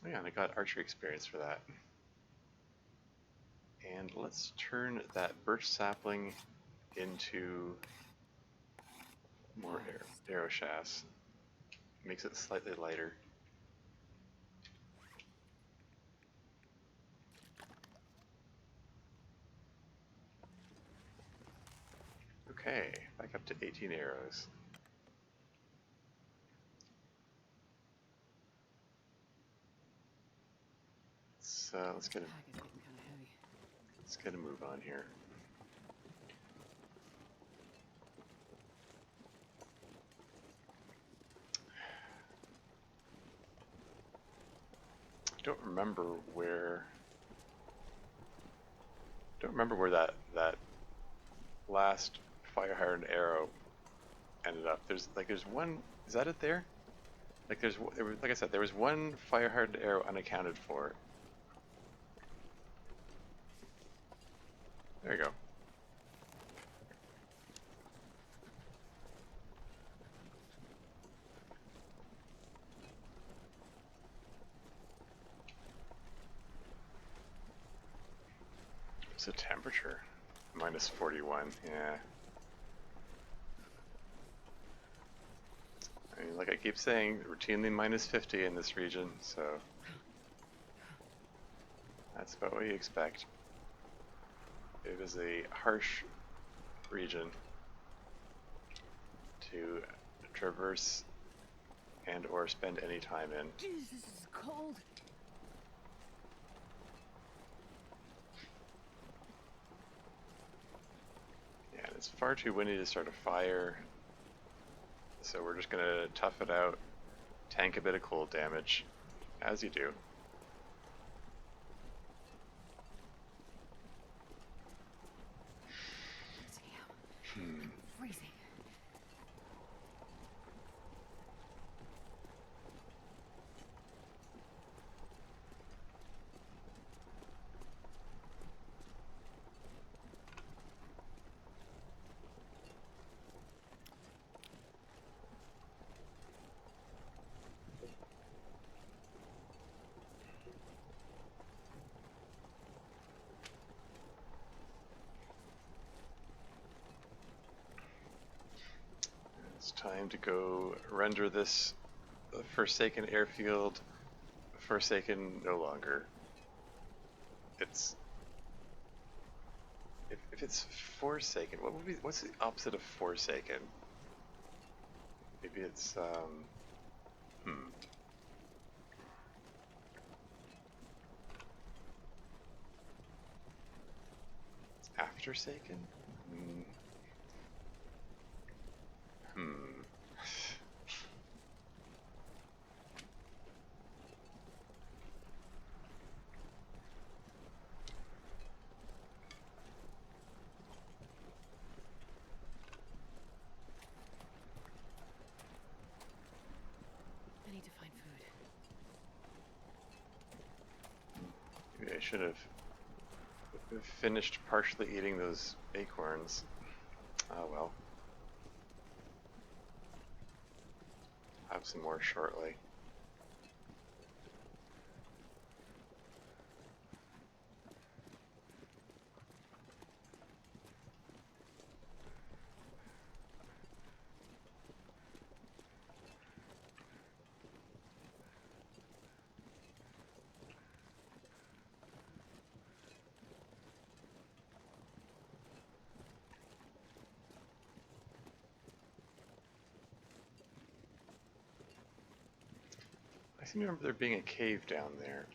Oh yeah, and I got archery experience for that. And let's turn that birch sapling into more arrow shafts. Makes it slightly lighter. Okay, back up to 18 arrows. Let's get Pack is getting kind of heavy. let's get a move on here. Don't remember where that last fire hydrant arrow ended up. There's one. Is that it there? Like like I said, there was one fire hydrant arrow unaccounted for. There you go. What's the temperature? Minus 41. Yeah. I mean, like I keep saying, routinely minus 50 in this region, so that's about what you expect. It is a harsh region to traverse and or spend any time in. Jeez, this is cold. Yeah, it's far too windy to start a fire, so we're just gonna tough it out, tank a bit of cold damage, as you do. Damn. Freezing. It's time to go render this Forsaken airfield Forsaken no longer. It's if it's Forsaken, what's the opposite of Forsaken? Maybe it's it's Aftersaken? I need to find food. Maybe I should have finished partially eating those acorns. Oh well. Have some more shortly. seem to remember there being a cave down there.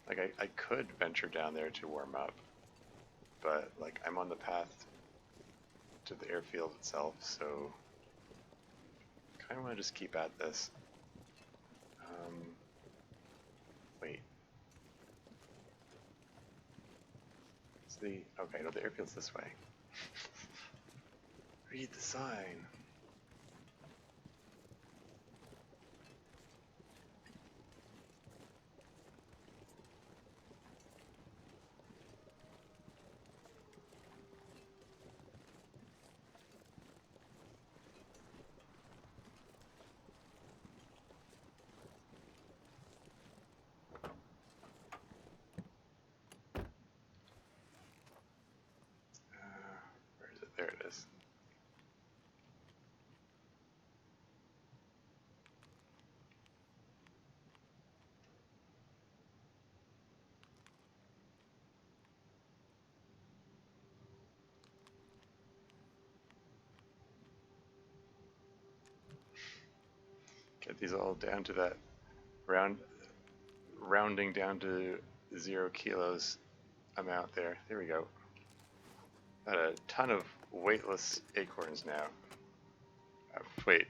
Like, I could venture down there to warm up, but, like, I'm on the path to the airfield itself, so kind of want to just keep at this. Wait. Okay, no, the airfield's this way. Read the sign. Where is it? There it is. Get these all down to that rounding down to 0 kilos amount there. There we go. Got a ton of weightless acorns now. Wait,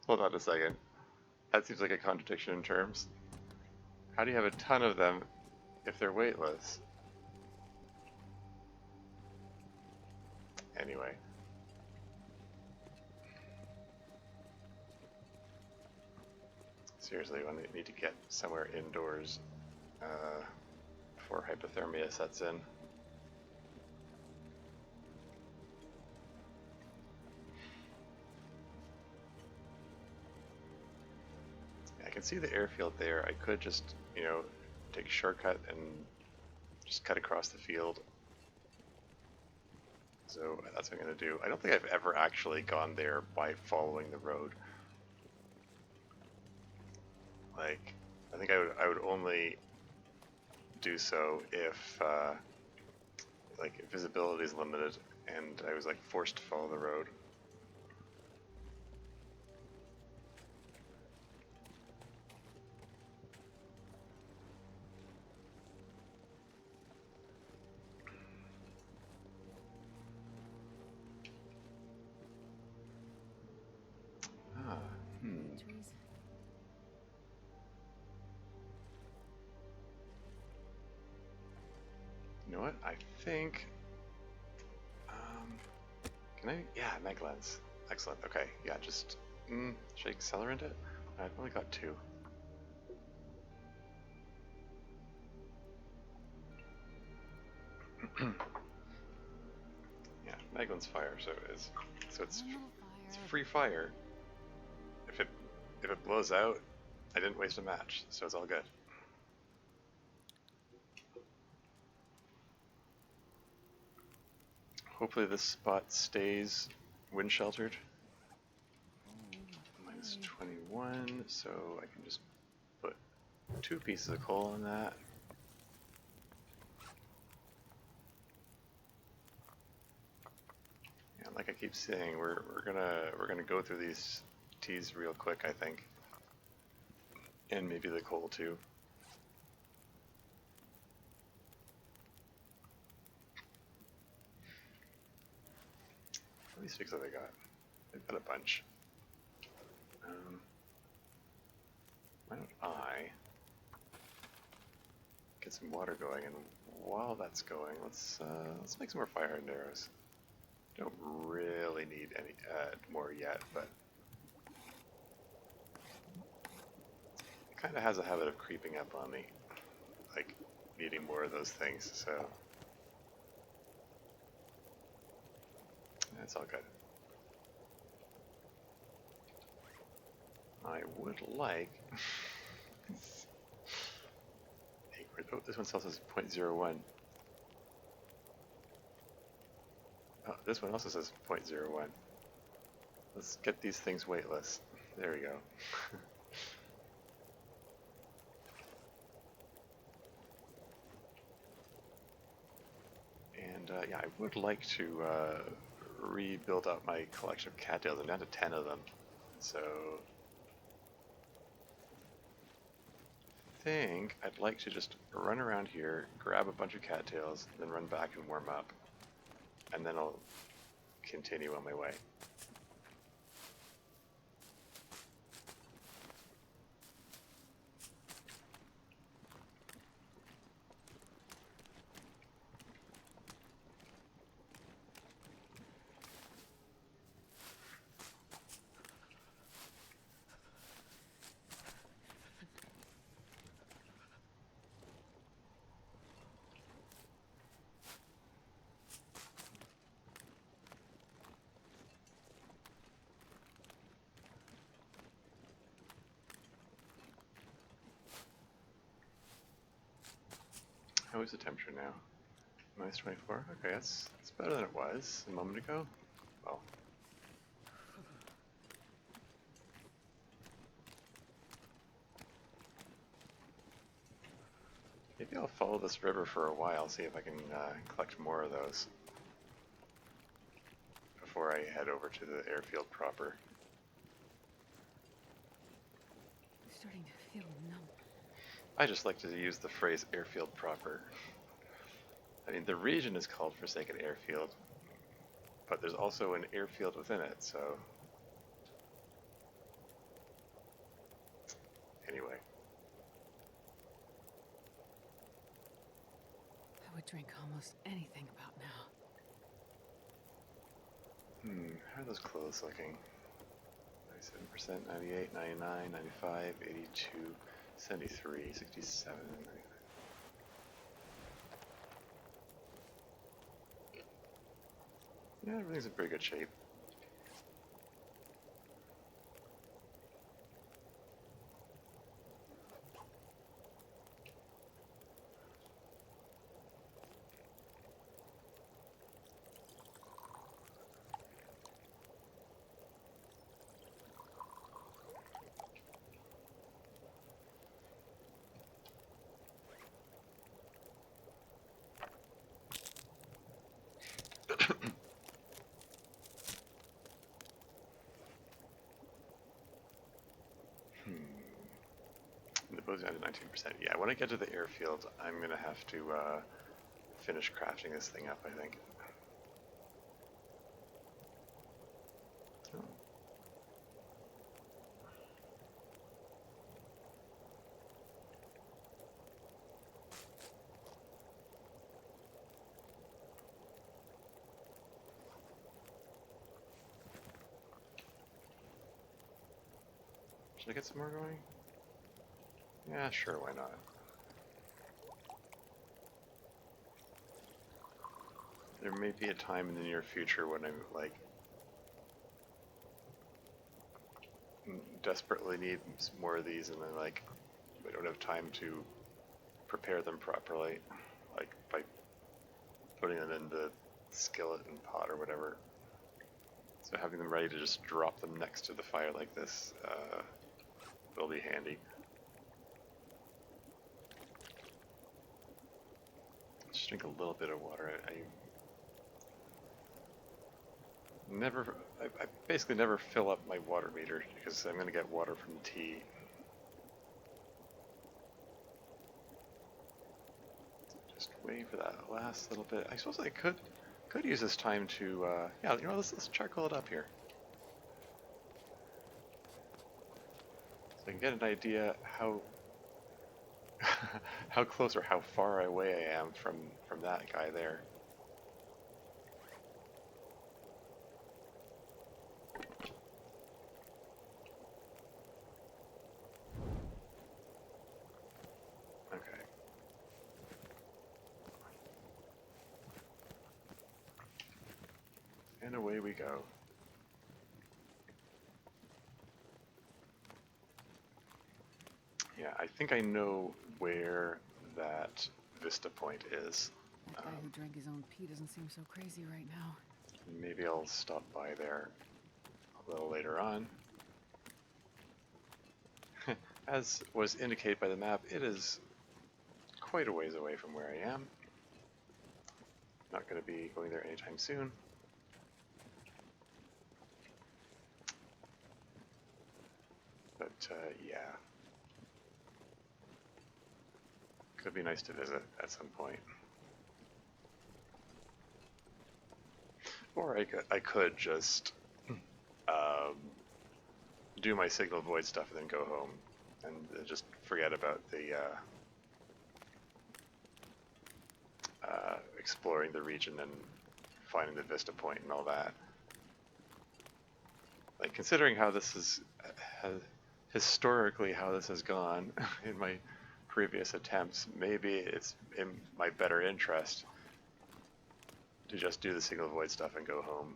hold on a second. That seems like a contradiction in terms. How do you have a ton of them if they're weightless? Anyway. Seriously, when they need to get somewhere indoors before hypothermia sets in. I can see the airfield there. I could just, you know, take a shortcut and just cut across the field. So that's what I'm going to do. I don't think I've ever actually gone there by following the road. Like, I think I would only do so if, like, if visibility is limited and I was, like, forced to follow the road. Trees. You know what? I think. Can I? Yeah, mag lens. Excellent. Okay. Yeah, just. Should I accelerate it? I've only got 2. Yeah, mag lens fire. So it's free fire. If it blows out, I didn't waste a match, so it's all good. Hopefully this spot stays wind sheltered. Minus 21, so I can just put 2 pieces of coal in that. Yeah, like I keep saying, we're gonna go through these teas real quick, I think, and maybe the coal too. How many sticks have I got? I've got a bunch. Why don't I get some water going, and while that's going, let's make some more fire and arrows. Don't really need any more yet, but it kind of has a habit of creeping up on me, like needing more of those things. So that's all good. I would like. Oh, this one still says 0.01. Oh, this one also says 0.01. Let's get these things weightless. There we go. And yeah, I would like to rebuild up my collection of cattails. I'm down to 10 of them. So I think I'd like to just run around here, grab a bunch of cattails, then run back and warm up, and then I'll continue on my way. How is the temperature now? -24? Okay, that's better than it was a moment ago. Well, maybe I'll follow this river for a while, see if I can collect more of those before I head over to the airfield proper. I'm starting to feel numb. I just like to use the phrase airfield proper. I mean, the region is called Forsaken Airfield, but there's also an airfield within it, so... Anyway. I would drink almost anything about now. How are those clothes looking? 97%, 98, 99, 95, 82, 73, 67, 99. Yeah, everything's in pretty good shape. The bow's down to 19%. Yeah, when I get to the airfield, I'm gonna have to finish crafting this thing up, I think. Oh. Should I get some more going? Yeah, sure, why not? There may be a time in the near future when I'm like desperately need some more of these, and then like I don't have time to prepare them properly, like by putting them in the skillet and pot or whatever. So having them ready to just drop them next to the fire like this will be handy. Just drink a little bit of water. I basically never fill up my water meter because I'm going to get water from the tea. Just waiting for that last little bit. I suppose I could use this time to, yeah, you know, let's charcoal it up here. So I can get an idea how how close or how far away I am from that guy there. Okay. And away we go. Yeah, I think I know where that vista point is. That guy who drank his own pee doesn't seem so crazy right now. Maybe I'll stop by there a little later on. As was indicated by the map, it is quite a ways away from where I am. Not going to be going there anytime soon. yeah. Could be nice to visit at some point. Or I could just um, do my signal void stuff and then go home and just forget about the exploring the region and finding the vista point and all that. Like, considering how this is historically how this has gone in my previous attempts, maybe it's in my better interest to just do the signal void stuff and go home.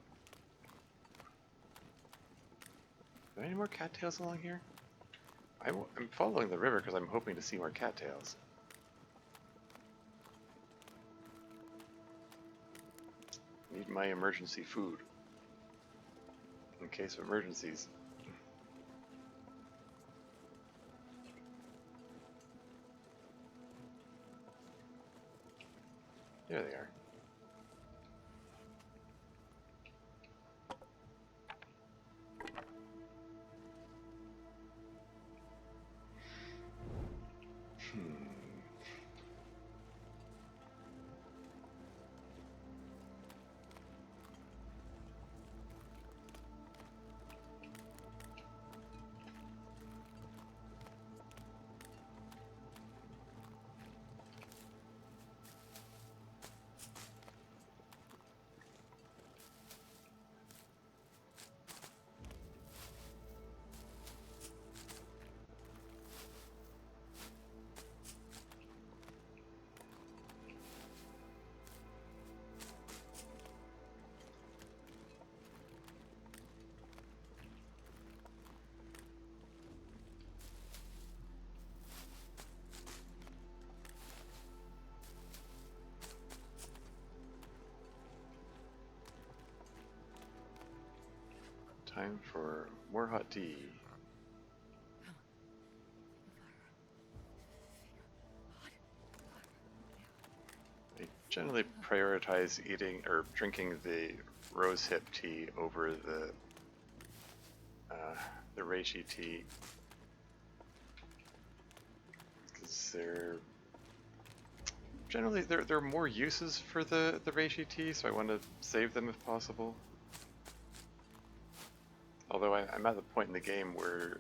Are there any more cattails along here? I'm following the river because I'm hoping to see more cattails. Need my emergency food in case of emergencies. There they are. Time for more hot tea. I generally prioritize eating or drinking the rosehip tea over the reishi tea because there are more uses for the reishi tea, so I want to save them if possible. Although I'm at the point in the game where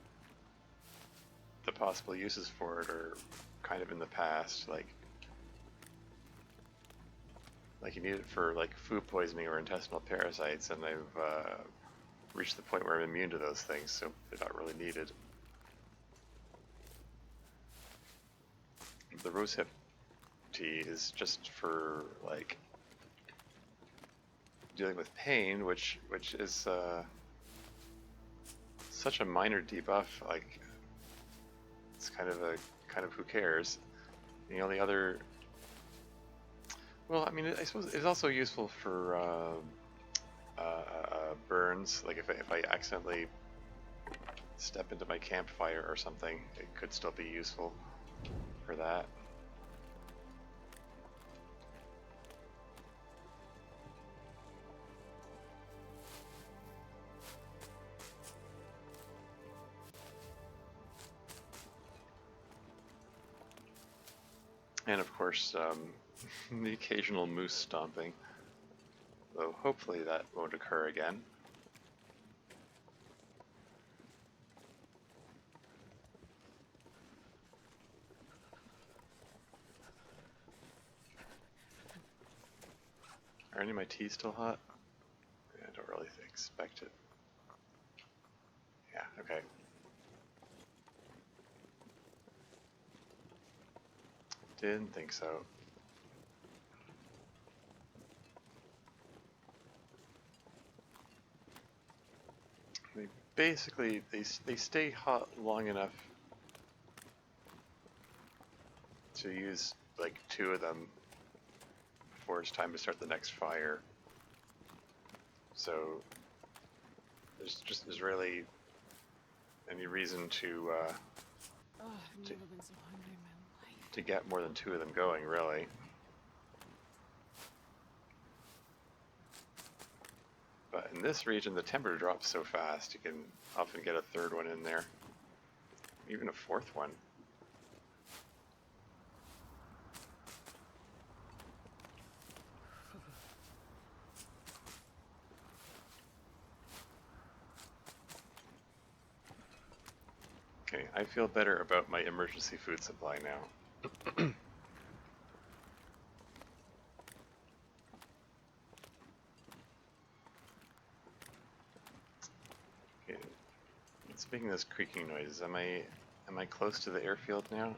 the possible uses for it are kind of in the past, like you need it for like food poisoning or intestinal parasites, and I've reached the point where I'm immune to those things, so they're not really needed. The rosehip tea is just for like dealing with pain, which is such a minor debuff. Like, it's kind of who cares. The only other, well, I mean, I suppose it's also useful for burns. Like if I accidentally step into my campfire or something, it could still be useful for that. And of course, the occasional moose stomping. Though hopefully that won't occur again. Are any of my teas still hot? I don't really expect it. Yeah, okay. Didn't think so. Basically, they stay hot long enough to use like 2 of them before it's time to start the next fire. So there's really any reason to Oh, I've never been so hungry in my life. to get more than 2 of them going, really. But in this region, the temperature drops so fast, you can often get a 3rd one in there. even a fourth one. Okay, I feel better about my emergency food supply now. Okay, it's making those creaking noises. Am I close to the airfield now?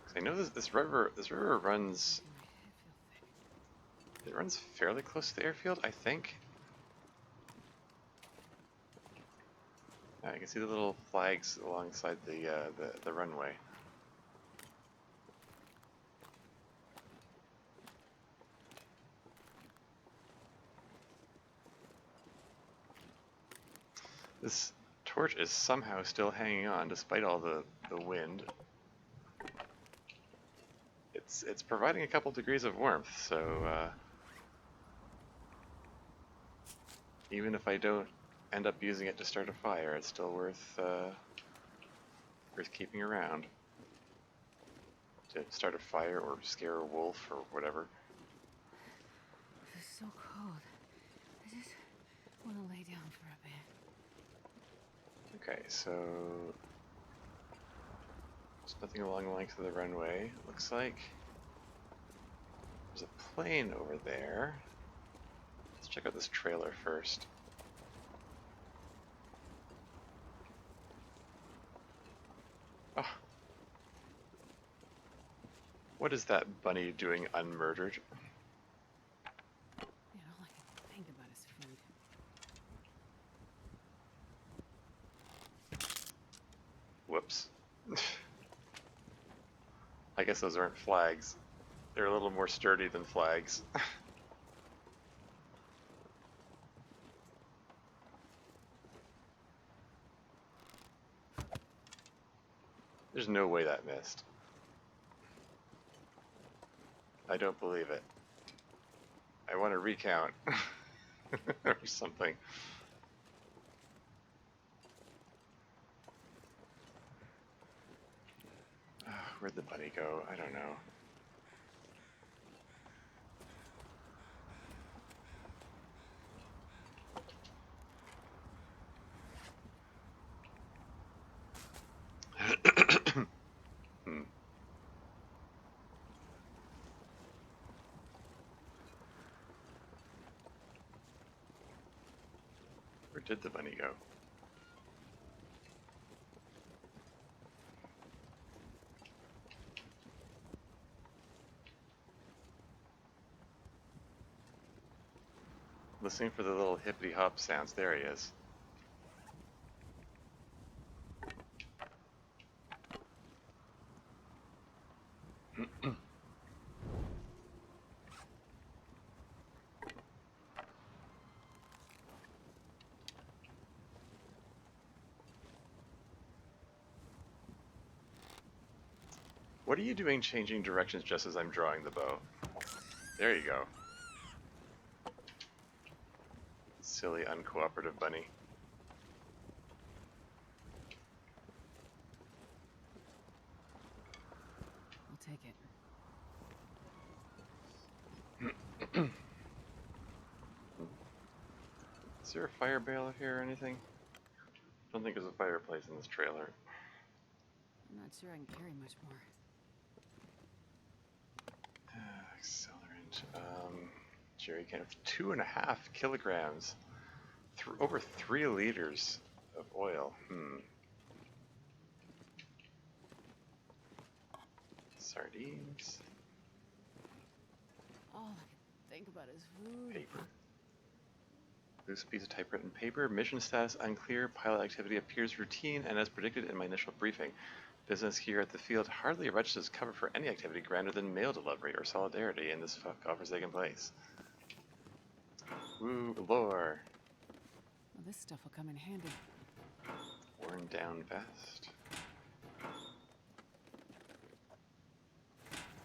'Cause I know this river runs. It runs fairly close to the airfield, I think. I can see the little flags alongside the runway. This torch is somehow still hanging on despite all the wind. It's providing a couple degrees of warmth, so even if I don't end up using it to start a fire, it's still worth keeping around to start a fire or scare a wolf or whatever. This is so cold. I just want to lay down for a bit. Okay, so there's nothing along the length of the runway. Looks like there's a plane over there. Let's check out this trailer first. Oh. What is that bunny doing unmurdered? Man, all I can think about is food. Whoops. I guess those aren't flags. They're a little more sturdy than flags. There's no way that missed. I don't believe it. I want to recount. Or something. Where'd the bunny go? I don't know. Where did the bunny go? Listening for the little hippity hop sounds. There he is. What are you doing changing directions just as I'm drawing the bow? There you go. Silly, uncooperative bunny. I'll take it. Is there a fire barrel here or anything? Don't think there's a fireplace in this trailer. I'm not sure I can carry much more. Accelerant. Jerry can of 2.5 kilograms. Over 3 liters of oil. Sardines. All I can think about is food. Paper. Loose piece of typewritten paper. Mission status unclear. Pilot activity appears routine and as predicted in my initial briefing. Business here at the field hardly registers cover for any activity grander than mail delivery or solidarity in this conference taking place. Woo, lore. Well, this stuff will come in handy. Worn down vest.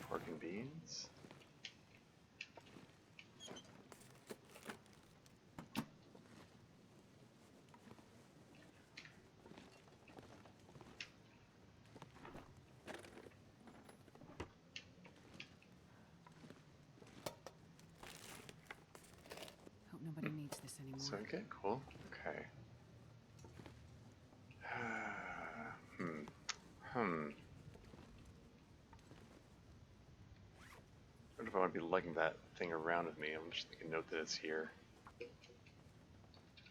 Pork and beans. anymore. So okay, cool. Okay. What if I want to be lugging that thing around with me? I'm just making a note that it's here.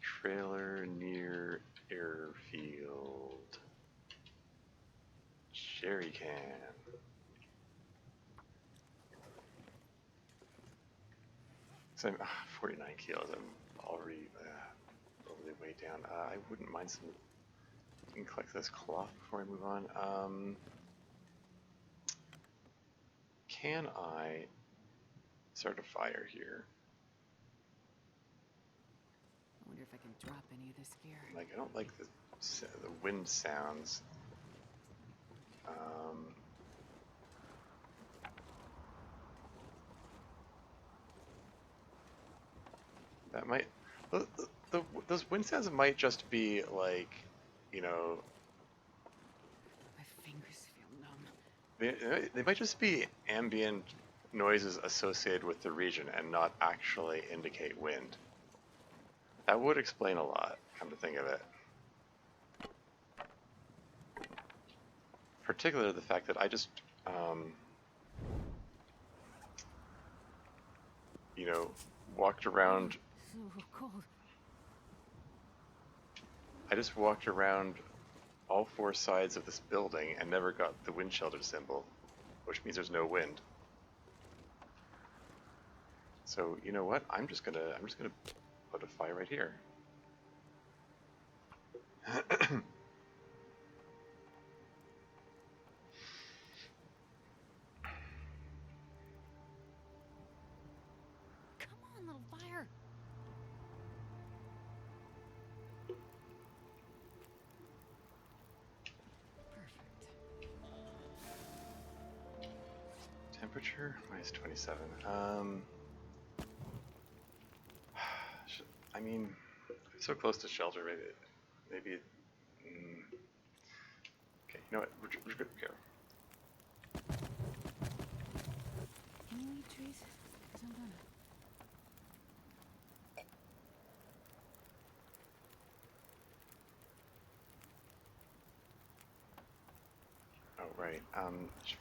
Trailer near airfield. Jerry can. So I'm 49 kilos. I'm already overly weighed down. I wouldn't mind some. You can collect this cloth before I move on. Can I start a fire here? I wonder if I can drop any of this gear. Like, I don't like the wind sounds. That might... Those wind sounds might just be like, you know... My fingers feel numb. They might just be ambient noises associated with the region and not actually indicate wind. That would explain a lot, come to think of it. Particularly the fact that I just, you know, walked around. So cold. I just walked around all four sides of this building and never got the wind shelter symbol, which means there's no wind. So you know what? I'm just gonna put a fire right here. Come on, little fire. Perfect. Temperature -27. I mean, so close to shelter. Maybe. Okay, you know what? We're good. Okay. Can you eat trees? Because I'm gonna. Oh, right.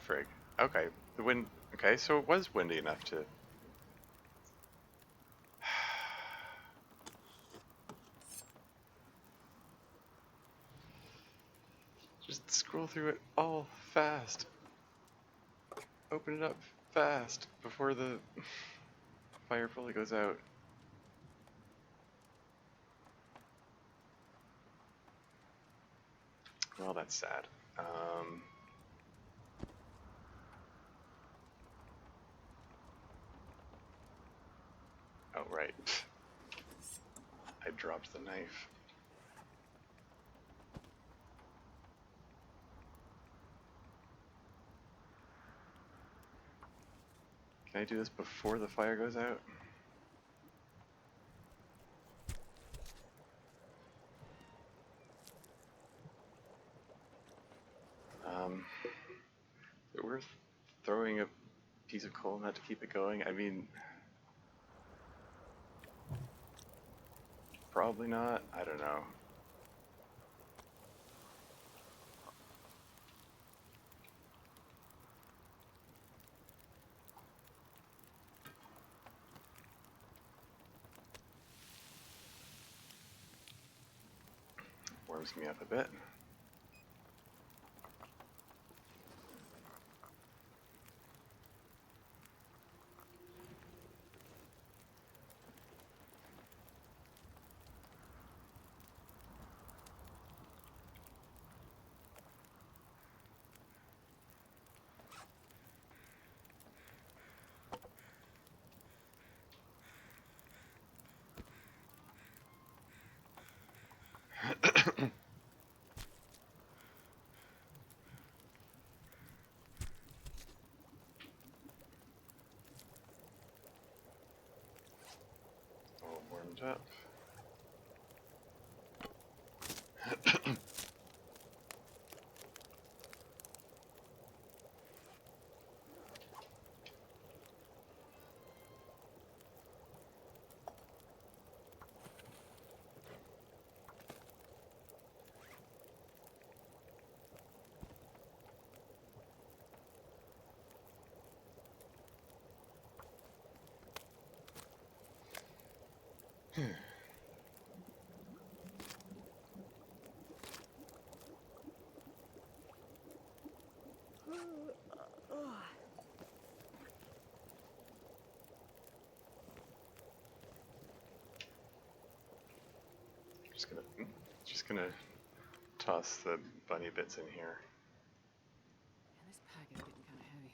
Frig. Okay, the wind. Okay, so it was windy enough to. Just scroll through it all fast. Open it up fast before the fire fully goes out. Well, that's sad. Oh, right. I dropped the knife. Can I do this before the fire goes out? Is it worth throwing a piece of coal in that to keep it going? I mean, probably not. I don't know. Warms me up a bit. Just gonna toss the bunny bits in here. Man, this pack is getting kind of heavy.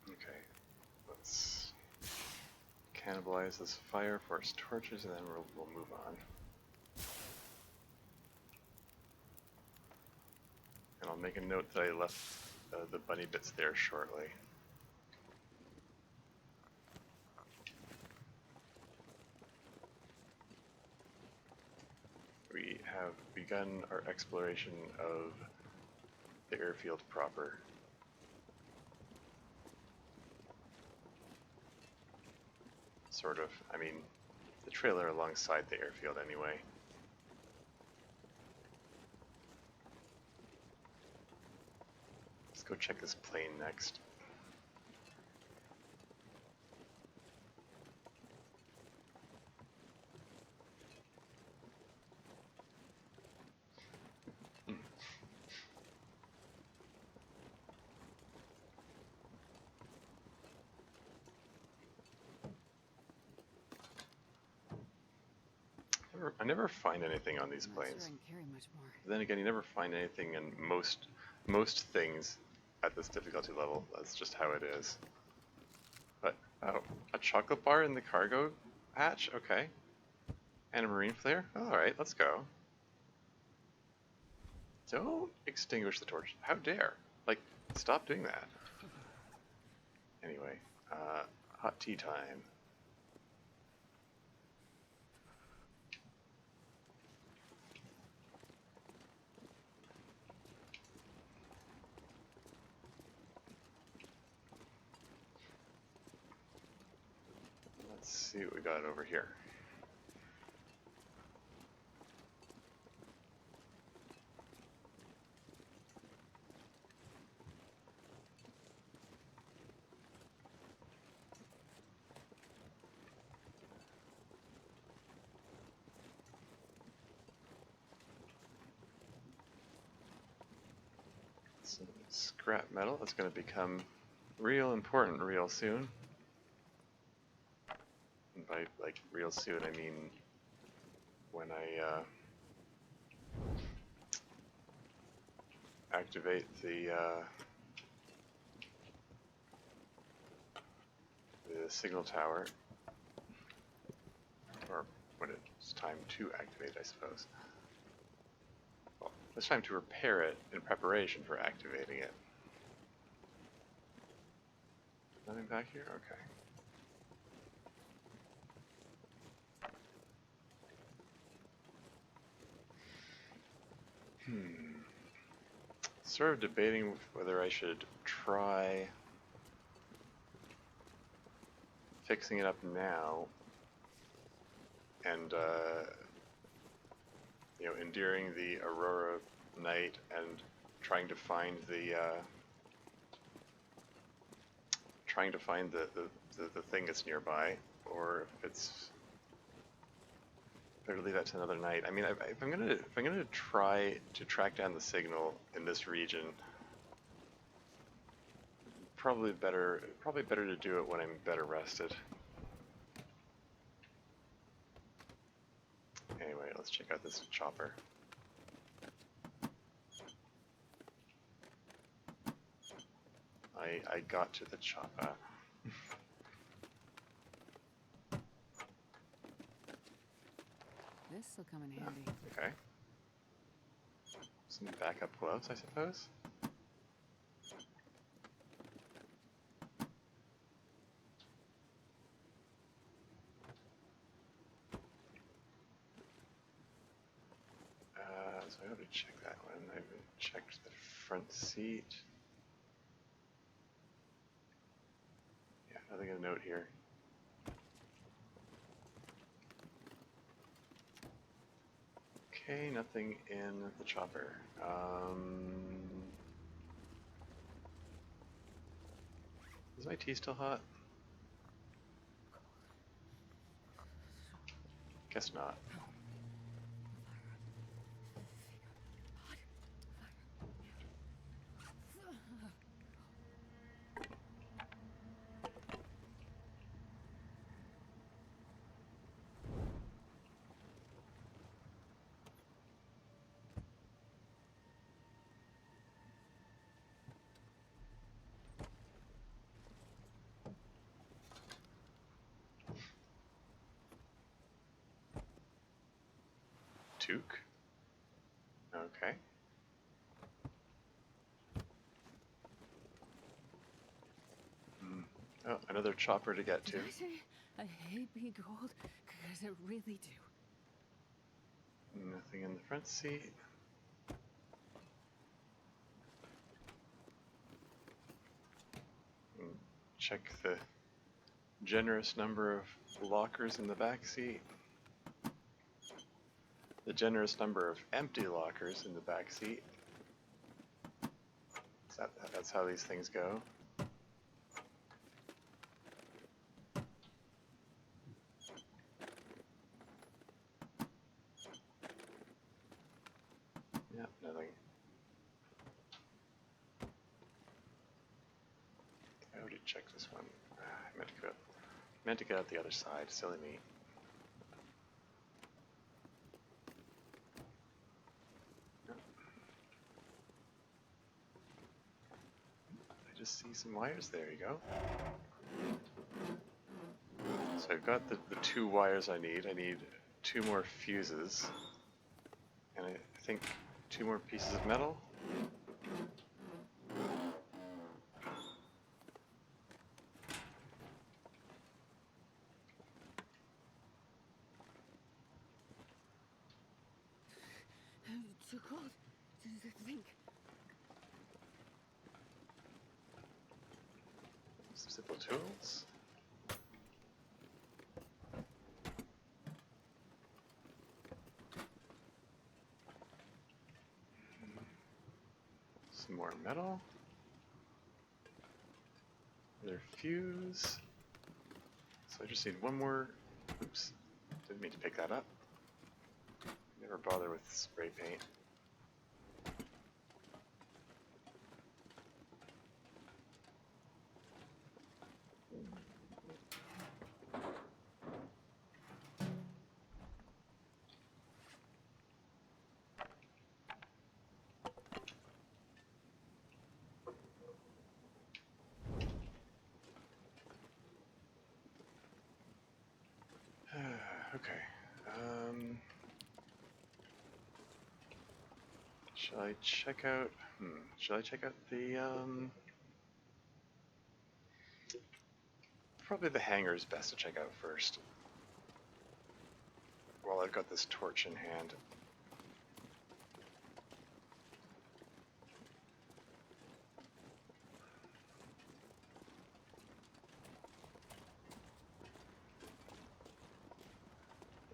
Okay, let's cannibalize this fire for its torches, and then we'll move on. And I'll make a note that I left the bunny bits there shortly. We have begun our exploration of the airfield proper. Sort of. I mean, the trailer alongside the airfield anyway. Let's go check this plane next. I never find anything on these I'm not planes. sure I can carry much more. Then again, you never find anything in most things at this difficulty level. That's just how it is. But oh, a chocolate bar in the cargo hatch? Okay. And a marine flare? Alright, let's go. Don't extinguish the torch. How dare? Like, stop doing that. Anyway, hot tea time. Let's see what we got over here. Some scrap metal that's going to become real important real soon. And by like real soon, I mean when I activate the signal tower, or when it's time to activate, I suppose. Well, it's time to repair it in preparation for activating it. Nothing back here? Okay. Sort of debating whether I should try fixing it up now and you know, enduring the Aurora night and trying to find the the thing that's nearby, or if it's better to leave that to another night. I mean, if I'm gonna try to track down the signal in this region, probably better to do it when I'm better rested. Anyway, let's check out this chopper. I got to the chopper. This'll come in handy. Okay. Some backup gloves, I suppose. check that one. I haven't checked the front seat. Yeah, nothing to note here. Okay, nothing in the chopper. Is my tea still hot? Guess not. Toque? Okay. Oh, another chopper to get to. Did I say I hate being cold? Because I really do. Nothing in the front seat. Check the generous number of lockers in the back seat. The generous number of empty lockers in the back seat. That's how these things go. Yeah, nothing. I already checked this one. I meant to get out the other side. Silly me. I just see some wires. There you go. So I've got the 2 wires I need. I need 2 more fuses. And I think 2 more pieces of metal. It's too cold to think. Some simple tools. Some more metal. Another fuse. So I just need 1 more. Oops. Didn't mean to pick that up. Never bother with spray paint. Okay. Shall I check out? Shall I check out the? Probably the hangar is best to check out first. While I've got this torch in hand.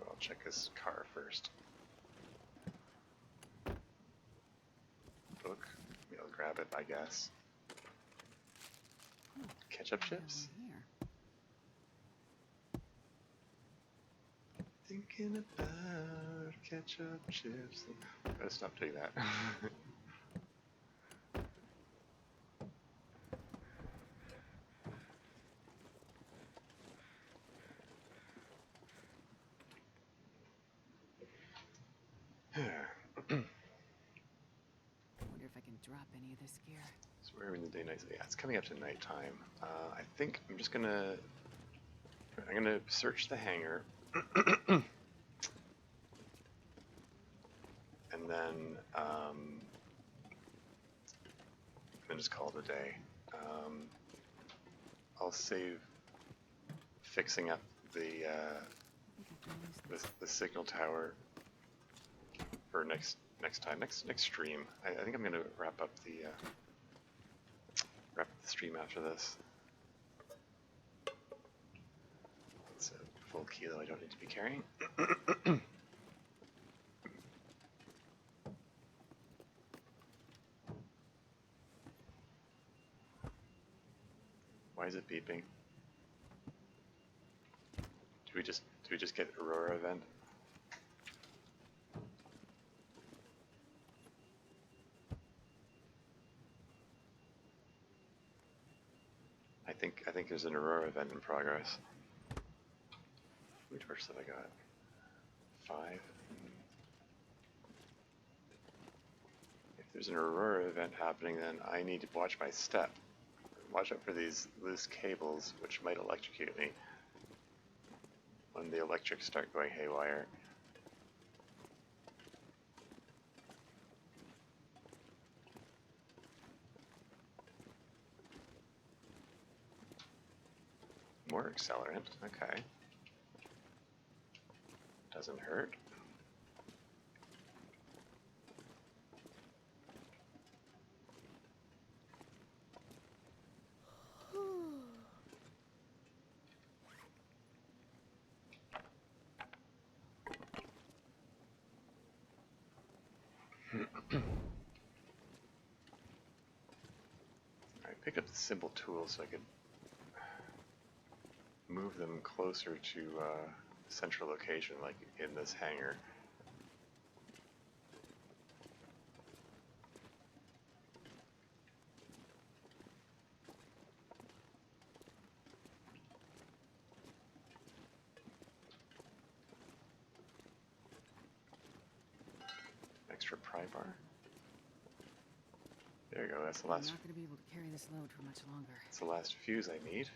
I'll check his car first. Book. I'll grab it, I guess. Ketchup chips? Here. Thinking about ketchup chips. Gotta stop doing that. Wonder if I can drop any of this gear. So we're in the day night. Yeah, it's coming up to nighttime. I think I'm just gonna search the hangar, and then just call it a day. I'll save fixing up the signal tower for next time, next stream. I think I'm gonna wrap up the stream after this. It's a full kilo I don't need to be carrying. Why is it beeping? Do we just get Aurora event? I think there's an Aurora event in progress. How many torches have I got? 5. If there's an Aurora event happening, then I need to watch my step. Watch out for these loose cables, which might electrocute me when the electrics start going haywire. More accelerant, okay. Doesn't hurt. I picked up the simple tools so I could move them closer to central location, like in this hangar. Extra pry bar. There you go. That's the last. I'm not going to be able to carry this load for much longer. That's the last fuse I need.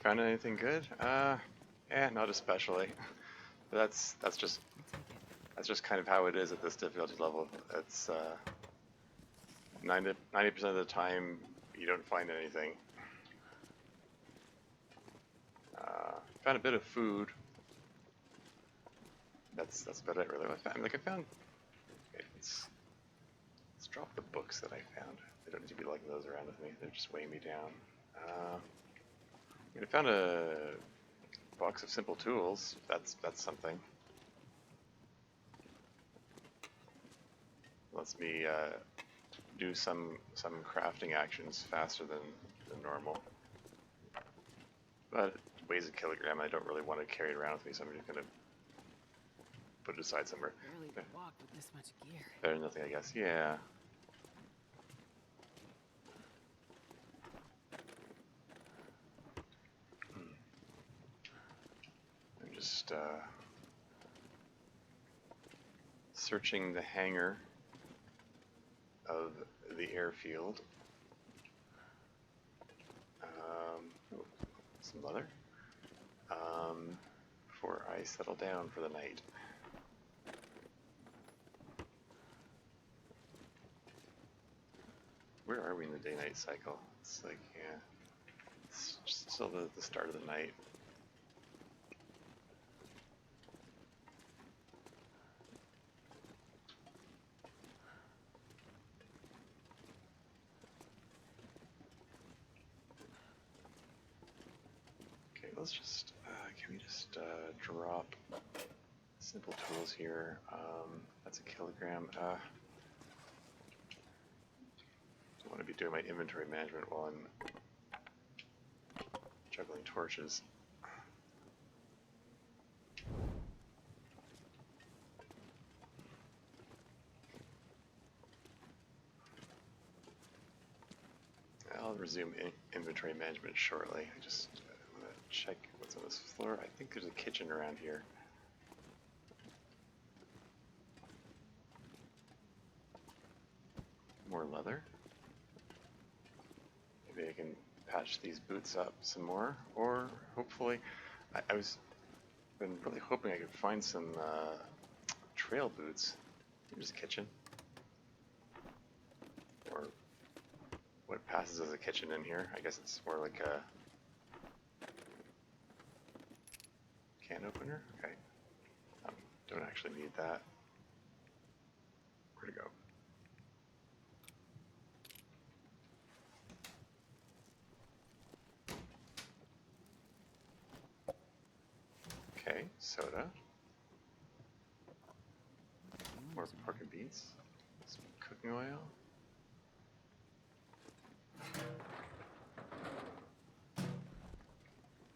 Found anything good? Not especially. But that's just kind of how it is at this difficulty level. It's 90% of the time you don't find anything. Found a bit of food. That's about it really. I found. Okay, let's drop the books that I found. They don't need to be lugging those around with me. They're just weighing me down. I found a box of simple tools. That's something. Lets me do some crafting actions faster than normal. But it weighs a kilogram. I don't really want to carry it around with me, so I'm just gonna put it aside somewhere. Barely walk with this much gear. Better than nothing, I guess. Yeah. I'm just searching the hangar of the airfield. Some leather. Before I settle down for the night. Where are we in the day-night cycle? It's like, yeah, it's just still the start of the night. Okay, let's just, can we just drop simple tools here? That's a kilogram. I want to be doing my inventory management while I'm juggling torches. I'll resume inventory management shortly. I just want to check what What's on this floor? I think there's a kitchen around here. More leather. Maybe I can patch these boots up some more, or hopefully, I was been really hoping I could find some trail boots. Here's a kitchen, or what passes as a kitchen in here. I guess it's more like a can opener. Okay, don't actually need that. Where to go? Okay, soda. More pork and beans. Some cooking oil.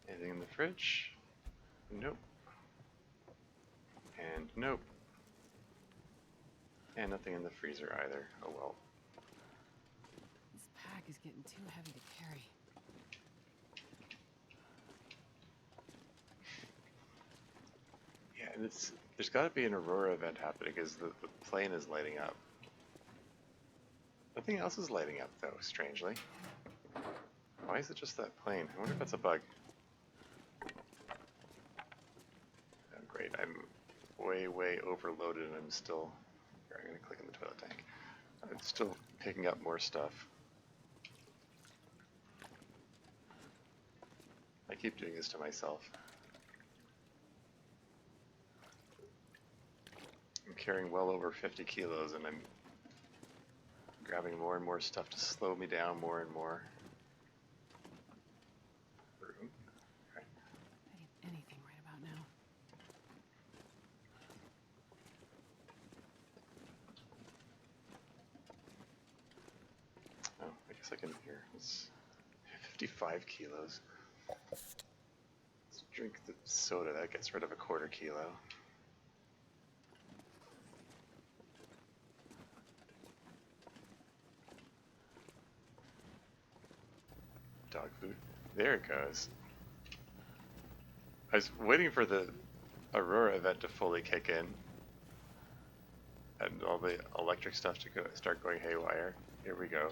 Anything in the fridge? Nope. And nope. And nothing in the freezer either. Oh well. This pack is getting too heavy to carry. Yeah, and there's got to be an Aurora event happening because the plane is lighting up. Nothing else is lighting up though, strangely. Why is it just that plane? I wonder if that's a bug. Oh, great, I'm way overloaded and I'm still... Here, I'm going to click on the toilet tank. I'm still picking up more stuff. I keep doing this to myself. I'm carrying well over 50 kilos and I'm grabbing more and more stuff to slow me down more and more. Room. Okay. I need anything right about now. Oh, I guess I can hear. It's 55 kilos. Let's drink the soda. That gets rid of a quarter kilo. Dog food. There it goes. I was waiting for the Aurora event to fully kick in and all the electric stuff to start going haywire. Here we go.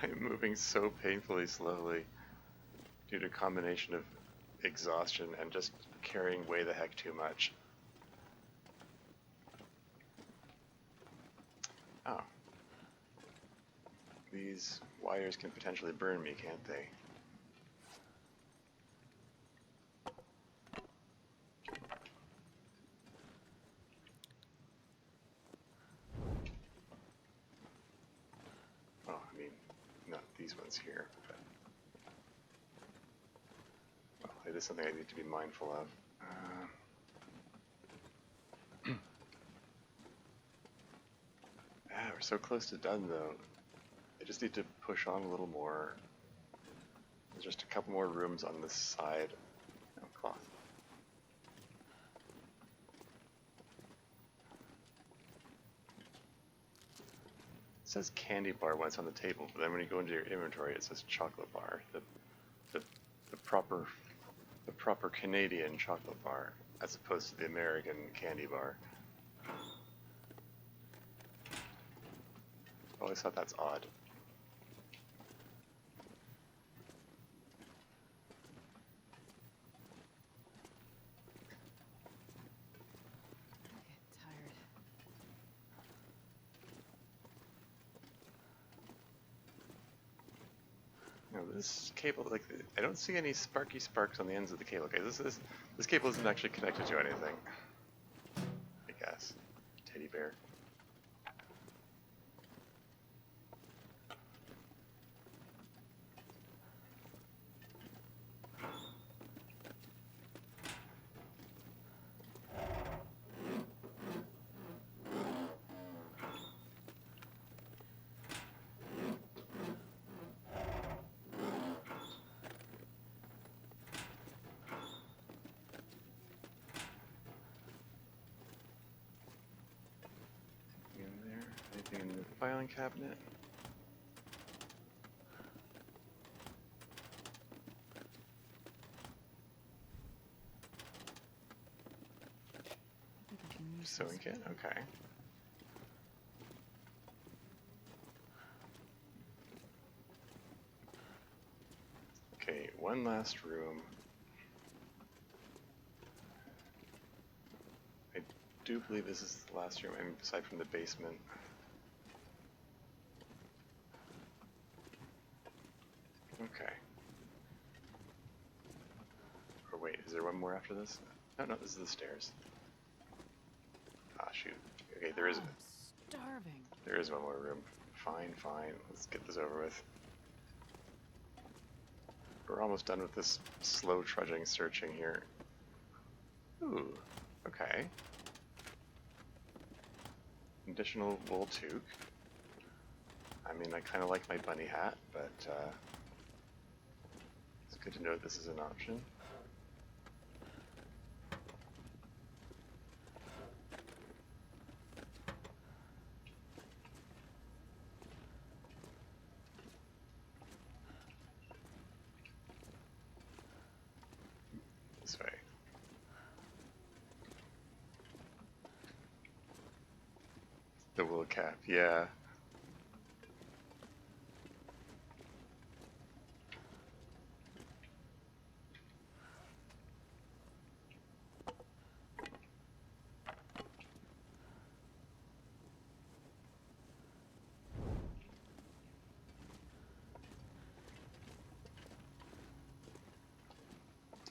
I'm moving so painfully slowly due to a combination of exhaustion and just carrying way the heck too much. Oh. These wires can potentially burn me, can't they? Oh, I mean, not these ones here, but... Well, it is something I need to be mindful of. We're so close to done, though. I just need to push on a little more. There's just a couple more rooms on this side. Oh, cloth. It says candy bar once on the table, but then when you go into your inventory, it says chocolate bar. The proper Canadian chocolate bar, as opposed to the American candy bar. I always thought that's odd. I get tired. No, this cable, like, I don't see any sparky sparks on the ends of the cable. Okay, this cable isn't actually connected to anything. I guess. Teddy bear. filing cabinet? I think I can use Sewing this. kit? Okay. Okay, one last room. I do believe this is the last room, I mean, aside from the basement. Okay. Or wait, is there one more after this? No, no, this is the stairs. Ah, shoot. Okay, there is I'm starving. one more room. Fine, fine. Let's get this over with. We're almost done with this slow trudging searching here. Ooh, okay. Additional wool toque. I mean, I kind of like my bunny hat, but it's good to know this is an option. This way. The wool cap, yeah.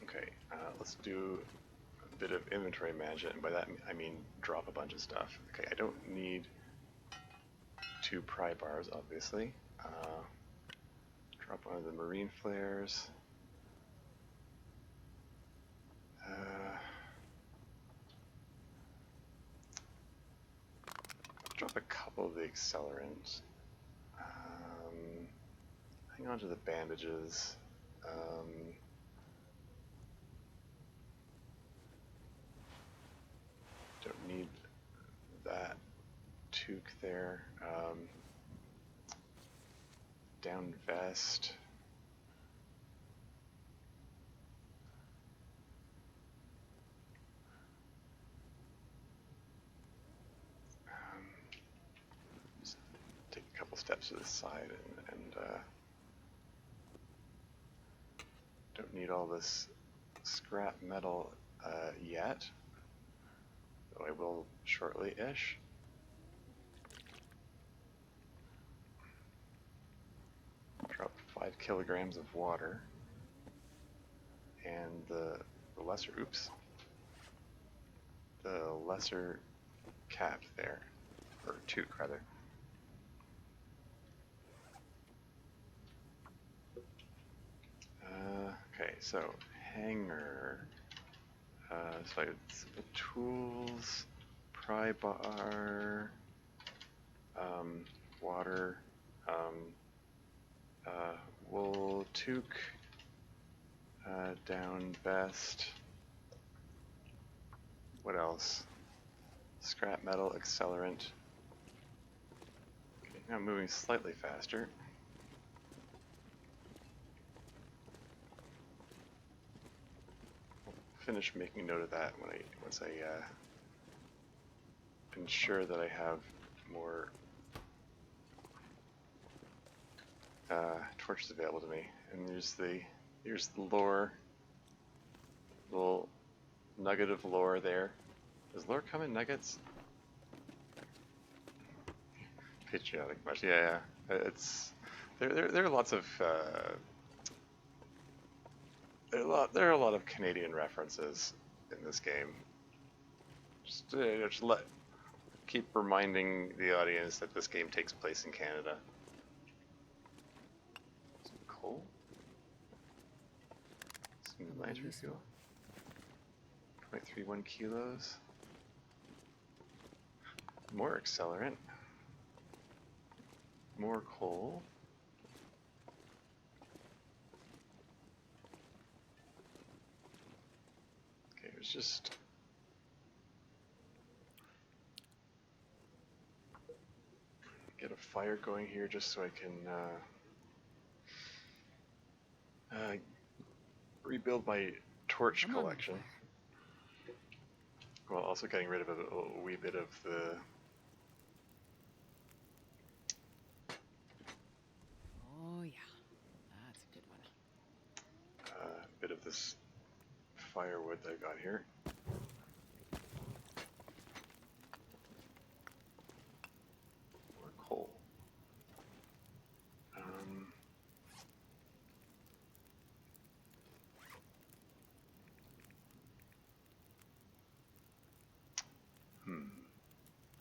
Okay, let's do a bit of inventory management, and by that I mean drop a bunch of stuff. Okay, I don't need 2 pry bars, obviously. Drop one of the marine flares. Drop a couple of the accelerants. Hang on to the bandages. Don't need that toque there. Down vest. Just take a couple steps to the side and don't need all this scrap metal yet, though I will shortly-ish. Drop 5 kilograms of water and the lesser cap there, or toque rather. Okay, so hanger, so it's tools, pry bar, water, wool toque, down vest. What else? Scrap metal, accelerant. Okay, now I'm moving slightly faster. Finish making note of that once I ensure that I have more torches available to me. And here's the lore, little nugget of lore there. Does lore come in nuggets? Patriotic much, yeah. It's there are lots of there are a lot of Canadian references in this game. Just keep reminding the audience that this game takes place in Canada. Some coal. Some lantern fuel. 0.31 kilos. More accelerant. More coal. Okay, it was just... get a fire going here just so I can rebuild my torch Come on, collection. fire. While also getting rid of a wee bit of the Oh yeah, that's a good one. bit of this firewood that I got here. Or coal.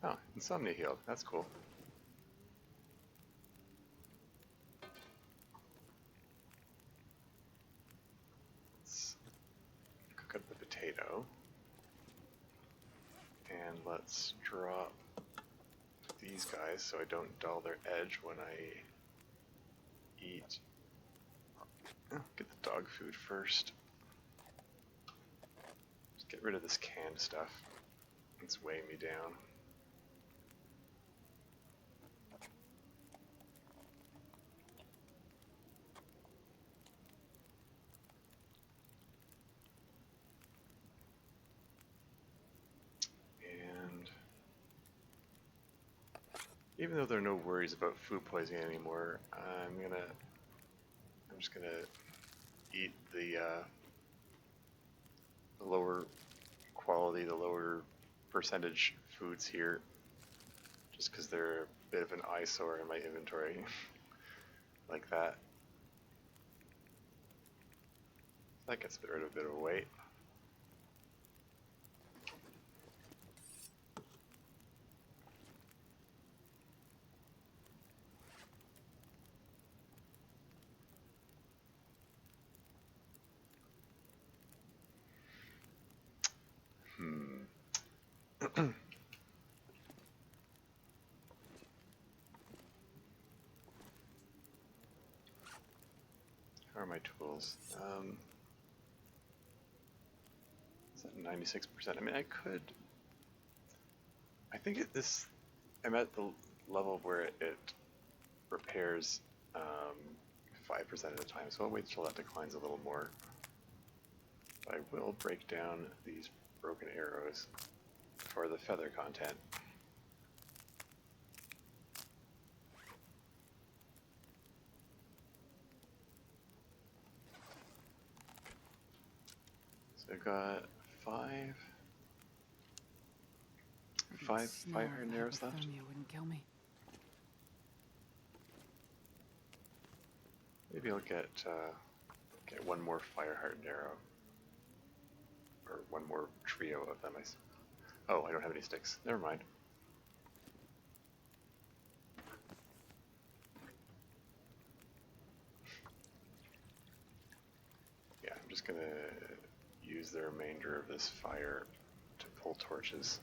Oh, insomnia healed. That's cool. Let's cook up the potato. And let's drop these guys so I don't dull their edge when I eat. Oh, get the dog food first. Just get rid of this canned stuff. It's weighing me down. And even though there are no worries about food poisoning anymore, I'm just gonna eat the lower quality, the lower percentage foods here, just because they're a bit of an eyesore in my inventory, like that. That gets rid of a bit of weight. How are my tools? Is that 96%? I mean, I could. I think I'm at the level where it repairs 5% at a time, so I'll wait till that declines a little more. I will break down these broken arrows for the feather content. So I've got five fire arrows left. Wouldn't kill me. Maybe I'll get one more fire hardened arrow, or one more trio of them. Oh, I don't have any sticks. Never mind. Yeah, I'm just gonna use the remainder of this fire to pull torches.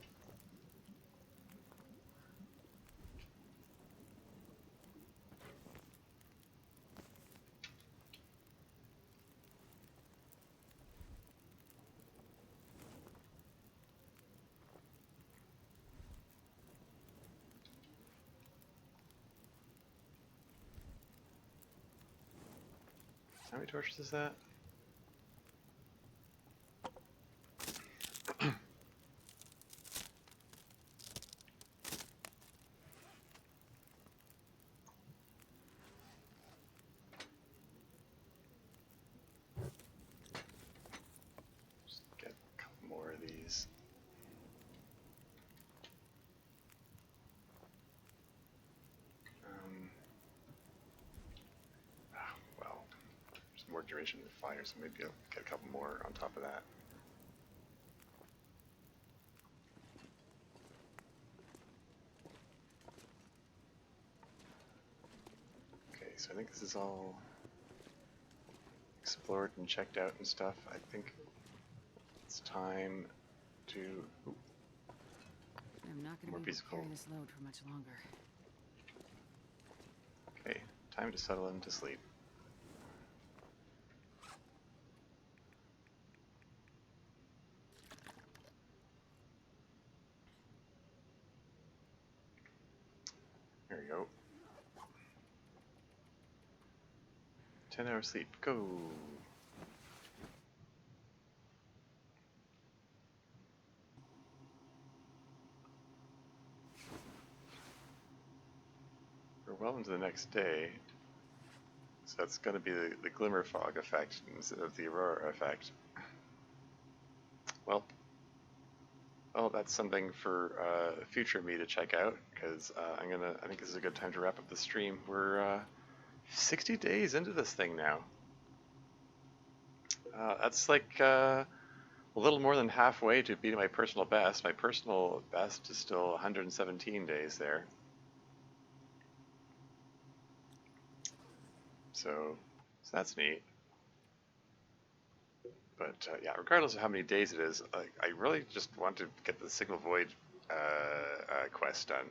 How many torches is that? Just get a couple more of these. Well, there's more duration of fire, so maybe I'll get a couple more on top of that. Okay, so I think this is all explored and checked out and stuff. I think it's time to... Ooh, I'm not going more to be piece able of to carry coal. this load for much longer. Okay, time to settle into sleep. There we go. 10-hour sleep. Go. We're well into the next day. So that's going to be the glimmer fog effect instead of the aurora effect. Well, that's something for future me to check out, because I think this is a good time to wrap up the stream. We're 60 days into this thing now. That's like a little more than halfway to beating my personal best. My personal best is still 117 days there. So that's neat. But yeah, regardless of how many days it is, I really just want to get the Signal Void quest done.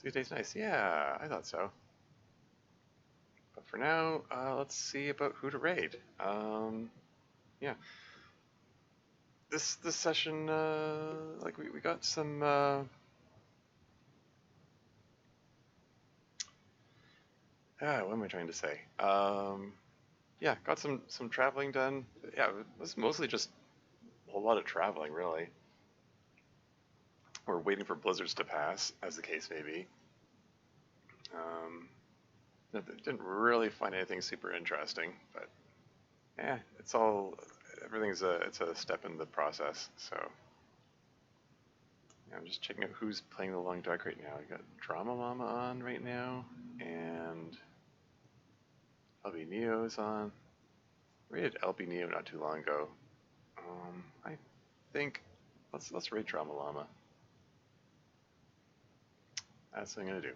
6 days, nice. Yeah, I thought so. But for now, let's see about who to raid. Yeah, this session, like we got some. What am I trying to say? Yeah, got some traveling done. Yeah, it was mostly just a whole lot of traveling, really. We're waiting for blizzards to pass, as the case may be. Didn't really find anything super interesting, but yeah, everything's it's a step in the process. So yeah, I'm just checking out who's playing the Long Dark right now. I got Drama Llama on right now, and LB Neo's on. Rated LB Neo not too long ago. I think let's rate Drama Llama. That's what I'm gonna do.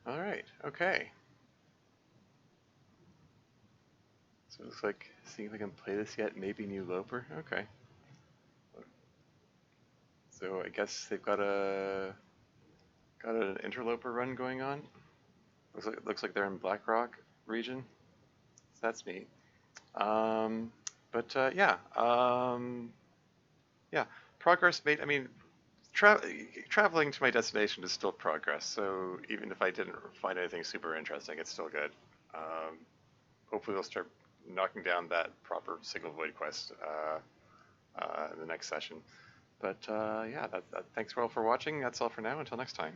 All right. Okay. So it looks like, seeing if I can play this yet. Maybe New Loper. Okay. So I guess they've got an Interloper run going on. Looks like they're in Blackrock region. So that's neat. But yeah, yeah, progress made. I mean, traveling to my destination is still progress. So even if I didn't find anything super interesting, it's still good. Hopefully, we'll start knocking down that proper Signal Void quest in the next session. But yeah, thanks all for watching. That's all for now. Until next time.